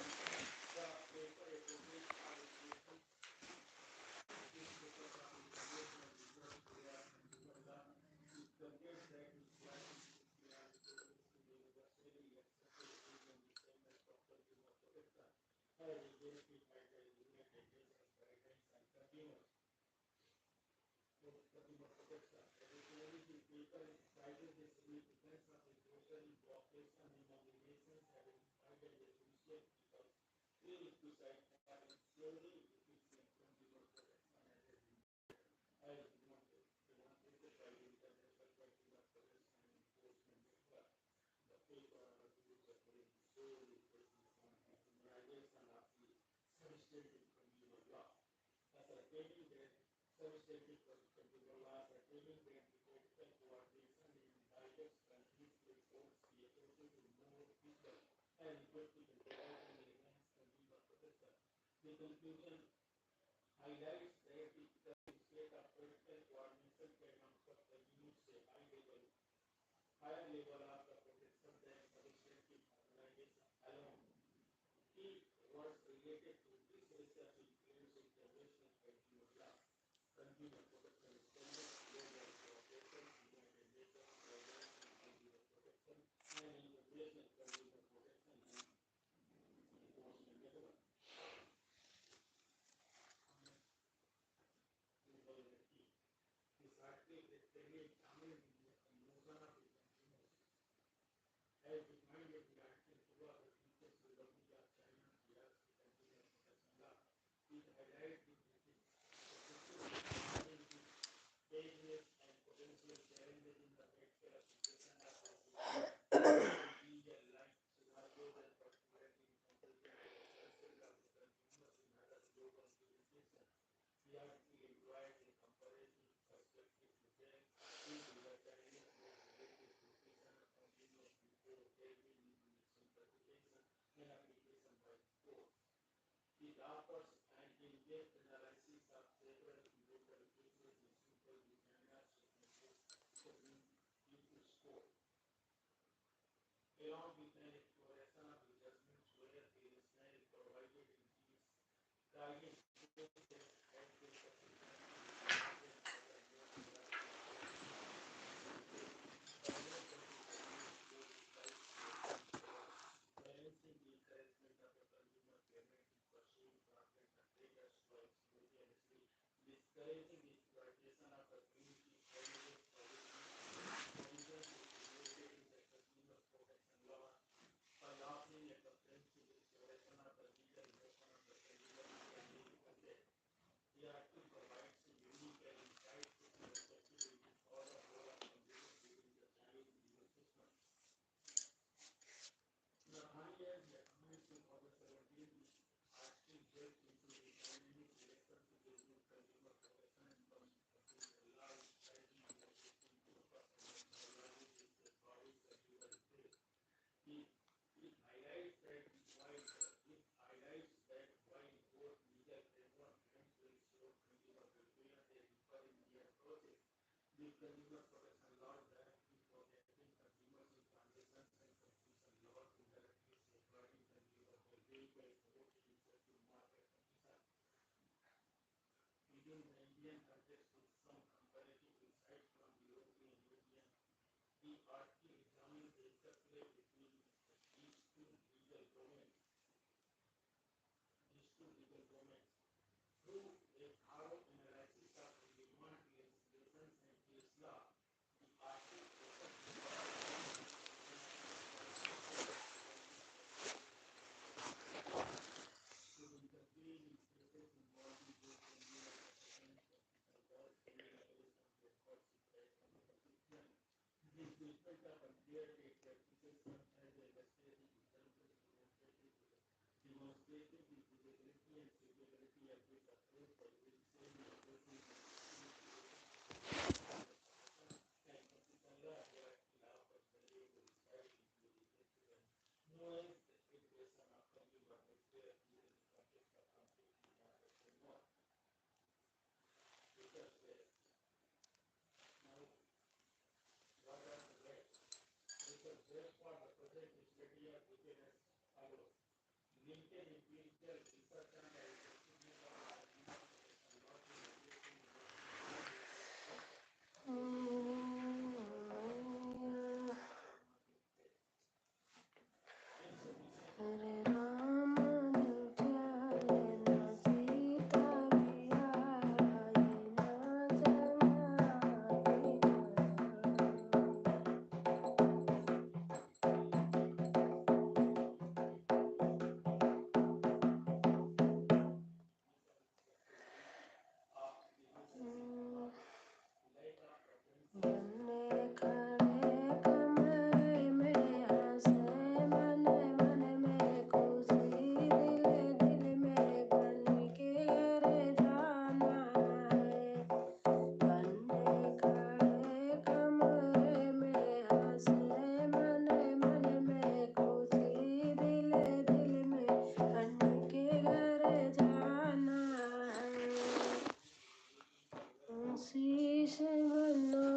शीश बना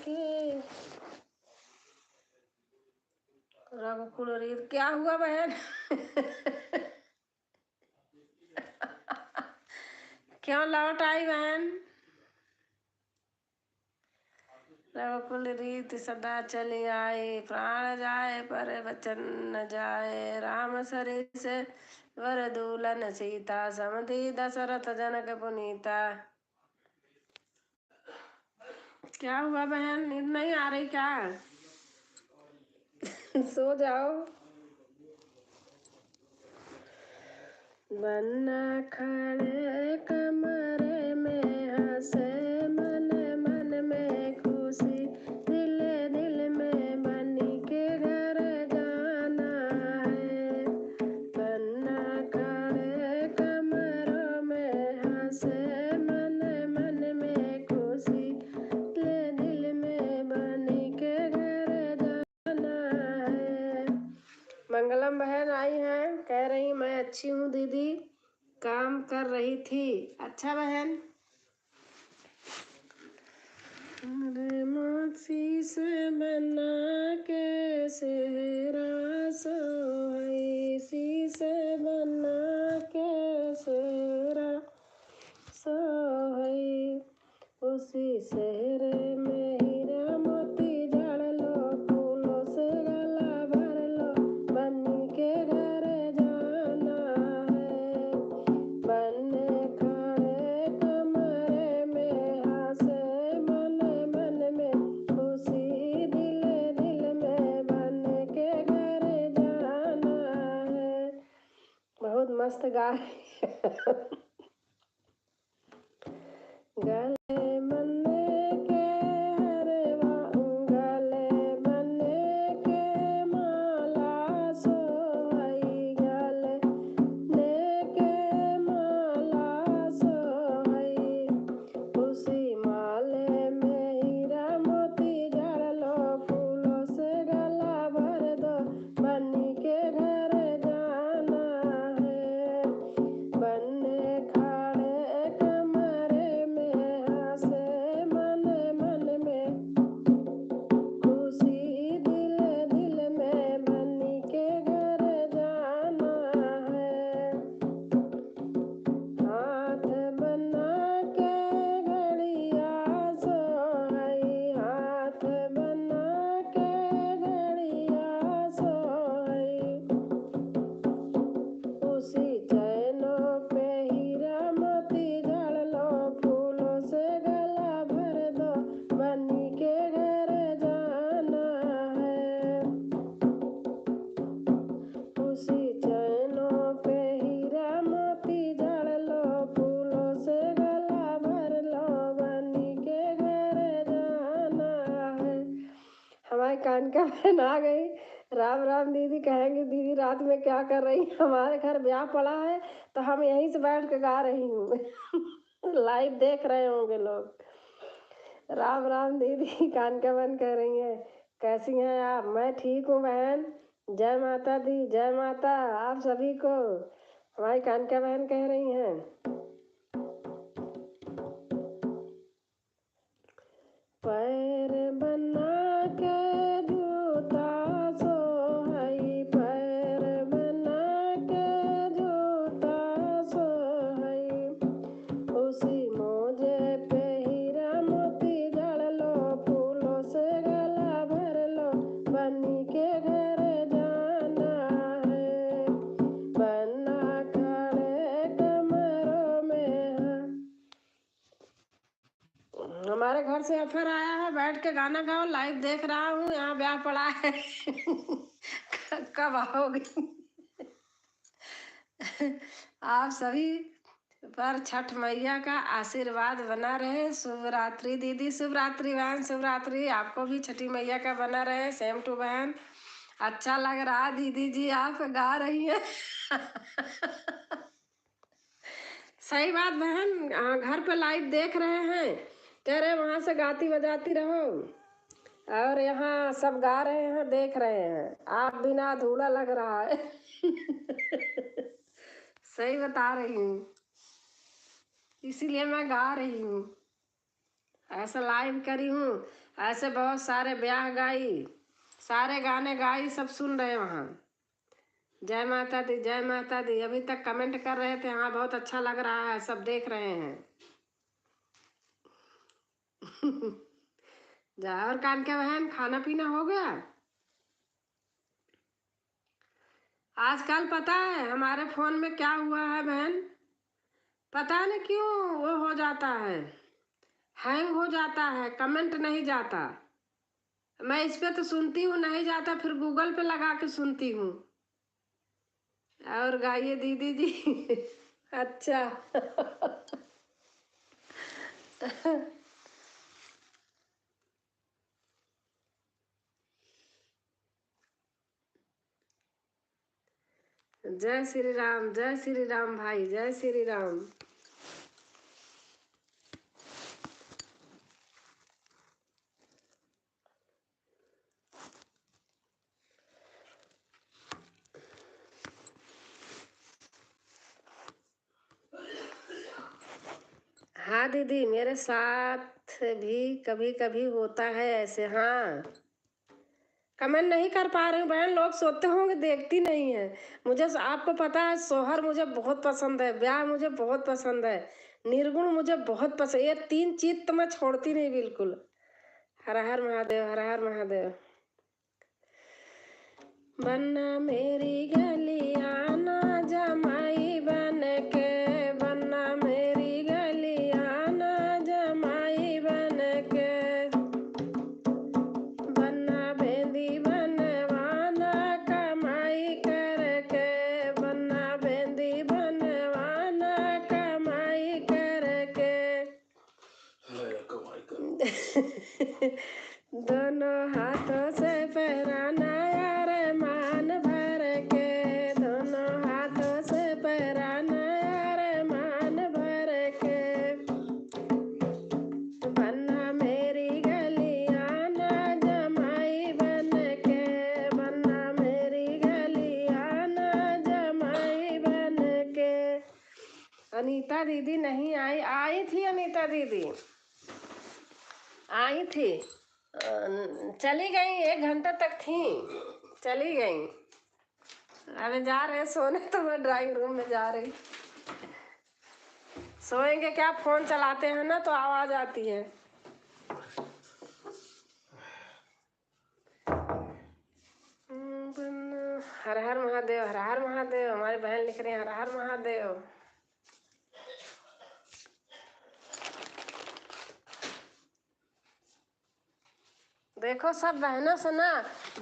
के रघुकुल रीत क्या हुआ बहन? क्यों लौट आई बहन? रघुकुल रीत सदा चली आई, प्राण जाए पर वचन न जाए। राम सरिस वर दूलन सीता, समधि दशरथ जनक पुनीता। क्या हुआ बहन, नींद नहीं आ रही क्या? सो जाओ। बन्ना खड़े कमरे में हंसे मन मन में खुशी, दिल दिल में बनी के घर जाना है। बन्ना खड़े कमरों में हंसे मन मन में खुशी, दिल दिल में बनी के घर जाना है। मंगलम बहन आई हैं, कह रही मैं अच्छी हूँ दीदी, काम कर रही थी। अच्छा बहन। शीश बना के सेहरा सोई, शीश बना के सेहरा सोई। उसी सेहरे में हीरा मोती जड़ लो, फूलों से गला भर लो, बन्नी के घर जाना है। बन्ने खड़े कमरे में हंसे मन मन में खुशी, दिल दिल में बन्ने के घर जाना है। बहुत मस्त गा गले बन्ने के हरवा, गले बन्ने के माला सोहई, गले के माला सोहई। उसी माले में हीरा मोती जड़ लो, फूलों से गला भर दो, बन्नी के घर जाना है। बन्ने खड़े कमरे में कान का बहन आ गई। राम राम दीदी। कहेंगे दीदी रात में क्या कर रही? हमारे घर ब्याह पड़ा है तो हम यहीं से बैठ के गा रही हूँ। लाइव देख रहे होंगे लोग। राम राम दीदी। कान का बहन कह रही है कैसी हैं आप? मैं ठीक हूँ बहन। जय माता दी, जय माता आप सभी को। हमारी कान का बहन कह रही हैं पैर बना के जूता सोहई, पैर बना के जूता सोहई, उसी मोजे पे हीरा मोती जड़ लो, फूलों से गला भर लो, बनी के घर जाना है, बन्ना खड़े कमरों में। हमारे घर से ऑफर आया है, बैठ के गाना गाओ। लाइव देख रहा हूँ, यहाँ ब्याह पड़ा है। कब आओगे? आप सभी पर छठ मैया का आशीर्वाद बना रहे। शुभ रात्रि दीदी। शुभ रात्रि बहन। शुभ रात्रि। आपको भी छठी मैया का बना रहे। सेम टू बहन। अच्छा लग रहा दीदी जी आप गा रही हैं। सही बात बहन। घर पे लाइव देख रहे हैं, कह रहे वहां से गाती बजाती रहो, और यहाँ सब गा रहे हैं, देख रहे हैं। आप बिना अधूरा लग रहा है। सही बता रही हूँ, इसीलिए मैं गा रही हूँ। ऐसा लाइव करी हूँ, ऐसे बहुत सारे ब्याह गाई, सारे गाने गाई, सब सुन रहे वहाँ। जय माता दी, जय माता दी। अभी तक कमेंट कर रहे थे हाँ बहुत अच्छा लग रहा है, सब देख रहे हैं। जा। और कान के बहन खाना पीना हो गया? आजकल पता है हमारे फोन में क्या हुआ है बहन? पता नहीं क्यों वो हो जाता है, हैंग हो जाता है, कमेंट नहीं जाता। मैं इस पे तो सुनती हूँ नहीं जाता, फिर गूगल पे लगा के सुनती हूँ। और गाइए दीदी जी। अच्छा। जय श्री राम, जय श्री राम भाई, जय श्री राम। हाँ दीदी, मेरे साथ भी कभी कभी होता है ऐसे। हाँ, कमेंट नहीं कर पा रही हूँ बहन, लोग सोते होंगे देखती नहीं है। मुझे आपको पता है सोहर मुझे बहुत पसंद है, ब्याह मुझे बहुत पसंद है, निर्गुण मुझे बहुत पसंद। ये तीन चीज तो मैं छोड़ती नहीं बिल्कुल। हर हर महादेव, हर हर महादेव। बन्ना मेरी गलियां ना जमाई बन के, बन्ना मेरी गलियां ना जमाई बन के, बन्ना बेंदी बनवाना कमाई करके, बन्ना बेंदी बनवाना कमाई करके। दोनों हाथों से पहराना यार मान भर के, दोनों हाथों से पहराना यार मान भर के, बन्ना मेरी गलियां ना जमाई बन के, बन्ना मेरी गलियां ना जमाई बन के। अनीता दीदी नहीं आई? आई थी अनीता दीदी, आई थी, चली गई, 1 घंटा तक थी, चली गई। अभी जा रहे सोने, तो मैं ड्राइंग रूम में जा रही। सोएंगे क्या, फोन चलाते हैं ना तो आवाज आती है। हर हर महादेव, हर हर महादेव। हमारी बहन लिख रही है हर हर महादेव। देखो सब बहनों से ना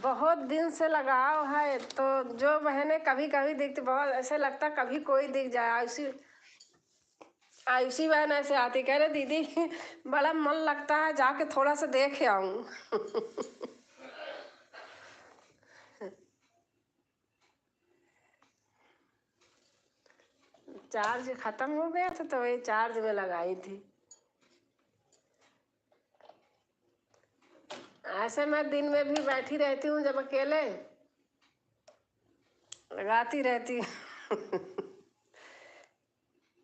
बहुत दिन से लगाव है, तो जो बहनें कभी कभी दिखती, बहुत ऐसे लगता कभी कोई दिख जाए। आयुषी बहन ऐसे आती, कह रहे दीदी बड़ा मन लगता है, जाके थोड़ा सा देख आऊं। चार्ज खत्म हो गया था तो वही चार्ज में लगाई थी। ऐसे मैं दिन में भी बैठी रहती हूँ, जब अकेले लगाती रहती हूँ।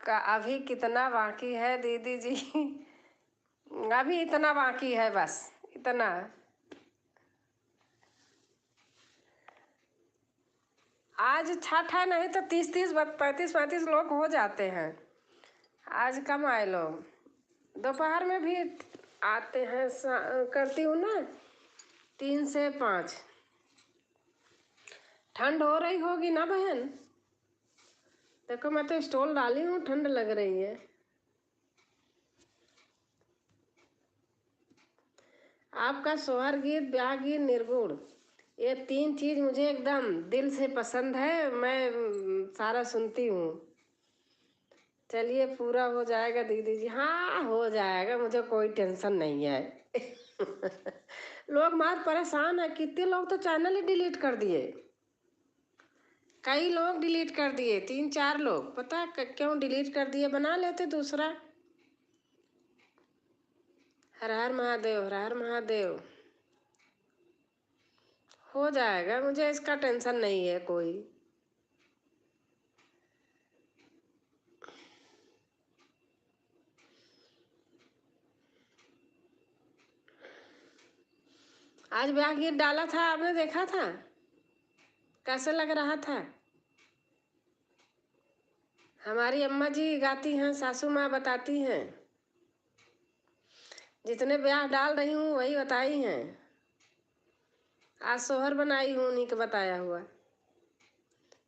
का अभी कितना बाकी है दीदी जी? अभी इतना बाकी है, बस इतना। आज छठ है, नहीं तो 30-30 35-35 लोग हो जाते हैं। आज कम आए लोग। दोपहर में भी आते हैं, करती हूँ ना 3 से 5। ठंड हो रही होगी ना बहन? देखो मैं तो स्टॉल डाली हूँ, ठंड लग रही है। आपका सोहर गीत, ब्याह गीत, निर्गुण, ये 3 चीज़ मुझे एकदम दिल से पसंद है। मैं सारा सुनती हूँ। चलिए पूरा हो जाएगा दीदी जी। हाँ हो जाएगा, मुझे कोई टेंशन नहीं है। लोग बहुत परेशान है, कितने लोग तो चैनल ही डिलीट कर दिए। कई लोग डिलीट कर दिए, 3-4 लोग। पता है क्यों डिलीट कर दिए? बना लेते दूसरा। हर हर महादेव, हर हर महादेव। हो जाएगा, मुझे इसका टेंशन नहीं है कोई। आज ब्याह गीत डाला था, आपने देखा था? कैसे लग रहा था? हमारी अम्मा जी गाती हैं, सासू माँ बताती हैं। जितने ब्याह डाल रही हूँ वही बताई हैं। आज सोहर बनाई हूँ, उन्हीं का बताया हुआ।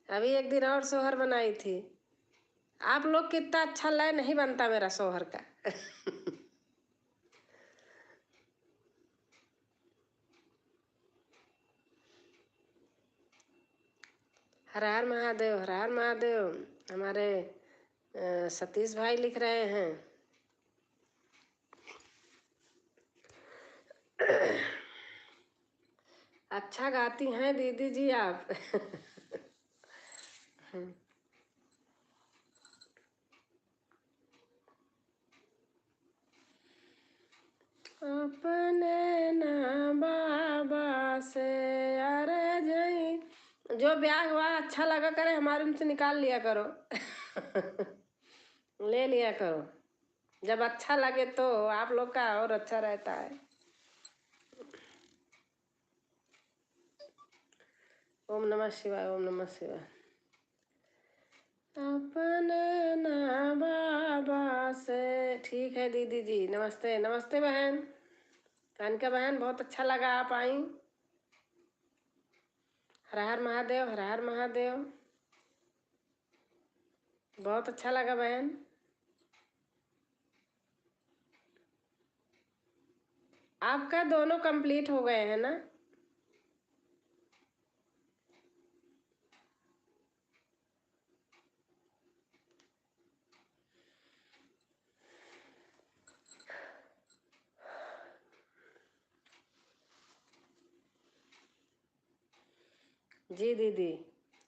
अभी एक दिन और सोहर बनाई थी। आप लोग कितना अच्छा लय नहीं बनता मेरा सोहर का। हर हर महादेव, हर हर महादेव। हमारे सतीश भाई लिख रहे हैं। अच्छा गाती हैं दीदी जी आप। अपने ना बाबा से अरे जई। जो ब्याह हुआ अच्छा लगा करे, हमारे उनसे निकाल लिया करो। ले लिया करो, जब अच्छा लगे तो आप लोग का और अच्छा रहता है। ओम नमः शिवाय, ओम नमः शिवाय। अपने ना बाबा से। ठीक है दीदी जी, नमस्ते नमस्ते बहन। कानिका बहन, बहुत अच्छा लगा आप आई। हर हर महादेव, हर हर महादेव। बहुत अच्छा लगा बहन। आपका दोनों कंप्लीट हो गए हैं ना? जी दीदी।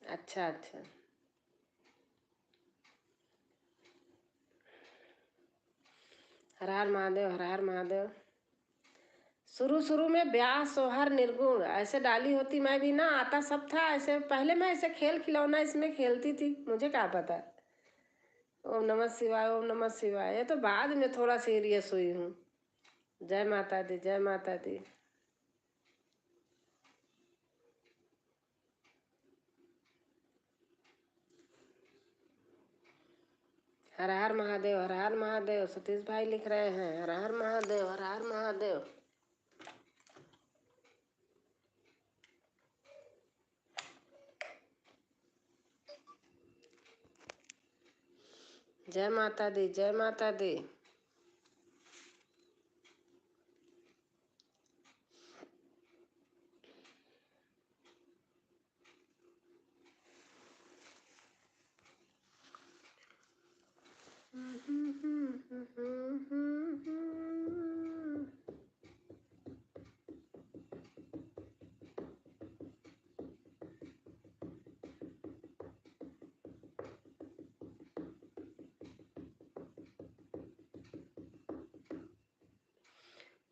अच्छा अच्छा। हर हर महादेव, हर हर महादेव। शुरू शुरू में ब्याह सोहर निर्गुण ऐसे डाली होती, मैं भी ना आता सब था ऐसे। पहले मैं ऐसे खेल खिलौना इसमें खेलती थी, मुझे क्या पता। ओम नमः शिवाय, ओम नमः शिवाय। ये तो बाद में थोड़ा सीरियस हुई हूँ। जय माता दी, जय माता दी। हर हर महादेव, हर हर महादेव। सतीश भाई लिख रहे हैं हर हर महादेव, हर हर महादेव। जय माता दी, जय माता दी।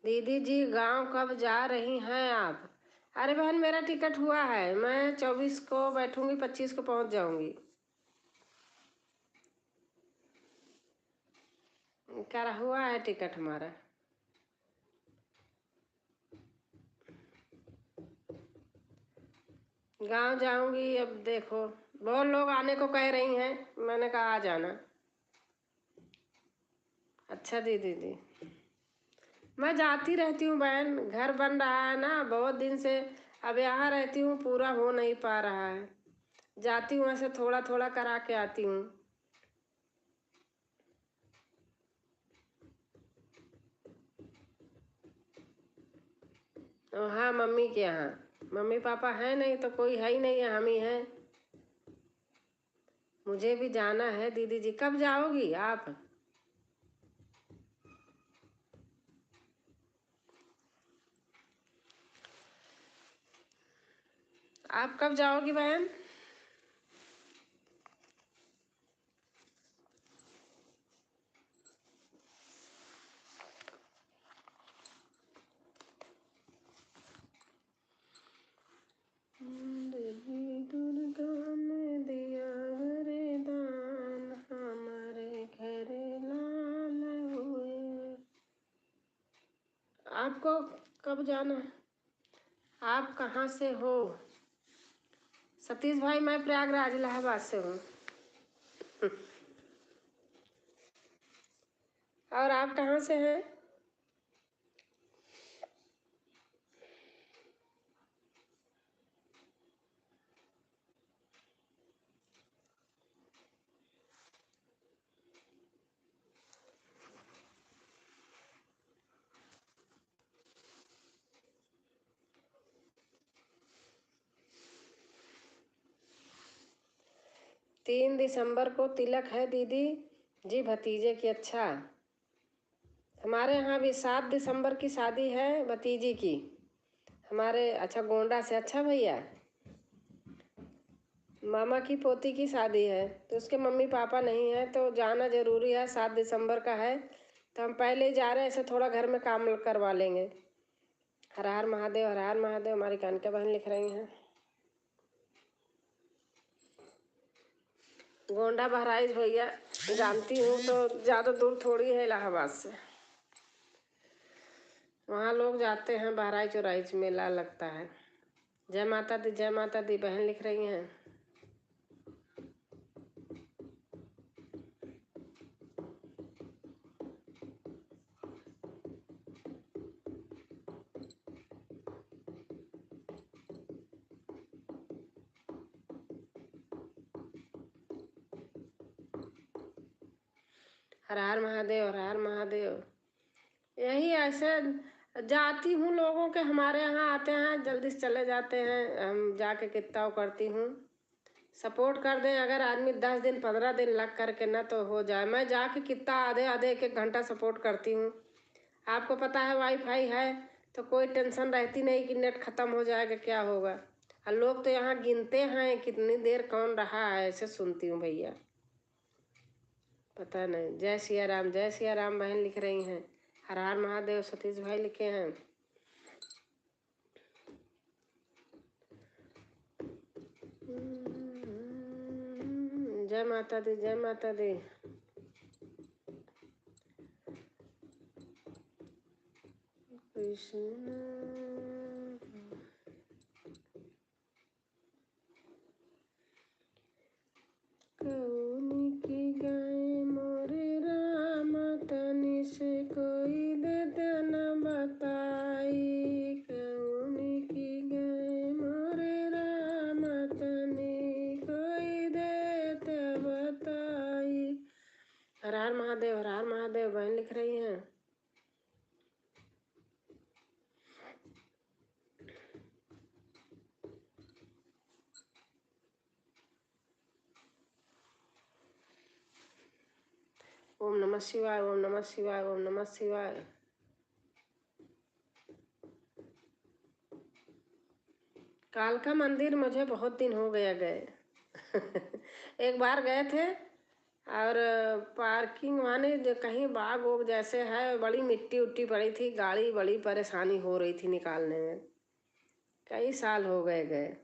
दीदी जी गांव कब जा रही हैं आप? अरे बहन मेरा टिकट हुआ है, मैं 24 को बैठूंगी, 25 को पहुंच जाऊंगी। क्या हुआ है टिकट हमारा। गांव जाऊंगी, अब देखो बहुत लोग आने को कह रही हैं, मैंने कहा आ जाना। अच्छा दीदी जी, मैं जाती रहती हूँ बहन, घर बन रहा है ना बहुत दिन से, अब यहाँ रहती हूँ, पूरा हो नहीं पा रहा है। जाती हूँ ऐसे थोड़ा थोड़ा करा के आती हूँ। हाँ मम्मी के यहाँ, मम्मी पापा है नहीं तो कोई है ही नहीं है, हम ही हैं। मुझे भी जाना है दीदी जी, कब जाओगी आप? आप कब जाओगी बहन? देवी दुर्गा ने दिया वरदान, हमारे घर लाल हुए। आपको कब जाना है? आप कहाँ से हो? सतीश भाई मैं प्रयागराज इलाहाबाद से हूँ। और आप कहाँ से हैं? तीन दिसंबर को तिलक है दीदी जी भतीजे की। अच्छा, हमारे यहाँ भी 7 दिसंबर की शादी है भतीजी की हमारे। अच्छा गोंडा से। अच्छा भैया, मामा की पोती की शादी है तो उसके मम्मी पापा नहीं है तो जाना जरूरी है। 7 दिसंबर का है तो हम पहले ही जा रहे हैं, ऐसे थोड़ा घर में काम करवा लेंगे। हर हर महादेव, हर हर महादेव, हमारी कानका बहन लिख रही हैं। गोंडा बहराइच भैया जानती हूँ, तो ज़्यादा दूर थोड़ी है इलाहाबाद से। वहाँ लोग जाते हैं, बहराइच उराइच मेला लगता है। जय माता दी, जय माता दी, बहन लिख रही हैं। हर हर महादेव, हर हर महादेव। यही ऐसे जाती हूँ, लोगों के हमारे यहाँ आते हैं, जल्दी से चले जाते हैं, हम जाके कितना करती हूँ। सपोर्ट कर दें अगर आदमी 10 दिन 15 दिन लग करके ना तो हो जाए। मैं जाके कितना आधे आधे एक एक घंटा सपोर्ट करती हूँ। आपको पता है वाईफाई है तो कोई टेंशन रहती नहीं कि नेट ख़त्म हो जाएगा क्या होगा। और लोग तो यहाँ गिनते हैं कितनी देर कौन रहा है, ऐसे सुनती हूँ भैया, पता नहीं। जय सिया राम, जय सिया राम, बहन लिख रही हैं। हर हर महादेव, सतीश भाई लिखे हैं। जय माता दी, जय माता दी। कृष्ण कौन की गाय मोरे राम, तनि से कोई दे देना बताई। कौन की गाय मोरे राम, तनि कोई दे बताई। हर हर महादेव, हर हर महादेव, बहन लिख रही हैं। ओम नमः शिवाय, ओम नमः शिवाय, ओम नमः शिवाय। कालका मंदिर मुझे बहुत दिन हो गया गए। एक बार गए थे और पार्किंग माने जो कहीं बाग वोग जैसे है, बड़ी मिट्टी उट्टी पड़ी थी, गाड़ी बड़ी परेशानी हो रही थी निकालने में, कई साल हो गए।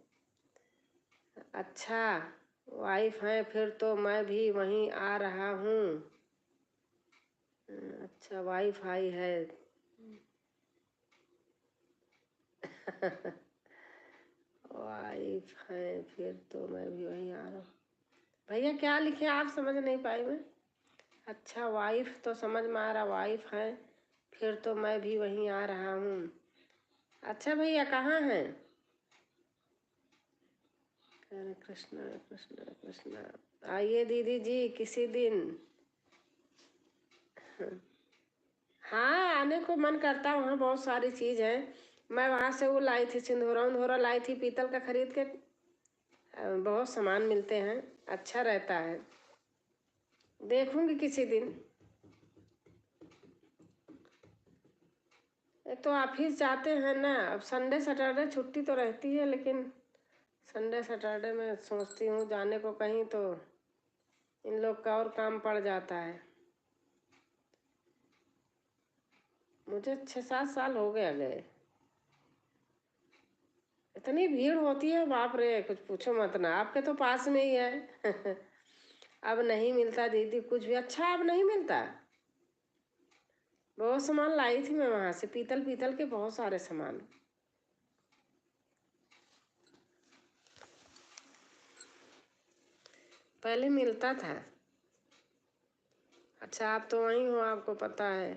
अच्छा वाइफ है, फिर तो मैं भी वहीं आ रहा हूँ। अच्छा वाइफ आई है। वाइफ है, फिर तो मैं भी वहीं आ रहा हूँ। भैया क्या लिखे आप, समझ नहीं पाई मैं। अच्छा वाइफ तो समझ में आ रहा, वाइफ है, फिर तो मैं भी वहीं आ रहा हूँ। अच्छा भैया कहाँ हैं? हरे कृष्णा कृष्णा कृष्णा। आइए दीदी जी किसी दिन। हाँ आने को मन करता है, वहाँ बहुत सारी चीज़ है। मैं वहाँ से वो लाई थी, सिंदूरा उंदूरा लाई थी पीतल का खरीद के। बहुत सामान मिलते हैं, अच्छा रहता है, देखूंगी किसी दिन। तो ऑफिस जाते हैं ना, अब संडे सैटरडे छुट्टी तो रहती है, लेकिन संडे सैटरडे में सोचती हूँ जाने को कहीं, तो इन लोग का और काम पड़ जाता है। मुझे 6-7 साल हो गया गए। इतनी भीड़ होती है बाप रे, कुछ पूछो मत ना। आपके तो पास में ही है। अब नहीं मिलता दीदी कुछ भी अच्छा, अब नहीं मिलता। बहुत सामान लाई थी मैं वहां से, पीतल पीतल के बहुत सारे सामान। पहले मिलता था। अच्छा आप तो वहीं हो, आपको पता है।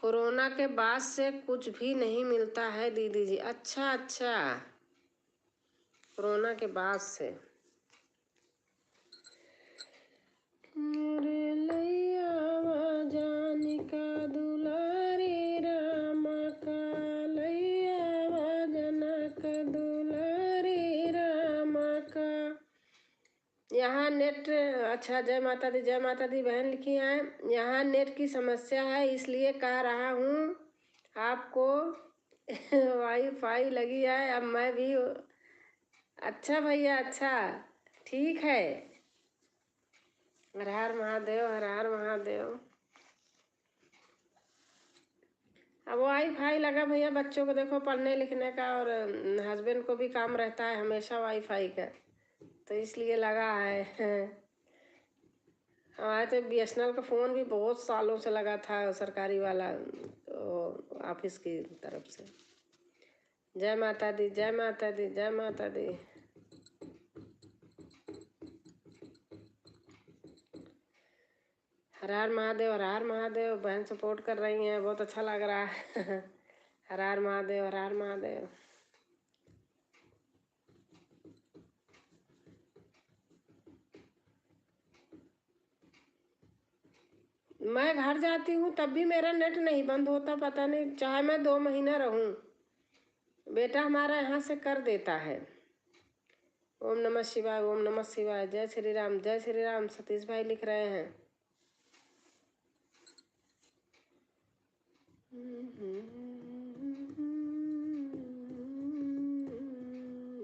कोरोना के बाद से कुछ भी नहीं मिलता है दीदी जी। अच्छा अच्छा, कोरोना के बाद से। मेरे लैया जानी का दुलारी रामा का, लैया जनक दुलारी रामा का। यहाँ नेट, अच्छा जय माता दी, जय माता दी बहन लिखी हैं। यहाँ नेट की समस्या है, इसलिए कह रहा हूँ आपको। वाईफाई लगी है, अब मैं भी। अच्छा भैया अच्छा, ठीक है। हर हर महादेव, हर हर महादेव। अब वाईफाई लगा भैया, बच्चों को देखो पढ़ने लिखने का, और हस्बैंड को भी काम रहता है हमेशा वाईफाई का, तो इसलिए लगा है। हमारे तो BSNL का फ़ोन भी बहुत सालों से लगा था, सरकारी वाला, तो ऑफिस की तरफ से। जय माता दी, जय माता दी, जय माता दी। हर हर महादेव, हर हर महादेव। बहन सपोर्ट कर रही हैं, बहुत अच्छा लग रहा है। हर हर महादेव, हर हर महादेव। मैं घर जाती हूँ तब भी मेरा नेट नहीं बंद होता, पता नहीं, चाहे मैं 2 महीना रहूँ, बेटा हमारा यहाँ से कर देता है। ओम नमः शिवाय, ओम नमः शिवाय। जय श्री राम, जय श्री राम। सतीश भाई लिख रहे हैं।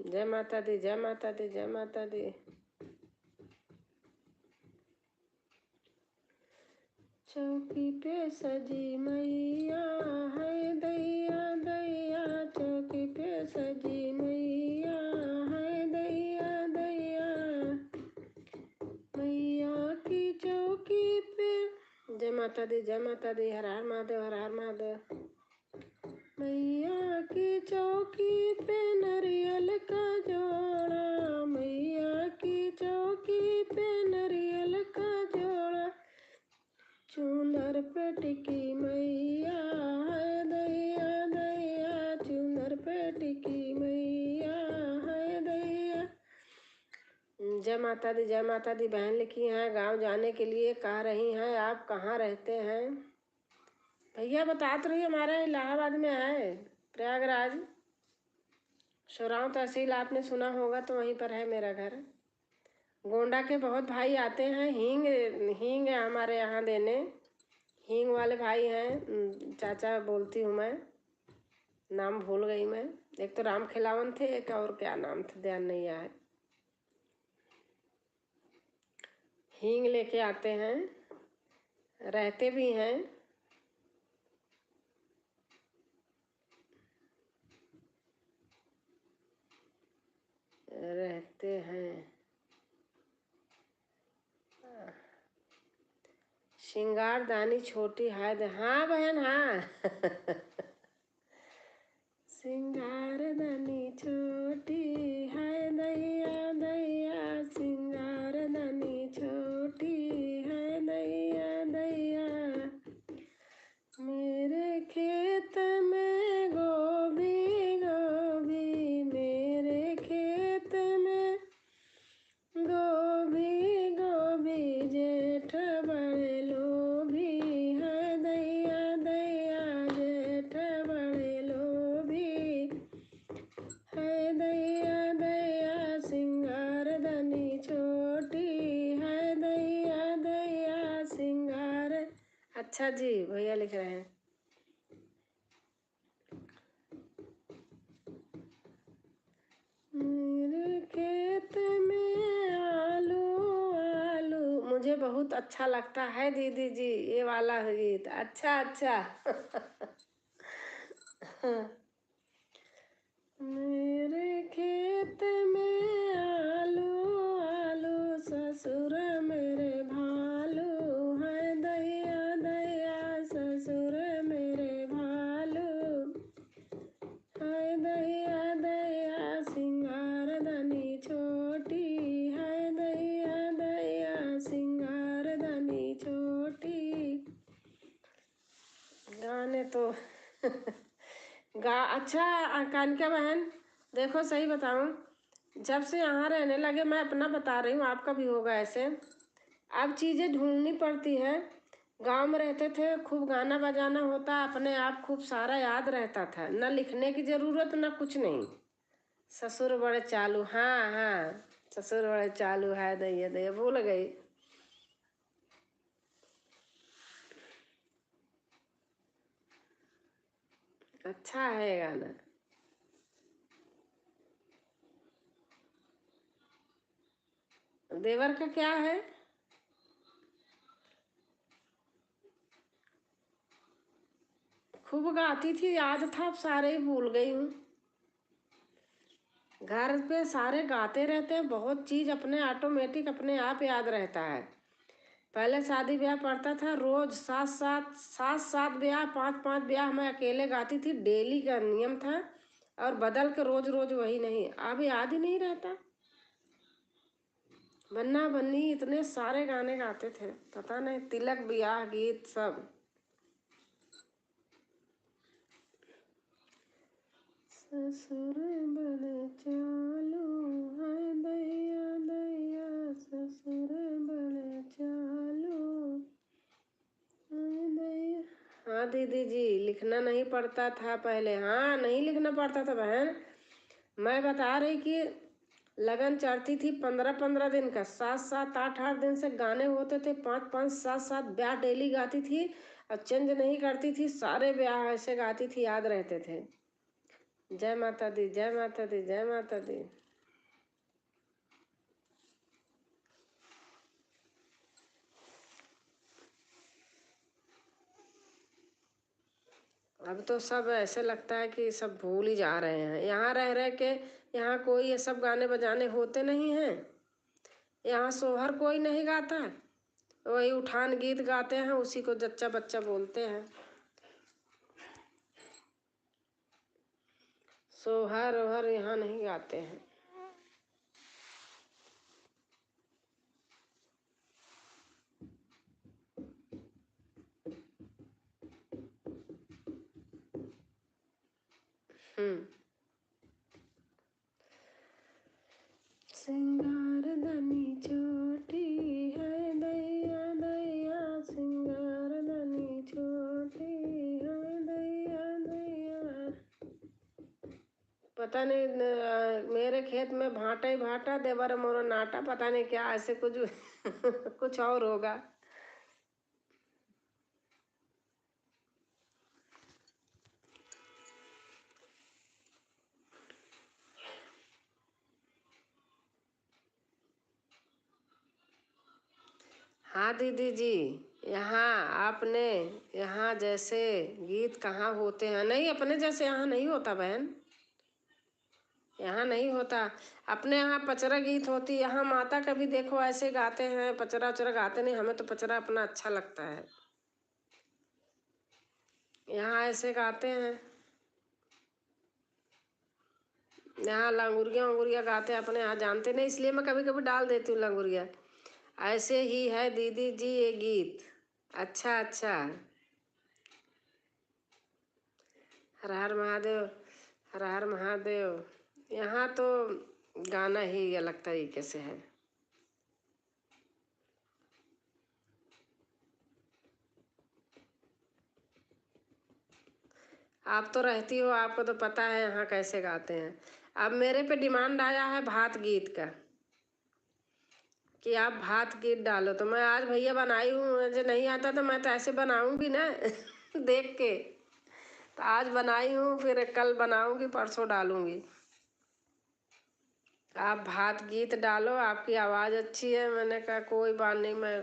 जय माता दी, जय माता दी, जय माता दी। चौकी पे सजी मैया है दैया दैया, चौकी पे सजी मैया है दैया दैया, मैया की चौकी पे। जय माता दी, जय माता दी। हर हर महादेव, हर हर महादेव। मैया की चौकी पे नारियल का जोड़ा, मैया की चौकी पे नारियल का जोड़ा, चुनर पे टिकी मैया है दैया दैया, चुनर पे टिकी मैया है दैया। जय माता दी। बहन लिखी हैं गांव जाने के लिए कह रही हैं, आप कहाँ रहते हैं? भैया बता तो रही, हमारा इलाहाबाद में है, प्रयागराज, सोराव तहसील, आपने सुना होगा तो वहीं पर है मेरा घर। गोंडा के बहुत भाई आते हैं, हींग है हमारे यहाँ देने, हींग वाले भाई हैं, चाचा बोलती हूँ मैं, नाम भूल गई मैं। एक तो राम खिलावन थे, एक और क्या नाम था, ध्यान नहीं आया। हींग लेके आते हैं, रहते भी हैं। रहते हैं। श्रृंगारदानी छोटी है, हाँ बहन हाँ। श्रृंगारदानी छोटी है दैया दैया, श्रृंगारदानी छोटी है दैया दैया, मेरे खेत में गोभी गोभी, मेरे खेत में गोभी गोभी, जेठ बड़े लोभी है दैया दैया, जेठ बड़े लोभी है दैया दैया, श्रृंगारदानी छोटी है दैया दैया, श्रृंगार। अच्छा जी, भैया लिख रहे हैं। मेरे खेत में आलू आलू, मुझे बहुत अच्छा लगता है दीदी जी ये वाला गीत। अच्छा अच्छा। मेरे खेत में आलू आलू, ससुर मेरे भालू है दैया दैया, ससुर मेरे भालू है दैया दैया, श्रृंगारदानी छोटी है दैया दैया, श्रृंगारदानी छोटी। गाने तो अच्छा कानिका बहन, देखो सही बताऊं, जब से यहाँ रहने लगे, मैं अपना बता रही हूँ, आपका भी होगा ऐसे, अब चीज़ें ढूंढनी पड़ती है। गांव में रहते थे, खूब गाना बजाना होता, अपने आप खूब सारा याद रहता था, न लिखने की जरूरत न कुछ नहीं। ससुर बड़े चालू, हाँ हाँ, ससुर बड़े चालू है दैया दैया, भूल गई। अच्छा है गाना। देवर का क्या है? खूब गाती थी, याद था, अब सारे ही भूल गई हूँ। घर पे सारे गाते रहते हैं, बहुत चीज अपने ऑटोमेटिक अपने आप याद रहता है। पहले शादी ब्याह पड़ता था, रोज सात ब्याह, पांच ब्याह मैं अकेले गाती थी, डेली का नियम था, और बदल के रोज रोज वही नहीं, अब याद ही नहीं रहता। बन्ना बन्नी इतने सारे गाने गाते थे, पता नहीं, तिलक ब्याह गीत सब। ससुर बड़े चालू है दैया दैया, ससुर बड़े चालू है दैया। हाँ दीदी जी, लिखना नहीं पड़ता था पहले, हाँ नहीं लिखना पड़ता था बहन। मैं बता रही कि लगन चढ़ती थी 15-15 दिन का, 7-7 8-8 दिन से गाने होते थे, 5-5 7-7 ब्याह डेली गाती थी, और चेंज नहीं करती थी, सारे ब्याह ऐसे गाती थी, याद रहते थे। जय माता दी, जय माता दी, जय माता दी। अब तो सब ऐसे लगता है कि सब भूल ही जा रहे हैं, यहाँ रह रह के, यहाँ कोई ये सब गाने बजाने होते नहीं हैं, यहाँ सोहर कोई नहीं गाता, वही उठान गीत गाते हैं, उसी को जच्चा बच्चा बोलते हैं। सोहर ओहर यहाँ नहीं गाते हैं। श्रृंगारदानी पता नहीं मेरे खेत में भाटा ही भाटा देवर मोरो नाटा, पता नहीं क्या ऐसे कुछ कुछ और होगा। हाँ दीदी जी, यहाँ आपने यहाँ जैसे गीत कहाँ होते हैं? नहीं, अपने जैसे यहाँ नहीं होता बहन, यहाँ नहीं होता। अपने यहाँ पचरा गीत होती, यहाँ माता का भी देखो ऐसे गाते हैं, पचरा उचरा गाते नहीं। हमें तो पचरा अपना अच्छा लगता है, यहाँ ऐसे गाते हैं। यहाँ लंगुरिया उंगुरिया गाते हैं, अपने यहाँ जानते नहीं, इसलिए मैं कभी कभी डाल देती हूँ लंगुरिया। ऐसे ही है दीदी जी ये गीत। अच्छा अच्छा, हर हर महादेव, हर हर महादेव। यहाँ तो गाना ही अलग तरीके से है। आप तो रहती हो, आपको तो पता है यहाँ कैसे गाते हैं। अब मेरे पे डिमांड आया है भात गीत का, कि आप भात गीत डालो, तो मैं आज भैया बनाई हूँ। मुझे नहीं आता तो मैं तो ऐसे बनाऊंगी ना देख के। तो आज बनाई हूँ, फिर कल बनाऊंगी, परसों डालूंगी। आप भात गीत डालो, आपकी आवाज़ अच्छी है। मैंने कहा कोई बात नहीं, मैं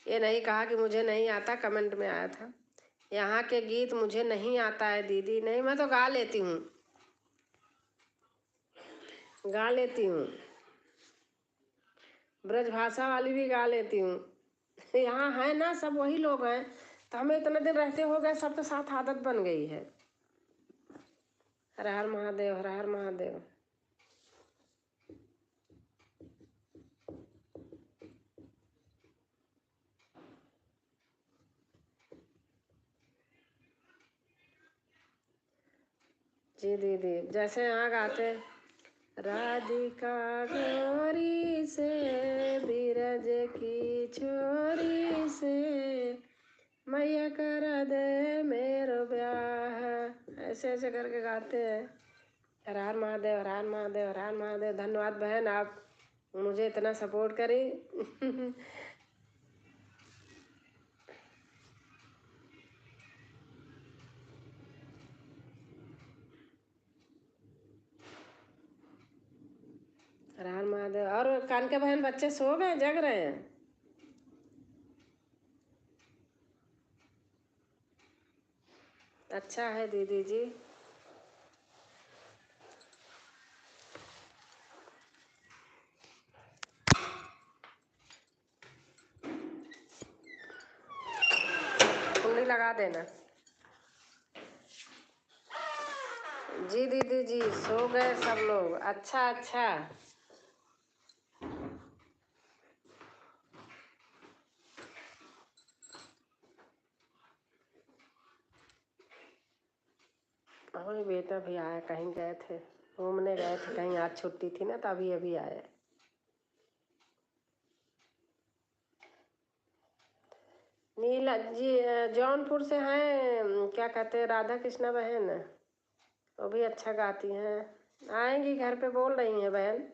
ये नहीं कहा कि मुझे नहीं आता, कमेंट में आया था यहाँ के गीत मुझे नहीं आता है दीदी। नहीं, मैं तो गा लेती हूँ, गा लेती हूँ, ब्रजभाषा वाली भी गा लेती हूँ। यहाँ है ना, सब वही लोग हैं, तो हमें इतने दिन रहते हो गए, सबके साथ आदत बन गई है। हर हर महादेव, हर हर महादेव। जी दीदी, जैसे यहाँ गाते, राधिका गोरी से बीरज की छोरी से मैया कर दे मेरो ब्याह, ऐसे ऐसे करके गाते हैं। हर हर महादेव, हर हर महादेव, हर हर महादेव। धन्यवाद बहन, आप मुझे इतना सपोर्ट करी हर हर महादेव। और कान के बहन बच्चे सो गए, जग रहे हैं? अच्छा है दीदी जी। कुंडी लगा देना। जी दीदी जी, सो गए सब लोग। अच्छा अच्छा, और बेटा भी आया, कहीं गए थे, घूमने गए थे कहीं, आज छुट्टी थी ना, तो अभी अभी आए। नीला जी जौनपुर से हैं, क्या कहते हैं, राधा कृष्णा बहन, वो भी अच्छा गाती हैं। आएंगी घर पे, बोल रही हैं बहन।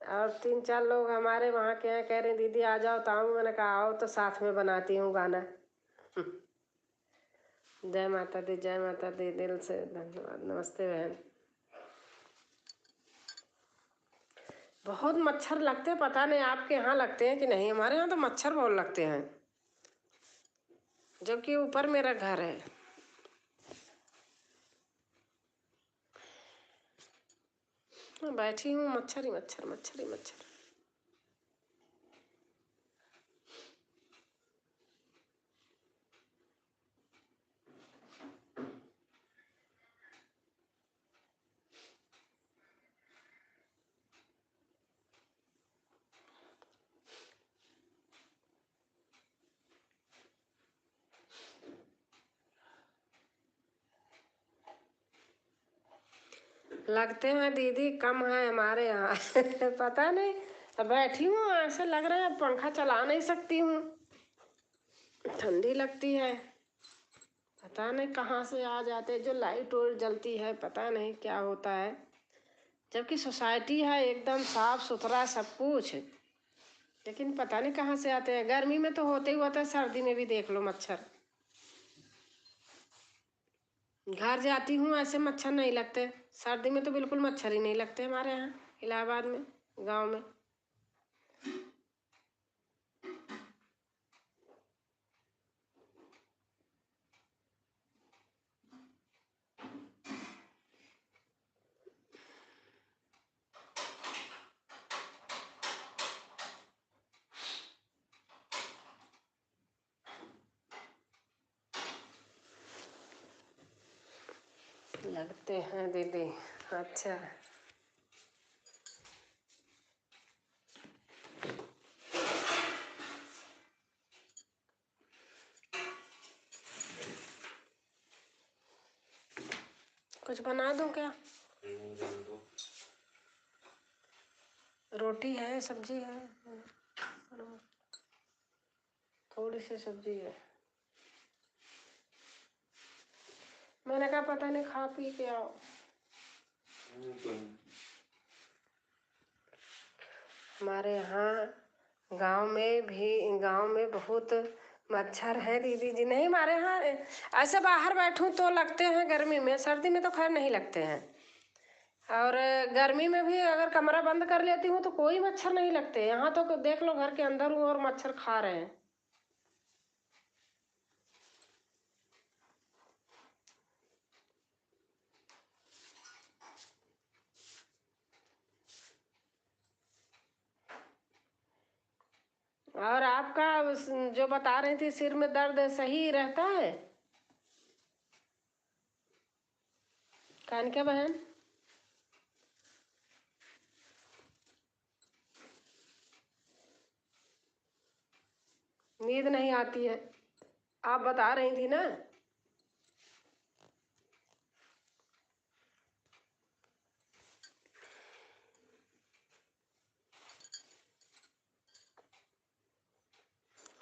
और 3-4 लोग हमारे वहाँ के हैं, कह रहे दीदी आ जाओ, तो आऊँ। मैंने कहा आओ, तो साथ में बनाती हूँ गाना। जय माता दी, जय माता दी, दिल से धन्यवाद। नमस्ते बहन। बहुत मच्छर लगते हैं, पता नहीं आपके यहाँ लगते हैं कि नहीं, हमारे यहाँ तो मच्छर बहुत लगते हैं, जबकि ऊपर मेरा घर है। मैं बैठी हूँ, मच्छर ही मच्छर, मच्छर ही मच्छर। लगते हैं दीदी कम है हमारे यहाँ पता नहीं, बैठी हूँ, ऐसे लग रहा है पंखा चला नहीं सकती हूँ, ठंडी लगती है। पता नहीं कहाँ से आ जाते, जो लाइट वाइट जलती है पता नहीं क्या होता है, जबकि सोसाइटी है एकदम साफ सुथरा सब कुछ, लेकिन पता नहीं कहाँ से आते हैं। गर्मी में तो होते ही होता है, सर्दी में भी देख लो मच्छर। घर जाती हूँ ऐसे मच्छर नहीं लगते, सर्दी में तो बिल्कुल मच्छर ही नहीं लगते हमारे यहाँ इलाहाबाद में, गांव में। लगते हैं दीदी। अच्छा, कुछ बना दूं क्या? रोटी है, सब्जी है, थोड़ी सी सब्जी है। मैंने कहा पता नहीं खा पी के आओ। हमारे यहाँ गांव में बहुत मच्छर है दीदी जी। नहीं, हमारे यहाँ ऐसे बाहर बैठूं तो लगते हैं गर्मी में, सर्दी में तो खैर नहीं लगते हैं। और गर्मी में भी अगर कमरा बंद कर लेती हूँ तो कोई मच्छर नहीं लगते। यहाँ तो देख लो घर के अंदर हूँ और मच्छर खा रहे हैं। और आपका जो बता रही थी सिर में दर्द सही रहता है कानिका बहन? नींद नहीं आती है आप बता रही थी ना?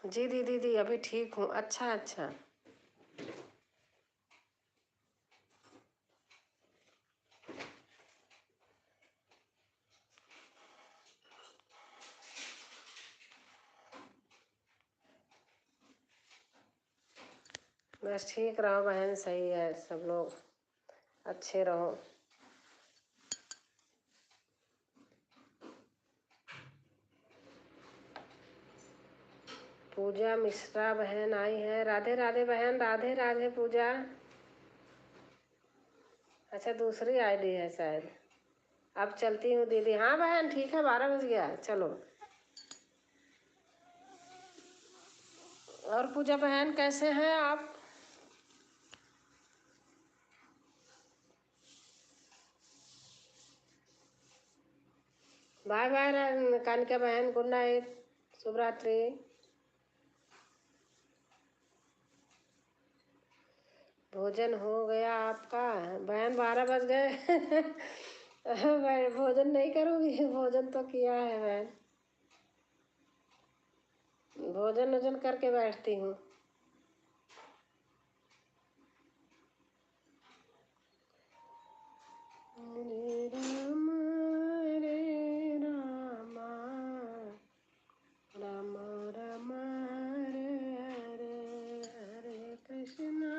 जी दीदी दी अभी ठीक हूँ। अच्छा अच्छा, बस ठीक रहो बहन, सही है, सब लोग अच्छे रहो। पूजा मिश्रा बहन आई है। राधे राधे बहन, राधे राधे पूजा। अच्छा, दूसरी आईडी है शायद। अब चलती हूँ दीदी। हाँ बहन ठीक है, 12 बज गया, चलो। और पूजा बहन कैसे हैं आप? बाय बाय कानिका बहन, गुड नाइट, शुभ रात्रि। भोजन हो गया आपका बहन? 12 बज गए। भोजन नहीं करोगी? भोजन तो किया है बहन, भोजन वोजन करके बैठती हूँ। हरे राम राम राम हरे हरे कृष्णा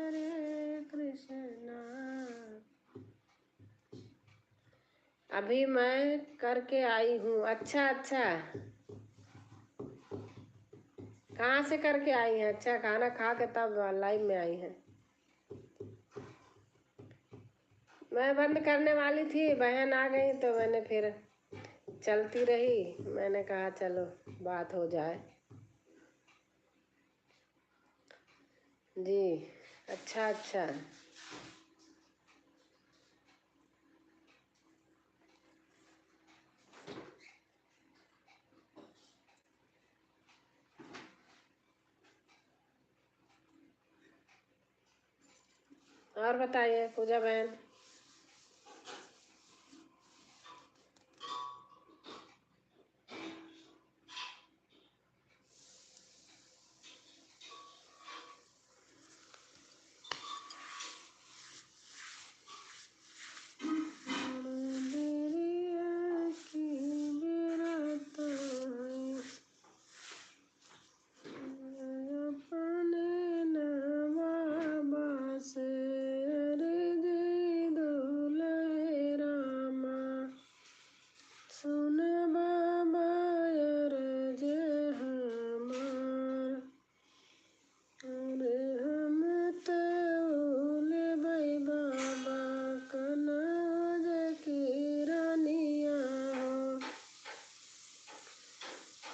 हरे कृष्णा। अभी मैं करके आई हूँ। अच्छा अच्छा, कहाँ से करके आई हैं? अच्छा, खाना खा के तब लाइव में आई हैं। मैं बंद करने वाली थी, बहन आ गई तो मैंने फिर चलती रही। मैंने कहा चलो बात हो जाए। जी, अच्छा अच्छा। और बताइए पूजा बहन।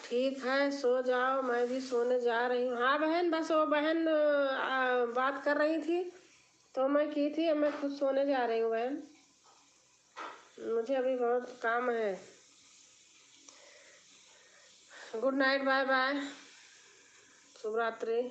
ठीक है, सो जाओ, मैं भी सोने जा रही हूँ। हाँ बहन, बस वो बहन बात कर रही थी तो मैं की थी, अब मैं खुद सोने जा रही हूँ बहन, मुझे अभी बहुत काम है। गुड नाइट, बाय बाय, शुभ रात्रि।